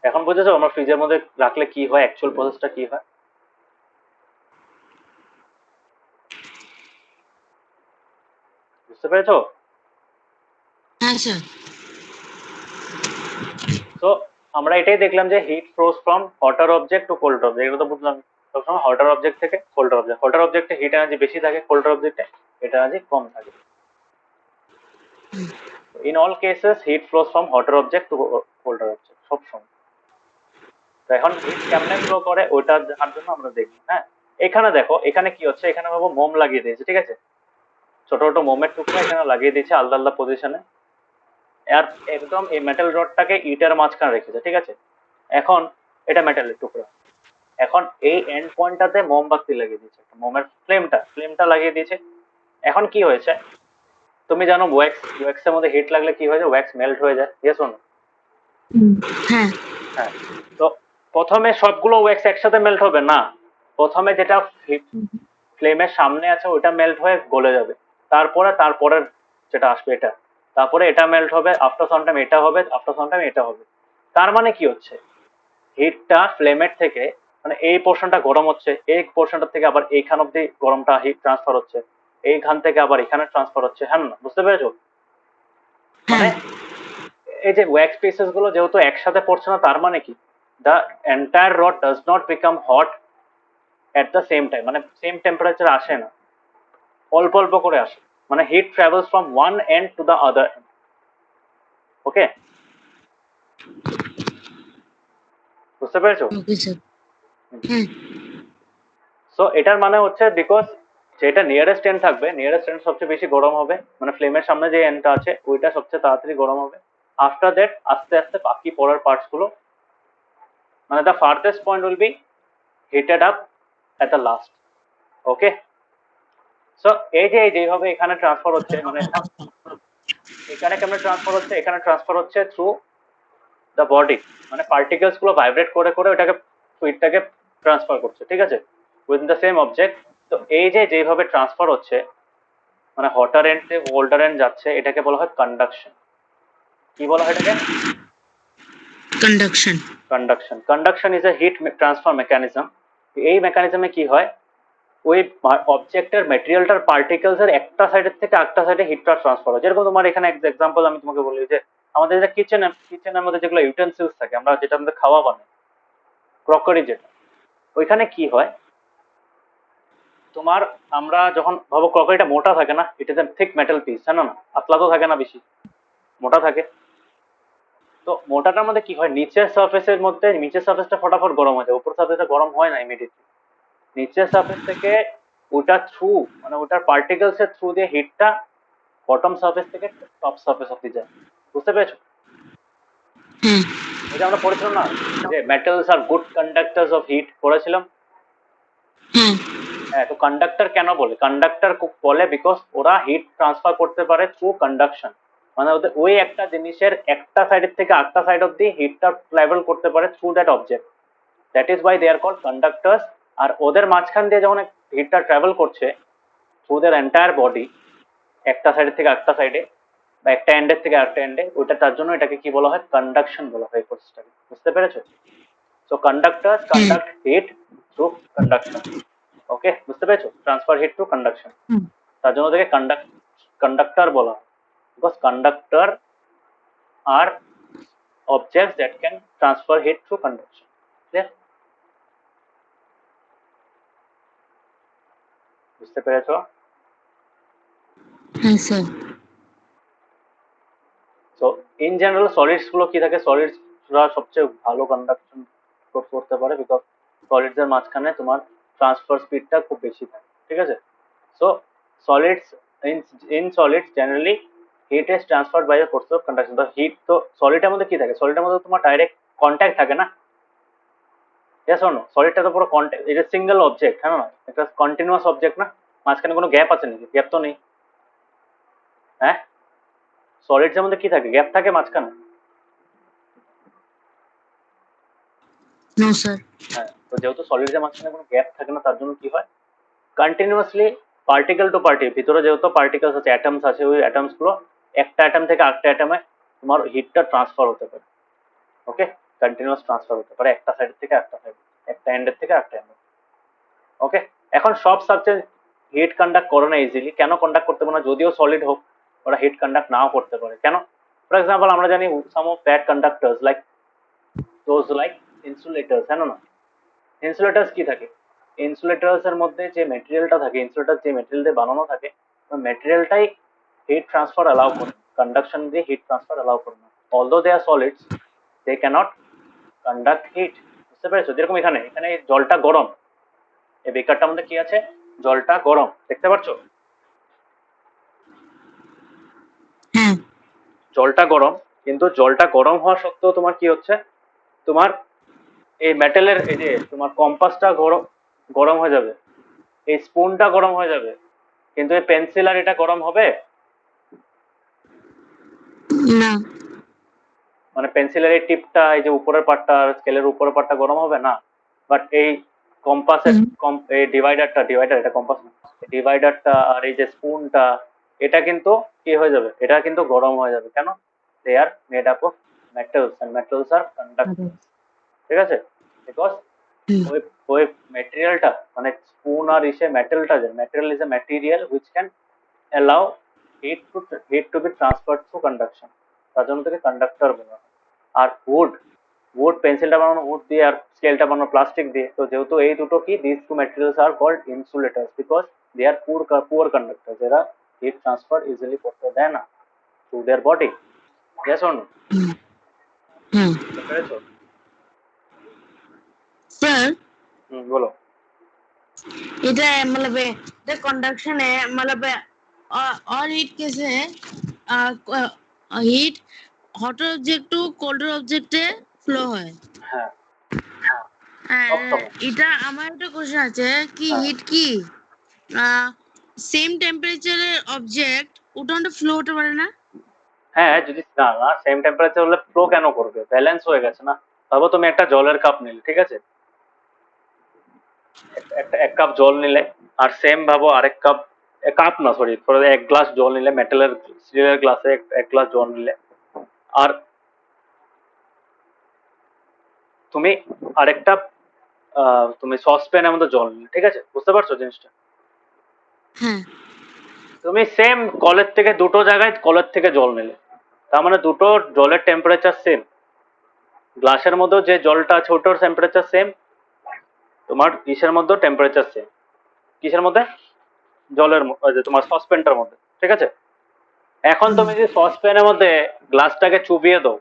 Speaker 1: এখন বুঝেছো আমরা ফ্রিজের মধ্যে রাখলে কি হয়, অ্যাকচুয়াল প্রসেসটা কি হয়? বুঝতে পেরেছো?
Speaker 2: হ্যাঁ স্যার।
Speaker 1: তো আমরা এটাই দেখলাম যে heat flows from hotter object to cold object, এটা তো বুঝলাম। সবসময় হটার অবজেক্ট থেকে কোল্ডার অবজেক্টে হিট এনার্জি বেশি থাকে, কোল্ডার অবজেক্টে হিট এনার্জি কম থাকে। In all cases heat flows from hotter object to colder object সবসময়। তো এখন হিট কেমনে ফ্লো করে ওইটা জানার জন্য আমরা দেখবো, হ্যাঁ? এখানে দেখো, এখানে কি হচ্ছে, এখানে ভাবো মোম লাগিয়ে দিয়েছে, ঠিক আছে? ছোট ছোট মোমের টুকরো এখানে লাগিয়ে দিয়েছে আলাদা আলাদা পজিশনে, আর একদম এই মেটাল রডটাকে ইটের মাঝখানে রেখেছে, ঠিক আছে? এখন এটা মেটালের টুকরো, এখন এই এন্ড পয়েন্টটাতে মোমবাতি লাগিয়ে দিয়েছে, মোমের ফ্লেমটা লাগিয়ে দিয়েছে। এখন কি হয়েছে? তুমি জানো ওয়্যাক্স এর মধ্যে হিট লাগলে কি হয়ে যায়? ওয়্যাক্স মেল্ট হয়ে যায়, ইয়েস অর নো?
Speaker 2: হ্যাঁ
Speaker 1: হ্যাঁ, তো প্রথমে সবগুলো ওয়্যাক্স একসাথে মেল্ট হবে না, প্রথমে যেটা ফ্লেমের সামনে আছে ওটা মেল্ট হয়ে গলে যাবে, তারপরের যেটা আসবে এটা, তারপরে এটা মেল্ট হবে, আফটার সাম টাইম এটা হবে, আফটার সাম টাইম এটা হবে। তার মানে কি হচ্ছে, হিটটা ফ্লেমের থেকে, মানে এই পোর্শনটা গরম হচ্ছে, এই পোর্শনটা থেকে আবার এইখান অব্দি গরমটা হিট ট্রান্সফার হচ্ছে, এইখান থেকে আবার এখানে ট্রান্সফার হচ্ছে, হ্যাঁ না, বুঝতে পেরেছো? মানে
Speaker 2: হ্যাঁ
Speaker 1: এই যে ওয়্যাক্স পিসেস গুলো যেহেতু একসাথে পড়ছে না, তার মানে কি, the entire rod does not become hot at the same time, মানে সেম টেম্পারেচার আসে না, অল্প অল্প করে আসে, মানে heat travels from one end to the other. Okay, বুঝতে পেরেছো?
Speaker 2: Okay sir. হ্যাঁ
Speaker 1: সো এটার মানে হচ্ছে বিকজ যেটা নিয়ারেস্ট এন্ড থাকবে, নিয়ারেস্ট এন্ড সবচেয়ে বেশি গরম হবে, মানে ফ্লেমের সামনে যে এন্ডটা আছে ওইটা সবচেয়ে তাড়াতাড়ি গরম হবে। আফটার দ্যাট আস্তে আস্তে বাকি পরের পার্টস গুলো, মানে the farthest point will be heated up at the last. Okay, so এই যে যেভাবে এখানে ট্রান্সফার হচ্ছে, মানে এখানে কেমন ট্রান্সফার হচ্ছে, এখানে ট্রান্সফার হচ্ছে থ্রু দ্য বডি, মানে পার্টিকেলস গুলো ভাইব্রেট করে করে ওটাকে, ফ্লুইডটাকে ট্রান্সফার করছে, ঠিক আছে, উইদিন দ্য সেম অবজেক্ট। তো এই যে যেভাবে ট্রান্সফার হচ্ছে, মানে হটার এন্ড থেকে কোল্ডার এন্ড যাচ্ছে, এটাকে বলা হয় কন্ডাকশন। কি বলা হয় এটাকে?
Speaker 2: Conduction.
Speaker 1: Conduction. Conduction is a heat transfer mechanism. এই মেকানিজমে কি হয়, ওই অবজেক্টের মেটেরিয়ালটার পার্টিকেলস এর একটা সাইডের থেকে আরেকটা সাইডে হিটটা ট্রান্সফার হয়। যেরকম তোমার এখানে এক্সাম্পল আমি তোমাকে বলি যে আমাদের যে কিচেনের মধ্যে যেগুলো ইউটেন্সিলস থাকে, আমরা যেটা আমাদের খাওয়া বানাই, ক্রকারি যেটা, ওইখানে কি হয় তোমার, আমরা যখন ভাবো ক্রকারিটা মোটা থাকে না, it is a thick metal piece, জানো না, পাতলা তো থাকে না বেশি, মোটা থাকে। তো মোটাটার মধ্যে কি হয়, নিচের সার্ফেসের মধ্যে নিচের সার্ফেসটা ফটাফট গরম হয়ে যায়, উপর সার্ফেসটা গরম হয় না ইমিডিয়েটলি। নিচের সার্ফেস থেকে ওটা থ্রু, মানে ওটার পার্টিকেলস এর থ্রু দিয়ে হিটটা বটম সার্ফেস থেকে টপ সার্ফেস অব্দি যায়। বুঝতে পেরেছো?
Speaker 2: হ্যাঁ
Speaker 1: ওই যে আমরা পড়েছিলাম না যে metals are good conductors of heat, পড়েছিলাম।
Speaker 2: হ্যাঁ
Speaker 1: হ্যাঁ, তো কন্ডাক্টর কেন বলে, কন্ডাক্টর বলে বিকজ ওরা হিট ট্রান্সফার করতে পারে থ্রু কন্ডাকশন, মানে ওদের ওই একটা জিনিসের একটা সাইডের থেকে আরেকটা সাইড অব্দি হিটটা ট্রাভেল করতে পারে through that object, that is why they are called conductors. আর ওদের মাঝখান দিয়ে যখন হিটটা ট্রাভেল করছে থ্রু দের এন্টায়ার বডি, একটা সাইডের থেকে আরেকটা সাইডে বা একটা এন্ডের থেকে আরেকটা এন্ডে, ওইটা তার জন্য এটাকে কি বলা হয়, কন্ডাকশন বলা হয় প্রসেসটাকে। বুঝতে পেরেছো? সো কন্ডাক্টরস
Speaker 2: হ্যাঁ
Speaker 1: conduct heat through conduction. Okay, বুঝতে পেরেছো, ট্রান্সফার হিট টু কন্ডাকশন,
Speaker 2: হুম,
Speaker 1: তার জন্য ওদেরকে কন্ডাক্টর বলা হয়, because conductor are objects that can transfer heat through conduction. Clear? বুঝতে পেরেছো?
Speaker 2: হ্যাঁ sir.
Speaker 1: So in general solids গুলো কি থাকে, সলিডস সবচেয়ে ভালো কন্ডাকশন করতে পারে, বিকজ সলিডস এর মাঝখানে তোমার ট্রান্সফার স্পিডটা খুব বেশি থাকে, ঠিক আছে। So solids, in solids generally heat is transferred by a process of conduction. তো হিট তো সলিডের মধ্যে কি থাকে, সলিডের মধ্যে তোমার ডাইরেক্ট কন্ট্যাক্ট থাকে না, ইয়েস অর নো? সলিডটা তো পুরো কন্ট্যাক্ট, এটা সিঙ্গেল অবজেক্ট, হ্যাঁ না, এটা কন্টিনিউয়াস অবজেক্ট না, মাঝখানে কোনো গ্যাপ আছে নাকি? গ্যাপ তো নেই। হ্যাঁ, সলিডস এর মধ্যে কি থাকে, গ্যাপ থাকে মাঝখানে?
Speaker 2: No sir.
Speaker 1: হ্যাঁ, তো যেহেতু সলিডস এর মাঝখানে কোনো গ্যাপ থাকে না, তার জন্য কি হয়, কন্টিনিউয়াসলি পার্টিকেল টু পার্টিকেল, ভিতরে যেহেতু পার্টিকেলস আছে, অ্যাটমস আছে, ওই অ্যাটমস গুলো একটা অ্যাটম থেকে আরেকটা অ্যাটমে তোমার হিটটা ট্রান্সফার হতে পারে। ওকে, কন্টিনিউয়াস ট্রান্সফার হতে পারে একটা সাইড থেকে একটা সাইড, একটা এন্ডের থেকে আরেকটা এন্ড। ওকে, এখন সব সাবস্টেন্স হিট কন্ডাক্ট করে না ইজিলি, কেন কন্ডাক্ট করতে পারে না, যদিও সলিড হোক ওরা হিট কন্ডাক্ট নাও করতে পারে, কেন? ফর এক্সাম্পল আমরা জানি some of bad conductors like those like insulators, হ্যাঁ না? ইনসুলেটরস কি থাকে, ইনসুলেটরস এর মধ্যে যে মেটেরিয়ালটা থাকে, ইনসুলেটর যে মেটেরিয়াল দিয়ে বানানো থাকে, ওই মেটেরিয়ালটাই হিট ট্রান্সফার অ্যালাউ করে, কন্ডাকশন দিয়ে হিট ট্রান্সফার অ্যালাউ করে না। Although they are solids, they can't conduct heat. বুঝতে পেরেছো? যেরকম এখানে এখানে জলটা গরম, এই বেকারটার মধ্যে কি আছে, জলটা গরম, দেখতে পাচ্ছ?
Speaker 2: হ্যাঁ
Speaker 1: জলটা গরম, কিন্তু জলটা গরম হওয়া সত্ত্বেও তোমার কি হচ্ছে, তোমার এই মেটেলের এই যে তোমার কম্পাসটা গরম, গরম হয়ে যাবে, এই স্পুনটা গরম হয়ে যাবে, কিন্তু এই পেন্সিল আর এটা গরম হবে?
Speaker 2: না
Speaker 1: মানে পেন্সিলের এই টিপটা, এই যে উপরের পার্টটা, স্কেলের উপরের পার্টটা গরম হবে না, বাট এই কম্পাসের এই ডিভাইডার, এটা কম্পাস না, ডিভাইডারটা আর এই যে স্পুনটা, এটা কিন্তু কি হয়ে যাবে, এটা কিন্তু গরম হয়ে যাবে। কেন? They are made up of metals, and metals are conductor. ঠিক আছে? বিকজ ওই ওই ম্যাটেরিয়ালটা, মানে স্পুন আর ইসে মেটালটা, যে material is a material which can allow heat to be transferred through conduction, তার জন্য থেকে কন্ডাক্টর বলা হয়। আর উড পেন্সিলটা বানানো উড দিয়ে, আর স্কেলটা বানানো প্লাস্টিক দিয়ে। তো যেহেতু এই দুটো কি, this two materials are called insulators because they are poor conductor, এরা হিট ট্রান্সফার ইজিলি করতে দেয় না to their body. Yes or no? বুঝতে পেরেছো?
Speaker 2: স্যার
Speaker 1: বলো।
Speaker 2: এটা मतलब এটা कंडक्शन है मतलब और हीट कैसे है heat hot object to cold ऑब्जेक्टे फ्लो হয়।
Speaker 1: হ্যাঁ,
Speaker 2: হ্যাঁ,
Speaker 1: সবসময়।
Speaker 2: এটা আমার একটা কোশ্চেন আছে কি
Speaker 1: হ্যাঁ,
Speaker 2: হিট কি সেম টেম্পারেচারের অবজেক্ট ওটা ফ্লো হতে পারে না?
Speaker 1: হ্যাঁ, যদি না না সেম টেম্পারেচার হলে ফ্লো কেন করবে? ব্যালেন্স হয়ে গেছে না। ভাবো তুমি একটা জলের কাপ নিলে, ঠিক আছে? এক কাপ জল নিলে, আর সেম ভাবো আরেক কাপ, কাপ না সরি, এক গ্লাস জল নিলে, মেটালের স্টিলের গ্লাসে এক গ্লাস জল নিলে, আর তুমি আরেকটা তুমি সসপ্যানের মধ্যে জল নিলে, ঠিক আছে? বুঝতে পারছো জিনিসটা?
Speaker 2: হ্যাঁ।
Speaker 1: তুমি সেম কলের থেকে, দুটো জায়গায় কলের থেকে জল নিলে, তার মানে দুটো জলের টেম্পারেচার সেম। গ্লাসের মধ্যেও যে জলটা আছে ওটার টেম্পারেচার সেম, তোমার ইসের মধ্যেও টেম্পারেচার সেম। কিসের মধ্যে? যে তোমার সসপ্যানটার মধ্যে, ঠিক আছে? এখন তুমি যদি সসপ্যানের মধ্যে গ্লাসটাকে চুবিয়ে দাও,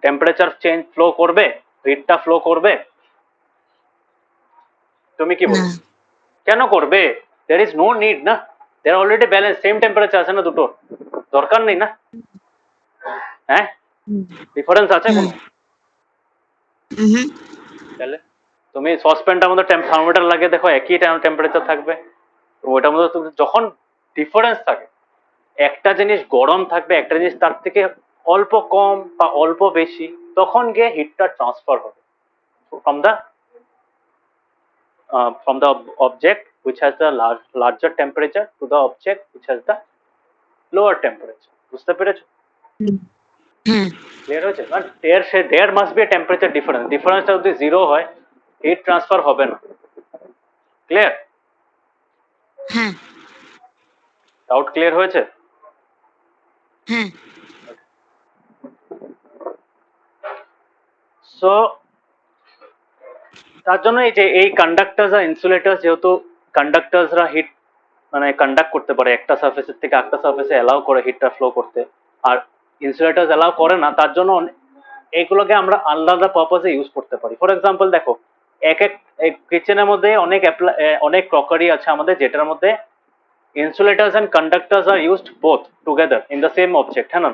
Speaker 1: টেম্পারেচার চেঞ্জ ফ্লো করবে? হিটটা ফ্লো করবে? তুমি কি বলছো? কেন করবে? দেয়ার ইজ নো নিড না, দেয়ার অলরেডি ব্যালেন্স, সেম টেম্পারেচার আছে না দুটোর, দরকার নেই না। হ্যাঁ, ডিফারেন্স আছে কোনো? তাহলে তুমি সসপ্যানটার মধ্যে থার্মোমিটার লাগিয়ে দেখো, একই টেম্পারেচার থাকবে। তো ওটার মধ্যে তুমি যখন ডিফারেন্স থাকে, একটা জিনিস গরম থাকবে, একটা জিনিস তার থেকে অল্প কম বা অল্প বেশি, তখন গিয়ে হিটটা ট্রান্সফার হবে from the object which has the larger temperature to the object which has the lower temperature. বুঝতে পেরেছো? ক্লিয়ার হয়েছে? কারণ there must be a temperature difference. ডিফারেন্সটা যদি জিরো হয়, হিট ট্রান্সফার হবে না। ক্লিয়ার?
Speaker 2: হ্যাঁ।
Speaker 1: ডাউট ক্লিয়ার হয়েছে?
Speaker 2: হ্যাঁ।
Speaker 1: সো তার জন্য এই যে এই কন্ডাক্টার্স আর ইনসুলেটার্স, যেহেতু কন্ডাক্টার্সরা হিট মানে কন্ডাক্ট করতে পারে, একটা সারফেসের থেকে একটা সারফেসে অ্যালাউ করে হিটটা ফ্লো করতে, আর ইনসুলেটার্স অ্যালাউ করে না, তার জন্য এইগুলোকে আমরা আলাদা পারপাসে ইউজ করতে পারি। ফর এক্সাম্পল দেখো, এক কিচেনের মধ্যে অনেক ক্রকারি আছে আমাদের, যেটার মধ্যে insulators and conductors are used both together in the same object. হ্যাঁ না?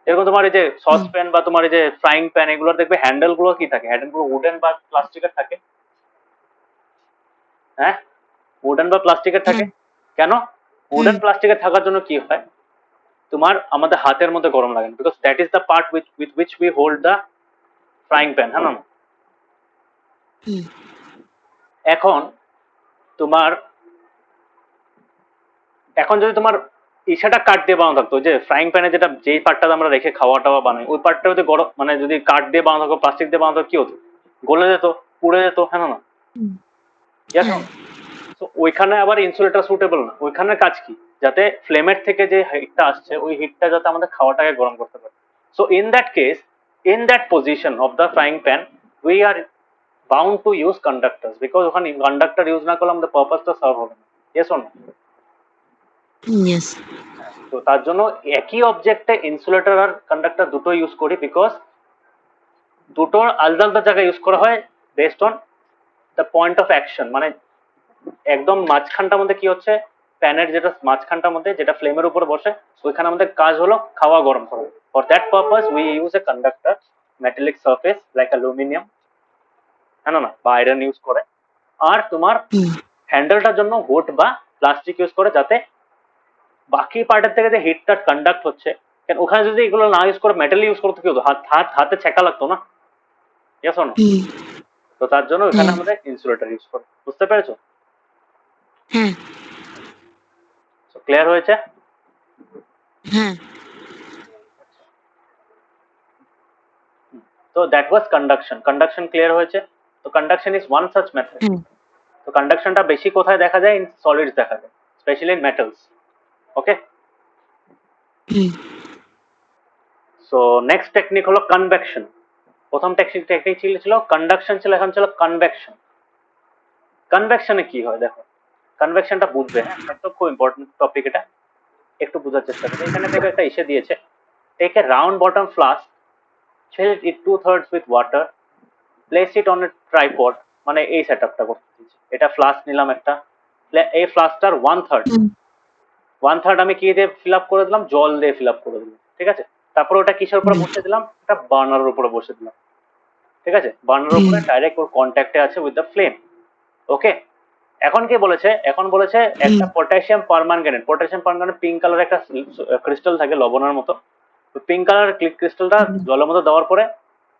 Speaker 1: এরকম তোমার এই যে সসপ্যান বা তোমার এই যে ফ্রাইং প্যান, এগুলোর দেখবে হ্যান্ডেল গুলো কি থাকে? হ্যান্ডেল গুলো উডেন বা প্লাস্টিকের থাকে। হ্যাঁ, উডেন বা প্লাস্টিকের থাকে। কেন? উডেন প্লাস্টিকের থাকার জন্য কি হয়, তোমার আমাদের হাতের মধ্যে গরম লাগে না, because that is the part with which we hold the frying pan. হ্যাঁ না? এখন তোমার, এখন যদি তোমার ইসাটা কাঠ দিয়ে বানানো থাকতো, যে ফ্রাইং প্যানে যেটা, যেই পার্টটা আমরা রেখে খাওয়া টাওয়া বানাই, ওই পার্টটা যদি গরম, মানে যদি কাঠ দিয়ে বানানো থাকতো, প্লাস্টিক দিয়ে বানানো থাকতো, কি হতো? গলে যেত, পুড়ে যেত। হ্যাঁ না? তো ওইখানে আবার ইনসুলেটর সুটেবল না। ওইখানে কাজ কি, যাতে ফ্লেমের থেকে যে হিটটা আসছে, ওই হিটটা যাতে আমাদের খাওয়াটাকে গরম করতে পারে। So in that case, in that position of the frying pan, we are bound to use conductors, because ওখানে কন্ডাক্টর ইউজ না করলে আমাদের পারপাসটা সার্ভ হবে না। Yes or no?
Speaker 2: ইয়েস।
Speaker 1: তো তার জন্য একই অবজেক্টে ইনসুলেটর আর কন্ডাক্টর দুটো ইউজ করি, বিকজ দুটোর আলাদা আলাদা জায়গায় ইউজ করা হয় based on the point of action. মানে একদম মাঝখানটার মধ্যে কি হচ্ছে, প্যানের যেটা মাঝখানটার মধ্যে, যেটা ফ্লেমের উপর বসে, ওইখানে আমাদের কাজ হলো খাওয়া গরম করা। For that purpose we use a conductor metallic surface like aluminium, হ্যাঁ না, বা আয়রন ইউজ করে। আর তোমার হ্যান্ডেলটার জন্য উড বা প্লাস্টিক ইউজ করে, যাতে বাকি পার্টের থেকে যে হিটটা কন্ডাক্ট হচ্ছে, কেন ওখানে যদি এগুলো না ইউজ করে মেটাল ইউজ করতে কি হতো, হাতে ছেঁকা লাগতো না, ইয়েস অর নো?
Speaker 2: হুম,
Speaker 1: তো তার জন্য ওখানে
Speaker 2: হ্যাঁ,
Speaker 1: আমাদের ইনসুলেটর ইউজ করে, বুঝতে পেরেছো?
Speaker 2: হ্যাঁ,
Speaker 1: ক্লিয়ার হয়েছে?
Speaker 2: হ্যাঁ,
Speaker 1: তো that was conduction. Conduction clear হয়েছে? তো conduction is one such method.
Speaker 2: হ্যাঁ,
Speaker 1: তো কন্ডাকশনটা বেশি কোথায় দেখা যায়? ইন সলিডস দেখা যায়, specially in metals. Okay,
Speaker 2: hmm,
Speaker 1: so next technique হলো কনভেকশন। প্রথম টেকনিক ছিল কন্ডাকশন, ছিল এখন ছিল কনভেকশন। কনভেকশনে কি হয় দেখো, কনভেকশনটা বুঝবে, হ্যাঁ একদম খুব ইম্পর্টেন্ট টপিক এটা, একটু বোঝার চেষ্টা করবে। এখানে দেখো একটা ইসে দিয়েছে, take a round bottom flask, fill it 2/3 with water, place it on a tripod, মানে এই সেটআপটা করতে দিয়েছে। এটা ফ্লাস্ক নিলাম একটা, এই ফ্লাস্কটার
Speaker 2: হুম,
Speaker 1: ওয়ান থার্ড আমি কি দিয়ে ফিল আপ করে দিলাম, জল দিয়ে ফিল আপ করে দিলাম, ঠিক আছে। তারপর ওটা কিসের উপরে
Speaker 2: হুম,
Speaker 1: বসে দিলাম, একটা বার্নারের উপরে বসে দিলাম, ঠিক আছে। বার্নারের
Speaker 2: হুম,
Speaker 1: উপরে ডাইরেক্ট ওর কন্ট্যাক্টে আছে উইথ দ্য ফ্লেম। ওকে, এখন কি বলেছে, এখন বলেছে
Speaker 2: হুম,
Speaker 1: একটা potassium permanganate, potassium permanganate pink কালারের একটা ক্রিস্টাল থাকে লবণের মতো। পিঙ্ক কালার ক্রিস্টালটা
Speaker 2: হুম,
Speaker 1: জলের মধ্যে দেওয়ার পরে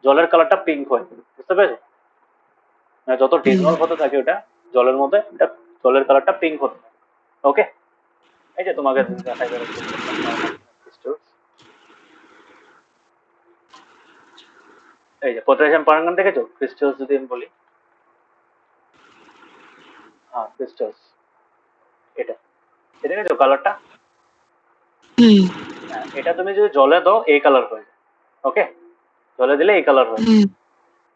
Speaker 1: জলের কালারটা পিঙ্ক হয়, বুঝতে পেরেছো? মানে যত
Speaker 2: হুম,
Speaker 1: ডিজলভ হতে থাকে ওটা জলের মধ্যে, এটা জলের কালারটা পিঙ্ক হতে থাকে। ওকে, এই যে তোমাকে দেখাই যাবে ক্রিস্টাল, এই যে পটাশিয়াম পারম্যাঙ্গানেট দেখেছো ক্রিস্টালস যদি আমি বলি, হ্যাঁ ক্রিস্টালস, এটা এটা দেখেছো কালারটা?
Speaker 2: হুম,
Speaker 1: হ্যাঁ, এটা তুমি যদি জলে দাও এই কালার হয়ে যায়। ওকে, জলে দিলে এই কালার হয়,
Speaker 2: হুম,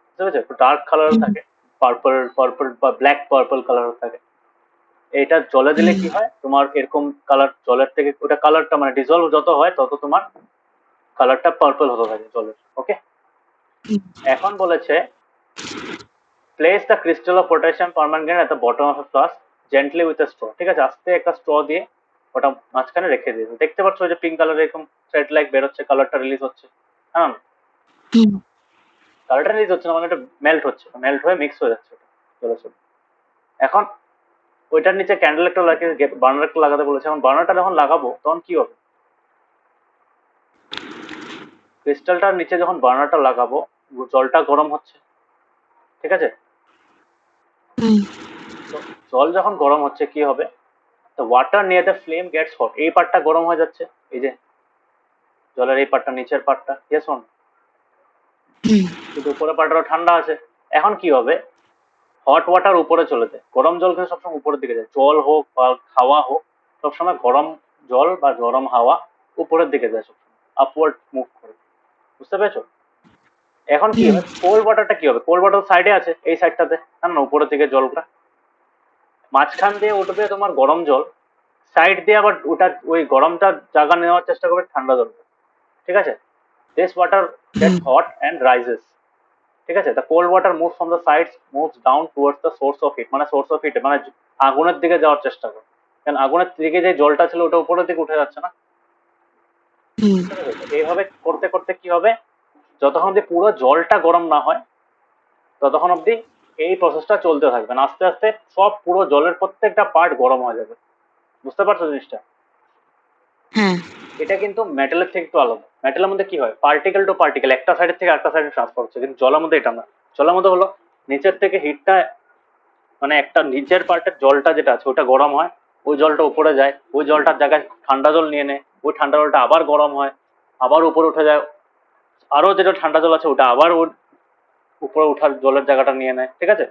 Speaker 1: বুঝতে পেরেছো? একটু ডার্ক কালার
Speaker 2: হুম,
Speaker 1: থাকে, পার্পল পার্পল বা ব্ল্যাক পার্পল কালার থাকে। এটা জলে দিলে
Speaker 2: হুম,
Speaker 1: কি হয় তোমার, এরকম কালার জলের থেকে ওটা কালারটা মানে ডিজলভ যত হয় তত তোমার কালারটা পার্পল হতে থাকে জলের। ওকে,
Speaker 2: হুম,
Speaker 1: এখন বলেছে place the crystal of potassium permanganate at the bottom of A flask gently with a straw, ঠিক আছে, আস্তে একটা স্ট্র দিয়ে ওটা মাঝখানে রেখে দিয়েছে। দেখতে পাচ্ছ যে পিঙ্ক কালার এরকম থ্রেড লাইক বেরোচ্ছে, কালারটা রিলিজ হচ্ছে, হ্যাঁ
Speaker 2: হুম,
Speaker 1: কালারটা রিলিজ হচ্ছে না মানে এটা মেল্ট হচ্ছে, মেল্ট হয়ে মিক্স হয়ে যাচ্ছে ওটা জলের সাথে। এখন ওইটার নিচে ক্যান্ডেল একটা লাগিয়ে বার্নার একটা লাগাতে বলেছে। এখন বার্নারটা যখন লাগাবো তখন কি হবে, ক্রিস্টালটার নিচে যখন বার্নারটা লাগাবো জলটা গরম হচ্ছে, ঠিক আছে।
Speaker 2: হুম,
Speaker 1: তো জল যখন গরম হচ্ছে কি হবে, তো water near the flame gets hot, এই পার্টটা গরম হয়ে যাচ্ছে, এই যে জলের এই পার্টটা নিচের পার্টটা, ইয়েস অন,
Speaker 2: হুম,
Speaker 1: কিন্তু উপরের পার্টটা ঠান্ডা আছে। এখন কি হবে, হট ওয়াটার উপরে চলে যায়, গরম জল কিন্তু সবসময় উপরের দিকে যায়, জল হোক বা হাওয়া হোক সবসময় গরম জল বা গরম হাওয়া উপরের দিকে যায় সবসময়, আপওয়ার্ড মুভ করে, বুঝতে পেরেছো? এখন কি
Speaker 2: হুম,
Speaker 1: হবে, কোল্ড ওয়াটারটা কি হবে, কোল্ড ওয়াটার সাইডে আছে এই সাইডটাতে, না না উপরের দিকে জলটা, মাঝখান দিয়ে উঠবে তোমার গরম জল, সাইড দিয়ে আবার ওটা ওই গরমটা জায়গা নেওয়ার চেষ্টা করবে ঠান্ডা জল, ঠিক আছে। This water gets
Speaker 2: hmm,
Speaker 1: hot and rises, ঠিক আছে। The cold water moves from the sides moves down towards the source of heat, মানে সোর্স অফ হিট মানে আগুনের দিকে যাওয়ার চেষ্টা করে, কারণ আগুনের দিকে যে জলটা ছিল ওটা উপরের দিকে উঠে যাচ্ছে না,
Speaker 2: হুম,
Speaker 1: বুঝতে পেরেছো? এইভাবে করতে করতে কি হবে, যতক্ষণ অব্দি পুরো জলটা গরম না হয় ততক্ষণ অব্দি এই প্রসেসটা চলতে থাকবে না, আস্তে আস্তে সব পুরো জলের প্রত্যেকটা পার্ট গরম হয়ে যাবে, বুঝতে পারছো জিনিসটা?
Speaker 2: হ্যাঁ,
Speaker 1: এটা কিন্তু মেটালের থেকে একটু আলাদা। মেটালের মধ্যে কি হয়, পার্টিকেল টু পার্টিকেল একটা সাইডের থেকে একটা সাইডে ট্রান্সফার হচ্ছে, কিন্তু জলের মধ্যে এটা না। জলের মধ্যে হলো নিচের থেকে হিটটা মানে একটা নিচের পার্টের জলটা যেটা আছে ওটা গরম হয়, ওই জলটা উপরে যায়, ওই জলটার জায়গায় ঠান্ডা জল নিয়ে নেয়, ওই ঠান্ডা জলটা আবার গরম হয়, আবার উপরে উঠে যায়, আরো যেটা ঠান্ডা জল আছে ওটা আবার ওর উপরে উঠার জলের জায়গাটা নিয়ে নেয়, ঠিক আছে।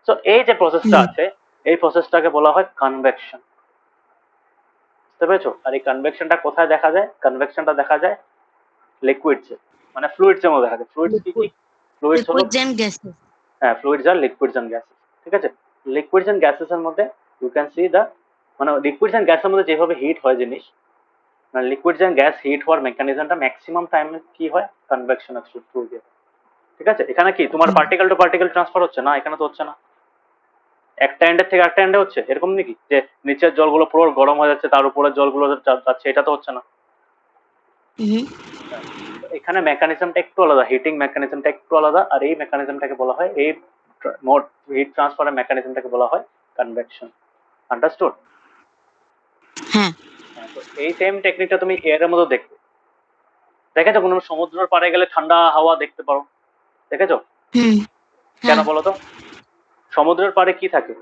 Speaker 1: তো এই যে প্রসেসটা
Speaker 2: হুম,
Speaker 1: আছে এই প্রসেসটাকে বলা হয় কনভেকশন, বুঝতে পেরেছো? আর এই কনভেকশনটা কোথায় দেখা যায়, কনভেকশনটা দেখা যায় লিকুইডস, মানে ফ্লুইডস এর মধ্যে দেখা যায়। ফ্লুইডস কি কি,
Speaker 2: লিকুইড,
Speaker 1: ফ্লুইডস হলো,
Speaker 2: লিকুইড এন্ড গ্যাসেস,
Speaker 1: হ্যাঁ fluids are liquids and gases, ঠিক আছে। লিকুইডস এন্ড গ্যাসেস এর মধ্যে ইউ ক্যান সি দ্য, মানে লিকুইডস এন্ড গ্যাসের মধ্যে যেভাবে হিট হয় জিনিস, মানে লিকুইডস এন্ড গ্যাস হিট হওয়ার মেকানিজমটা ম্যাক্সিমাম টাইমে কি হয়, কনভেকশন থ্রু দিয়ে, ঠিক আছে। এখানে কি তোমার
Speaker 2: হুম,
Speaker 1: পার্টিকেল টু পার্টিকেল ট্রান্সফার হচ্ছে না, এখানে তো হচ্ছে না, একটা এন্ডের থেকে একটা এন্ডে হচ্ছে এরকম নাকি, যে নিচের জলগুলো পুরো গরম হয়ে যাচ্ছে তার উপরের জলগুলো যাচ্ছে, এটা তো হচ্ছে না।
Speaker 2: হুম,
Speaker 1: তো এখানে মেকানিজমটা একটু আলাদা, হিটিং মেকানিজমটা একটু আলাদা, আর এই মেকানিজমটাকে বলা হয়, এই মোট হিট ট্রান্সফারের মেকানিজমটাকে বলা হয় কনভেকশন, আন্ডারস্টুড?
Speaker 2: হ্যাঁ,
Speaker 1: তো এই সেম টেকনিকটা তুমি এয়ারের মধ্যে দেখবে, দেখেছো কোনো সমুদ্রের পাড়ে গেলে ঠান্ডা হাওয়া দেখতে পারো? দেখেছো?
Speaker 2: হুম
Speaker 1: কেন
Speaker 2: হ্যাঁ
Speaker 1: বলো তো? সমুদ্রের পাড়ে কি থাকে?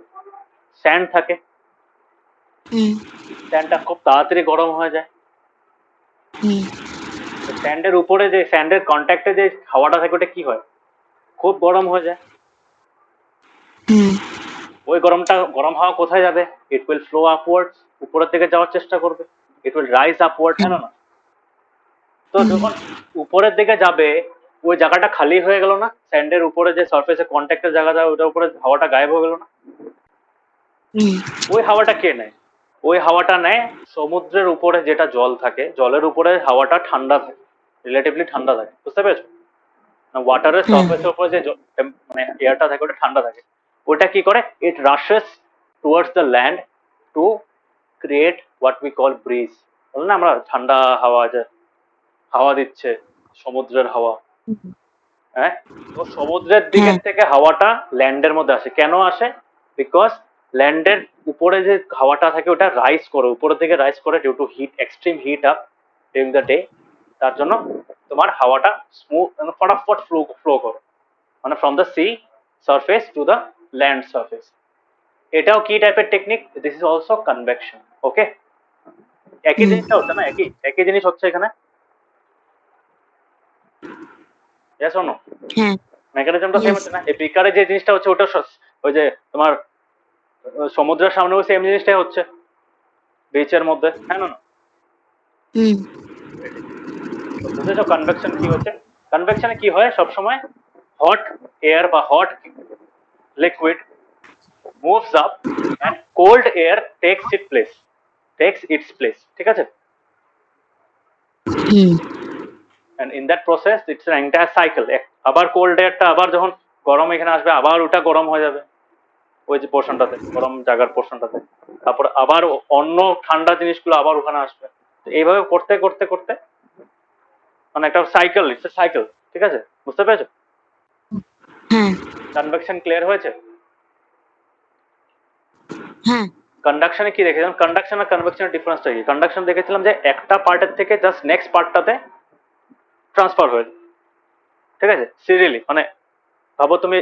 Speaker 1: স্যান্ড থাকে।
Speaker 2: হুম
Speaker 1: স্যান্ডটা খুব তাড়াতাড়ি গরম হয়ে যায়।
Speaker 2: হুম
Speaker 1: স্যান্ডের উপরে যে স্যান্ডের কন্ট্যাক্টে যে হাওয়াটা থাকে ওটা কি হয়? খুব গরম হয়ে যায়।
Speaker 2: হুম
Speaker 1: ওই গরম হাওয়া কোথায় যাবে? ইট উইল ফ্লো আপওয়ার্ডস, উপরের দিকে যাওয়ার চেষ্টা করবে। ইট উইল রাইজ আপওয়ার্ড, হ্যাঁ না? তো
Speaker 2: হুম
Speaker 1: যখন উপরের দিকে যাবে ওই জায়গাটা খালি হয়ে গেল না? স্যান্ডের উপরে যে সারফেসে কন্ট্যাক্টের জায়গাটা ওটার উপরে হাওয়াটা গায়েব হয়ে গেল না?
Speaker 2: হুম
Speaker 1: ওই হাওয়াটা কে নেয়? ওই হাওয়াটা নেয় সমুদ্রের উপরে যেটা জল থাকে, জলের উপরে হাওয়াটা ঠান্ডা থাকে, রিলেটিভলি ঠান্ডা থাকে, বুঝতে পেরেছো? ওয়াটারের
Speaker 2: হ্যাঁ
Speaker 1: সারফেসের উপরে যে মানে এয়ারটা থাকে ওটা ঠান্ডা থাকে। ওটা কি করে? It rushes towards the land to create what we call breeze. বল না আমরা ঠান্ডা হাওয়া, যে হাওয়া দিচ্ছে সমুদ্রের হাওয়া, হ্যাঁ? তো সমুদ্রের দিকের
Speaker 2: হ্যাঁ
Speaker 1: থেকে হাওয়াটা ল্যান্ডের মধ্যে আসে। কেন আসে? বিকজ ল্যান্ডের উপরে যে হাওয়াটা থাকে ওটা রাইজ করে, উপরের দিকে রাইজ করে due to heat, extreme heat up during the day. তার জন্য তোমার হাওয়াটা স্মুথ ফটাফট ফ্লো করে, মানে from the sea surface to the land surface. এটাও কি টাইপের technique? This is also convection. Okay, একই
Speaker 2: হুম
Speaker 1: জিনিসটা হচ্ছে না? একই একই জিনিস হচ্ছে এখানে। Yes or no?
Speaker 2: হ্যাঁ
Speaker 1: মেকানিজমটা সেম
Speaker 2: ইয়েস
Speaker 1: হচ্ছে না? এই বিকারে যে জিনিসটা হচ্ছে ওটা ওই যে তোমার সমুদ্রের সামনে ওই সেম জিনিসটাই হচ্ছে বিচের মধ্যে, হ্যাঁ না?
Speaker 2: হুম
Speaker 1: তো বুঝেছো কনভেকশন কি হচ্ছে? কনভেকশনে কি হয় সবসময়? হট এয়ার বা hot liquid moves up and cold air text it's place, ঠিক আছে?
Speaker 2: হুম
Speaker 1: and in that process it's an entire cycle. আবার কোল্ড এয়ারটা আবার যখন গরম এখানে আসবে আবার ওটা গরম হয়ে যাবে ওই যে পোর্শনটাতে, গরম জায়গার পোর্শনটাতে। তারপর আবার অন্য ঠান্ডা জিনিসগুলো আবার ওখানে আসবে। তো এইভাবে করতে করতে করতে মানে একটা সাইকেল, ইটস এ সাইকেল, ঠিক আছে? বুঝতে পেরেছো?
Speaker 2: হ্যাঁ
Speaker 1: কনভেকশন ক্লিয়ার হয়েছে?
Speaker 2: হ্যাঁ
Speaker 1: কন্ডাকশনে কি দেখেছিলাম? কন্ডাকশন আর কনভেকশনের ডিফারেন্সটা কি? কন্ডাকশন দেখেছিলাম যে একটা পার্টের থেকে জাস্ট নেক্সট পার্টটাতে ট্রান্সফার হয়ে যায়, ঠিক আছে? সিরিয়ালি, মানে ভাবো তুমি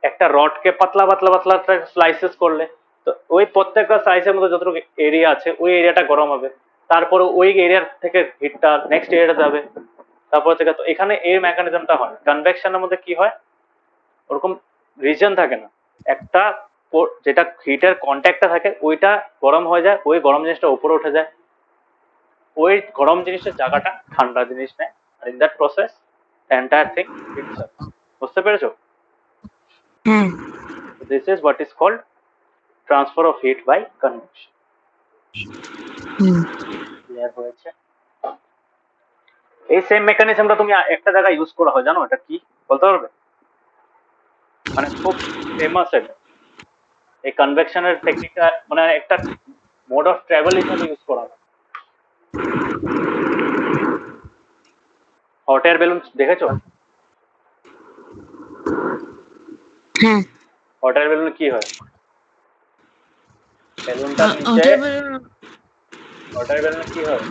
Speaker 1: একটা রডকে পাতলা পাতলা পাতলা স্লাইসেস করলে, তো ওই প্রত্যেকটা স্লাইসের মধ্যে যতটুকু এরিয়া আছে ওই এরিয়াটা গরম হবে, তারপরে ওই এরিয়ার থেকে হিটটা নেক্সট এরিয়াটা যাবে, তারপর থেকে। তো এখানে এই মেকানিজমটা হয়। কনভেকশনের মধ্যে কি হয়? ওরকম রিজন থাকে না। একটা যেটা হিটের কন্ট্যাক্টটা থাকে ওইটা গরম হয়ে যায়, ওই গরম জিনিসটা উপরে উঠে যায়, ওই গরম জিনিসের জায়গাটা ঠান্ডা জিনিস নেয়, আর in that process entire thing heats up. বুঝতে পেরেছো?
Speaker 2: হ্যাঁ
Speaker 1: this is what is called transfer of heat by convection.
Speaker 2: হুম
Speaker 1: ক্লিয়ার হয়েছে? এই সেম মেকানিজমটা তুমি একটা জায়গায় ইউজ করা হয়, জানো এটা কি? বলতে পারবে? মানে খুব ফেমাস এটা। এই কনভেকশনের টেকনিকটা মানে একটা মোড অফ ট্রাভেল হিসেবে ইউজ করা হয়। হট এয়ার বেলুন দেখেছো?
Speaker 2: হ্যাঁ
Speaker 1: হট এয়ার বেলুন কি হয়? বেলুনটার নিচে
Speaker 2: ওটা বেরোনো
Speaker 1: হট এয়ার বেলুনে কি হয়?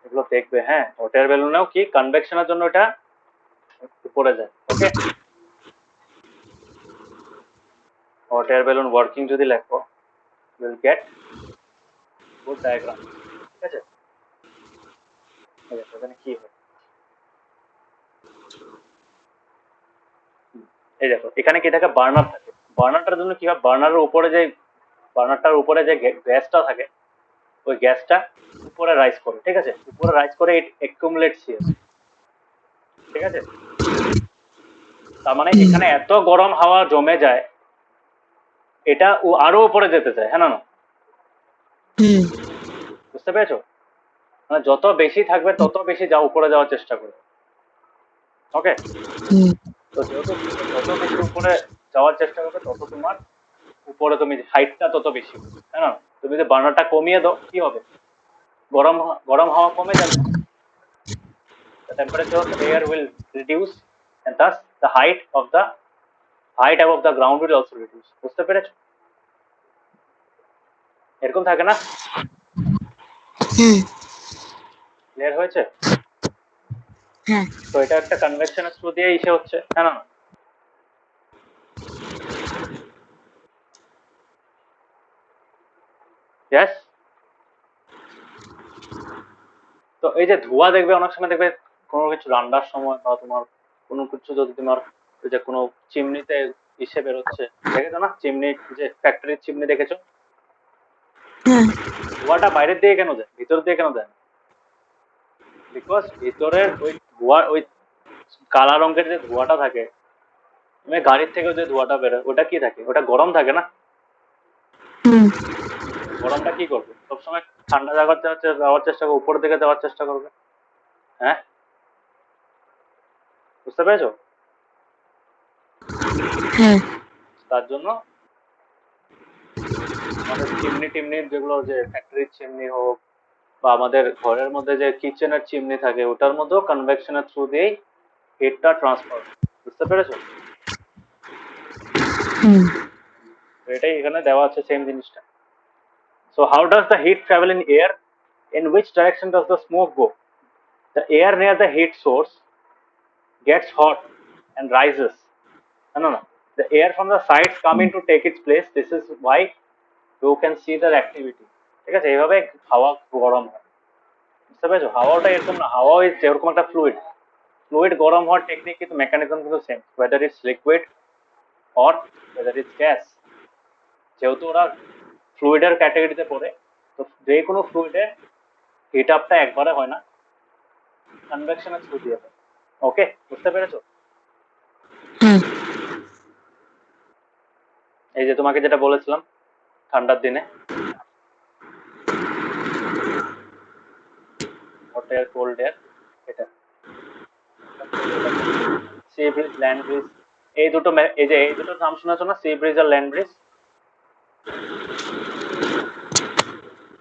Speaker 1: এগুলো দেখবে, হ্যাঁ। হট এয়ার বেলুনেও কি কনভেকশনের জন্য এটা উপরে যায়। ওকে, হট এয়ার বেলুন ওয়ার্কিং যদি লেখো উইল গেট গুড ডায়াগ্রাম, ঠিক আছে? এই দেখো এখানে কি হয়, এই দেখো এখানে কি থাকে? বার্নার থাকে। বার্নারটার জন্য কি হয়? বার্নারটার উপরে যে গ্যাসটা থাকে ওই গ্যাসটা উপরে রাইজ করে, ঠিক আছে? উপরে রাইজ করে ইট অ্যাকুমুলেটস হিয়ার, ঠিক আছে? তার মানে
Speaker 2: হুম
Speaker 1: এখানে এত গরম হাওয়া জমে যায়, এটা আরো উপরে যেতে চায়, হ্যাঁ না?
Speaker 2: হুম
Speaker 1: বুঝতে পেরেছো? মানে যত বেশি থাকবে তত বেশি উপরে যাওয়ার চেষ্টা করবে। ওকে,
Speaker 2: হুম
Speaker 1: তো যত বেশি উপরে যাওয়ার চেষ্টা করবে তত তোমার উপরে তুমি হাইটটা তত বেশি হবে, হ্যাঁ না? তুমি যদি বার্নারটা কমিয়ে দাও কি হবে? গরম হাওয়া কমে যাবে, the temperature of the air will reduce and thus the height above the ground will also reduce. বুঝতে পেরেছো? এরকম থাকে না?
Speaker 2: হুম
Speaker 1: ক্লিয়ার হয়েছে?
Speaker 2: হ্যাঁ
Speaker 1: তো এটা একটা কনভেকশনের থ্রু দিয়ে ইসে হচ্ছে, হ্যাঁ না? ইয়েস। তো এই যে ধোঁয়া দেখবে অনেক সময় দেখবে কোনো কিছু রান্নার সময় বা তোমার কোনো কিছু যদি তোমার ওই যে কোনো চিমনিতে ইসে বেরোচ্ছে, দেখেছো না চিমনি, যে ফ্যাক্টরির চিমনি দেখেছো?
Speaker 2: হ্যাঁ
Speaker 1: ধোঁয়াটা বাইরের দিকে কেন যায়, ভিতর দিয়ে কেন যায়? বিকজ ভিতরের ওই ধোঁয়া, ওই কালা রঙের যে ধোঁয়াটা থাকে, মানে গাড়ির থেকেও যে ধোঁয়াটা বেরোয় ওটা কি থাকে, ওটা গরম থাকে না?
Speaker 2: হুম
Speaker 1: গরমটা কি করবে, সবসময় ঠান্ডা জায়গার যাওয়ার চেষ্টা করবে, উপরের দিকে যাওয়ার চেষ্টা করবে। হ্যাঁ, বুঝতে পেরেছো?
Speaker 2: হ্যাঁ
Speaker 1: তার জন্য আমাদের চিমনি টিমনি যেগুলো, যে ফ্যাক্টরির চিমনি হোক বা আমাদের ঘরের মধ্যে যে কিচেনের চিমনি থাকে, ওটার মধ্যেও কনভেকশনের থ্রু দিয়েই হিটটা ট্রান্সফার, বুঝতে পেরেছো?
Speaker 2: হুম
Speaker 1: তো এটাই এখানে দেওয়া আছে সেম জিনিসটা। So how does the heat travel in air? In which direction does the smoke go? The air near the heat source gets hot and rises. No, no, no. The air from the sides come in to take its place. This is why you can see their activity. ঠিক আছে, এইভাবে হাওয়া গরম হয়, বুঝতে পেরেছো? হাওয়াটা এরকম না, হাওয়া এরকম একটা ফ্লুইড, ফ্লুইড গরম হওয়ার টেকনিক কিন্তু মেকানিজম কিন্তু same, whether it's liquid or whether it's gas. যেহেতু ওরা ফ্লুইডের ক্যাটাগরিতে পড়ে, তো যে কোনো ফ্লুইডে হিট আপটা একবারে হয় না, কনভেকশনের থ্রু দিয়ে হয়। ওকে, বুঝতে পেরেছো?
Speaker 2: হ্যাঁ
Speaker 1: এই যে তোমাকে যেটা বলেছিলাম ঠান্ডার দিনে হট এয়ার কোল্ড এয়ার, এটা সি ব্রিজ ল্যান্ড ব্রিজ, এই দুটো এই যে এই দুটোর নাম শুনেছো না, সি ব্রিজ আর ল্যান্ড ব্রিজ,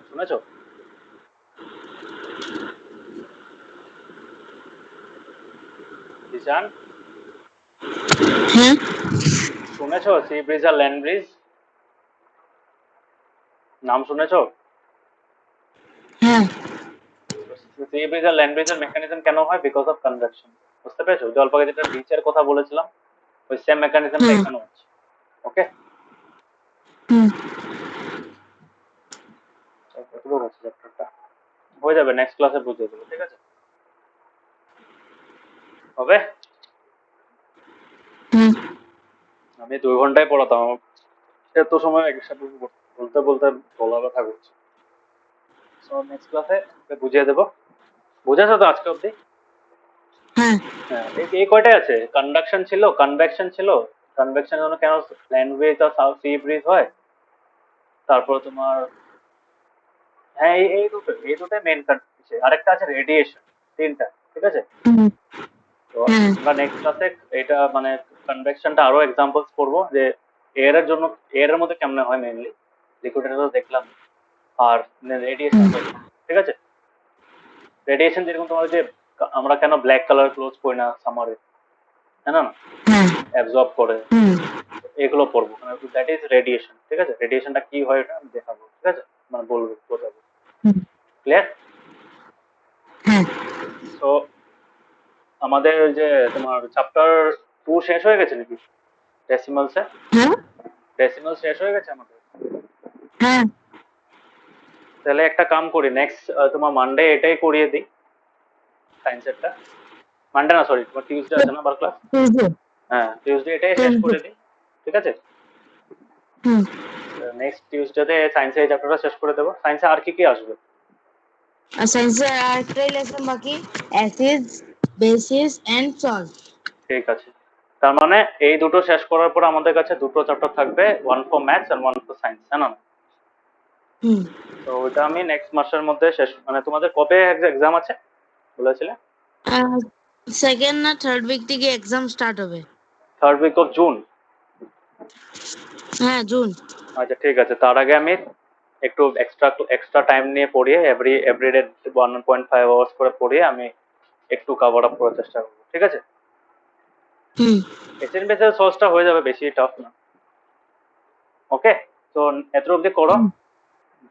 Speaker 1: শুনেছো? জিশান,
Speaker 2: হ্যাঁ
Speaker 1: শুনেছো সি ব্রিজ আর ল্যান্ড ব্রিজ নাম শুনেছো?
Speaker 2: হ্যাঁ
Speaker 1: সি ব্রিজ আর ল্যান্ড ব্রিজের মেকানিজম কেন হয়? বিকজ অফ কনভেকশন, বুঝতে পেরেছো? জলপাইগুড়ি যেটা বিচের কথা বলেছিলাম, ওই সেম মেকানিজমটা
Speaker 2: হুম
Speaker 1: এখানেও আছে। ওকে,
Speaker 2: হুম
Speaker 1: এটুকু হচ্ছে চ্যাপ্টারটা, হয়ে যাবে, নেক্সট ক্লাসে বুঝিয়ে দেবো, ঠিক আছে? হবে।
Speaker 2: হুম
Speaker 1: আমি 2 ঘন্টায় পড়াতাম, আমার এত সময় একসাথে বলতে বলতে গলা ব্যথা করছে। সো নেক্সট ক্লাসে বুঝিয়ে দেবো। বুঝেছো তো আজকে অব্দি?
Speaker 2: হ্যাঁ
Speaker 1: হ্যাঁ, এই কয়টাই আছে, কন্ডাকশন ছিল, কনভেকশন ছিল, কনভেকশন জন্য কেন ল্যান্ড ব্রিজ আর সি ব্রিজ হয়, তারপর তোমার, হ্যাঁ এই দুটোই মেন। আরেকটা আছে রেডিয়েশন, তিনটা, ঠিক আছে?
Speaker 2: হুম
Speaker 1: তো
Speaker 2: হ্যাঁ
Speaker 1: আমরা নেক্সট ক্লাসে এটা মানে কনভেকশনটা আরো এক্সাম্পলস করবো, যে এয়ার এর জন্য, এয়ার এর মধ্যে কেমনে হয় মেইনলি, লিকুইডের তো দেখলাম, আর রেডিয়েশন
Speaker 2: হুম
Speaker 1: দেখলাম, ঠিক আছে? রেডিয়েশন যেরকম তোমার যে আমরা কেন ব্ল্যাক কালার ক্লোথ পরি না সামারে, তাই না,
Speaker 2: হ্যাঁ
Speaker 1: অ্যাবজর্ব করে,
Speaker 2: হুম
Speaker 1: এগুলো পড়বো, দ্যাট ইজ রেডিয়েশন, ঠিক আছে? রেডিয়েশনটা কি হয় এটা আমি দেখাবো, ঠিক আছে, মানে বলবো, বোঝাবো।
Speaker 2: হুম
Speaker 1: ক্লিয়ার?
Speaker 2: হ্যাঁ
Speaker 1: সো আমাদের ওই যে তোমার চ্যাপ্টার 2 শেষ হয়ে গেছে নাকি, ডেসিমালসে?
Speaker 2: হ্যাঁ
Speaker 1: ডেসিমাল শেষ হয়ে গেছে আমাদের?
Speaker 2: হ্যাঁ
Speaker 1: তাহলে একটা কাম করি, নেক্সট তোমার মানডে এটাই করিয়ে দিই, সায়েন্সেরটা। মানডে না, সরি, তোমার টিউসডে আছে না আবার ক্লাস?
Speaker 2: টিউসডে
Speaker 1: হ্যাঁ, টিউসডে এটাই শেষ
Speaker 2: টিউসডে
Speaker 1: করে দিই, ঠিক আছে?
Speaker 2: হুম
Speaker 1: নেক্সট টিউসডেতে সায়েন্সের এই চ্যাপ্টারটা শেষ করে দেবো। সায়েন্সে আর কি কি আসবে?
Speaker 2: আর সায়েন্সে আরেকটাই লেসন বাকি, অ্যাসিডস বেসিস এন্ড সল্ট।
Speaker 1: ঠিক আছে, তার মানে এই দুটো শেষ করার পর আমাদের কাছে দুটো চ্যাপ্টার থাকবে, ওয়ান ফর ম্যাথস আর ওয়ান ফর সায়েন্স, হ্যাঁ না?
Speaker 2: হুম
Speaker 1: তো ওইটা আমি নেক্সট মাসের মধ্যে শেষ, মানে তোমাদের কবে এক্সাম আছে বলেছিলে?
Speaker 2: সেকেন্ড না থার্ড উইক থেকে এক্সাম স্টার্ট হবে।
Speaker 1: 3rd week of June?
Speaker 2: হ্যাঁ জুন।
Speaker 1: আচ্ছা ঠিক আছে, তার আগে আমি একটু এক্সট্রা টাইম নিয়ে পড়িয়ে এভরিডে 1.5 আওয়ার্স করে পড়িয়ে আমি একটু কভার আপ করার চেষ্টা করবো, ঠিক আছে?
Speaker 2: হুম
Speaker 1: এসএন বেসের সোর্সটা হয়ে যাবে, বেশি টাফ না। ওকে, তো এত অবধি করো,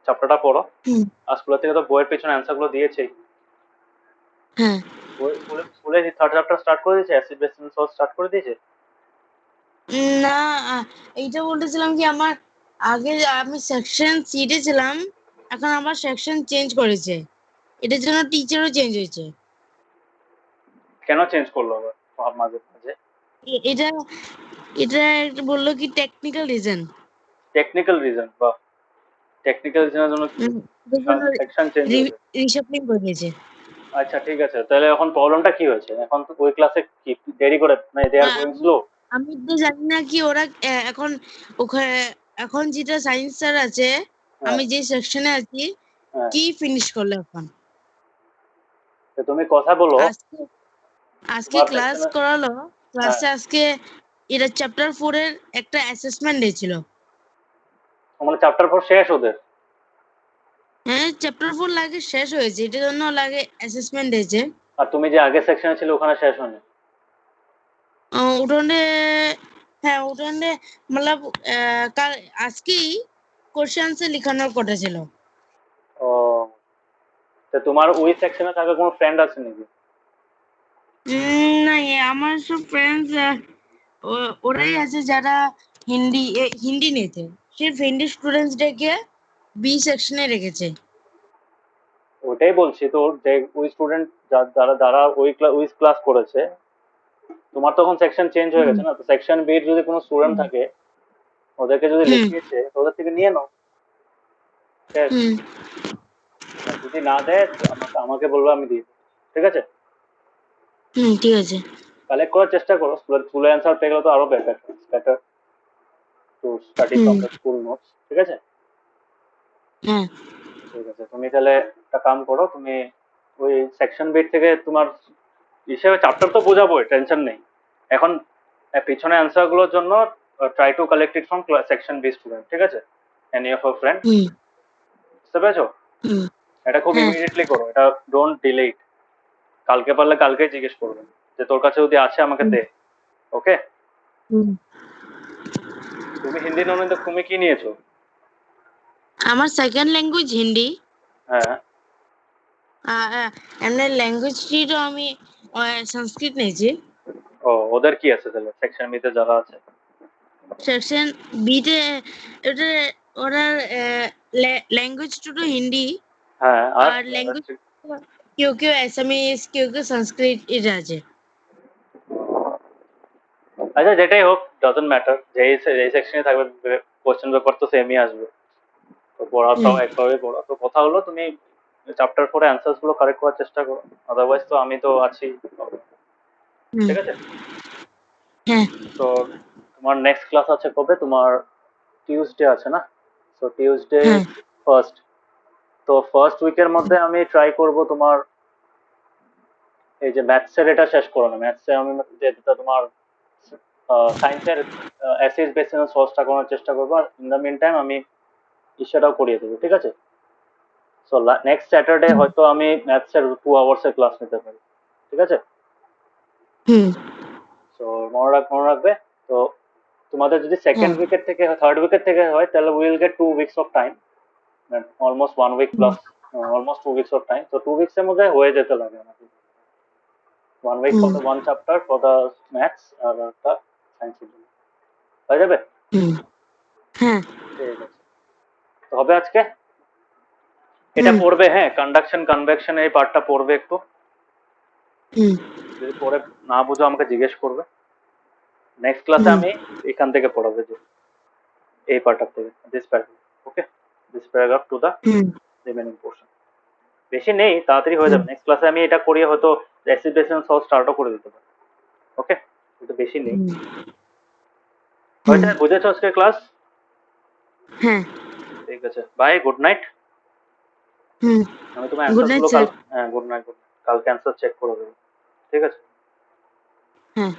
Speaker 1: চ্যাপ্টারটা পড়ো।
Speaker 2: হুম,
Speaker 1: আর স্কুলের থেকে তো বইয়ের পেছনে অ্যান্সার গুলো দিয়েছেই।
Speaker 2: হ্যাঁ।
Speaker 1: স্কুলে থার্ড চ্যাপ্টার স্টার্ট করে দিয়েছে, acid base and salt start করে দিয়েছে।
Speaker 2: না, এইটা বলতেছিলাম কি আমার আগে আমি সেকশন সিটে ছিলাম, এখন আমার সেকশন চেঞ্জ করেছে, এটার জন্য টিচারও চেঞ্জ হয়েছে।
Speaker 1: কেন চেঞ্জ করলো আবার মাঝে মাঝে?
Speaker 2: এটা এটা একটা বললো কি টেকনিক্যাল রিজন।
Speaker 1: Technical reason? বা টেকনিক্যাল রিজনের জন্য
Speaker 2: এটার জন্য
Speaker 1: সেকশন চেঞ্জ হয়ে যায়?
Speaker 2: রিশাফলিং করে দিয়েছে।
Speaker 1: আচ্ছা ঠিক আছে, তাহলে এখন প্রবলেমটা কি হয়েছে? এখন তো ওই ক্লাসে কি দেরি করে, মানে দে আর গোয়িং
Speaker 2: আমি
Speaker 1: স্লো?
Speaker 2: আমি তো জানি না কি ওরা এখন ওখানে এখন যেটা সায়েন্স স্যার আছে,
Speaker 1: হ্যাঁ
Speaker 2: আমি যে সেকশনে আছি,
Speaker 1: হ্যাঁ।
Speaker 2: কি ফিনিশ করলো এখন।
Speaker 1: তো তুমি কথা বলো
Speaker 2: আজকে আজকে
Speaker 1: তোমার
Speaker 2: ক্লাস
Speaker 1: সেকশনে।
Speaker 2: করালো,
Speaker 1: হ্যাঁ,
Speaker 2: ক্লাসে আজকে এটা চ্যাপ্টার 4 এর একটা অ্যাসেসমেন্ট ডে ছিল।
Speaker 1: মানে চ্যাপ্টার 4 শেষ ওদের?
Speaker 2: হ্যাঁ, চ্যাপ্টার 4 লাগে শেষ হয়েছে, এটার জন্য লাগে অ্যাসেসমেন্ট হয়েছে।
Speaker 1: আর তুমি যে আগের সেকশনে ছিলে ওখানে শেষ হয়নি?
Speaker 2: উঠানে, হ্যাঁ উঠানে, মতলব কাল আজকেই কোশ্চেন আনসার লিখানোর কথা ছিল।
Speaker 1: ও, তো তোমার ওই সেকশনে থাকা কোনো ফ্রেন্ড আছে নাকি?
Speaker 2: না, আমার সব ফ্রেন্ডস ওরাই আছে যারা হিন্দি নিতে, সির্ফ হিন্দি স্টুডেন্টস ডেকে বি সেকশনে রেখেছে।
Speaker 1: ওটাই বলছি তো, যে ওই স্টুডেন্ট যারা যারা ওই ক্লাস করেছে, তোমার তখন সেকশন চেঞ্জ হয়ে
Speaker 2: হুম,
Speaker 1: গেছে না, তো সেকশন বি যদি কোনো স্টুডেন্ট
Speaker 2: হুম,
Speaker 1: থাকে ওদেরকে যদি
Speaker 2: হুম,
Speaker 1: লিখিয়েছে তো ওদের থেকে নিয়ে নাও, শেষ।
Speaker 2: হুম,
Speaker 1: আর যদি না দেয় তো আমাকে আমাকে বলবো, আমি দিয়ে দেবো। ঠিক আছে?
Speaker 2: হুম, ঠিক আছে।
Speaker 1: কালেক্ট করার চেষ্টা করো, স্কুলের অ্যান্সার পেয়ে গেলে তো আরো better, better to study
Speaker 2: hmm,
Speaker 1: from the school notes. ঠিক আছে?
Speaker 2: হ্যাঁ,
Speaker 1: ঠিক আছে, তুমি তাহলে একটা কাম করো, তুমি ওই সেকশন বিট থেকে তোমার হিসেবে চ্যাপ্টার তো বোঝাবো, টেনশন নেই। এখন পিছনে অ্যান্সার গুলোর জন্য try to collect it from section B student. ঠিক আছে? Any of your friend.
Speaker 2: হুম,
Speaker 1: বুঝতে পেরেছো?
Speaker 2: হুম,
Speaker 1: এটা খুব
Speaker 2: হ্যাঁ,
Speaker 1: ইমিডিয়েটলি করো, এটা ডোন্ট ডিলে ইট। কালকে পারলে কালকেই জিজ্ঞেস করবে যে তোর কাছে যদি আছে আমাকে
Speaker 2: হুম,
Speaker 1: দে। ওকে?
Speaker 2: হুম।
Speaker 1: তুমি হিন্দি নন তো তুমি কি নিয়েছো?
Speaker 2: আমার সেকেন্ড ল্যাঙ্গুয়েজ হিন্দি।
Speaker 1: হ্যাঁ।
Speaker 2: এমনি ল্যাঙ্গুয়েজটিরও আমি সংস্কৃত নিয়েছি।
Speaker 1: ও, ওদের কি আছে তাহলে সেকশন বিতে যারা আছে?
Speaker 2: সেকশন বিতে ওটা ওরা ল্যাঙ্গুয়েজ তো হিন্দি,
Speaker 1: হ্যাঁ, আর
Speaker 2: আর ল্যাঙ্গুয়েজ কেউ কেউ অ্যাসামিজ, কেউ কেউ সংস্কৃত এটা আছে।
Speaker 1: আচ্ছা যেটাই হোক, ডাজন্ট ম্যাটার, যেই সেকশনে থাকবে কোশ্চেন পেপার তো সেমই আসবে, তো পড়াটাও
Speaker 2: হুম,
Speaker 1: একভাবে পড়া। তো কথা হলো তুমি চ্যাপ্টার 4 অ্যান্সার্স গুলো কারেক্ট করার চেষ্টা করো, আদারওয়াইজ তো আমি তো আছি।
Speaker 2: হুম,
Speaker 1: ঠিক আছে?
Speaker 2: হ্যাঁ,
Speaker 1: তো তোমার নেক্সট ক্লাস আছে কবে? তোমার টিউসডে আছে না? তো টিউসডে
Speaker 2: হ্যাঁ,
Speaker 1: ফার্স্ট। তো ফার্স্ট উইকের মধ্যে আমি ট্রাই করব তোমার এই যে ম্যাথসের এটা শেষ করো না। ম্যাথসে আমি যেটা তোমার সায়েন্সের অ্যাসিড বেসিস সলভটা করার চেষ্টা করবো, আর ইন দ্য মিন টাইম আমি সেটাও করিয়ে দেবো। ঠিক আছে? সো নেক্সট স্যাটারডে
Speaker 2: হুম,
Speaker 1: হয়তো আমি ম্যাথসের 2 আওয়ার্সের ক্লাস নিতে পারি। ঠিক আছে?
Speaker 2: হুম,
Speaker 1: সো মনে রাখবে। তো তোমাদের যদি সেকেন্ড
Speaker 2: হ্যাঁ,
Speaker 1: উইকেট থেকে থার্ড উইকেট থেকে হয় তাহলে will get 2 weeks of time, almost 1 week
Speaker 2: hmm,
Speaker 1: plus, almost 2 weeks of time. তো 2 উইকসের মধ্যে হয়ে যেতে লাগে আমাকে। 1 week for
Speaker 2: hmm,
Speaker 1: the 1 chapter for the maths, আর একটা সায়েন্সের জন্য। হয়ে যাবে?
Speaker 2: হুম, হ্যাঁ,
Speaker 1: ঠিক আছে, তো হবে আজকে। এটা
Speaker 2: হুম,
Speaker 1: পড়বে, হ্যাঁ, কন্ডাকশন কনভেকশন এই পার্টটা পড়বে একটু।
Speaker 2: হুম,
Speaker 1: যদি পড়ে না বুঝো আমাকে জিজ্ঞেস করবে। নেক্সট ক্লাসে
Speaker 2: হুম,
Speaker 1: আমি এখান থেকে পড়াবো, যে এই পার্টটা থেকে, this paragraph. Okay? This paragraph to the
Speaker 2: hmm,
Speaker 1: remaining portion. বেশি নেই, তাড়াতাড়ি হয়ে
Speaker 2: হুম,
Speaker 1: যাবে। নেক্সট ক্লাসে আমি এটা করিয়ে হয়তো অ্যাসিডেশন সহ স্টার্টও করে দিতে পারি। ওকে? কিন্তু বেশি নেই।
Speaker 2: হুম, হুম,
Speaker 1: হয়েছে? বুঝেছো আজকে ক্লাস?
Speaker 2: হ্যাঁ,
Speaker 1: ঠিক আছে, বাই, গুড নাইট।
Speaker 2: হুম,
Speaker 1: আমি তোমার
Speaker 2: গুড
Speaker 1: অ্যান্সার
Speaker 2: নাইট
Speaker 1: গুলো কাল,
Speaker 2: স্যার।
Speaker 1: হ্যাঁ গুড নাইট, গুড নাইট, কালকে অ্যান্সার চেক করে দেবো। ঠিক আছে?
Speaker 2: হ্যাঁ।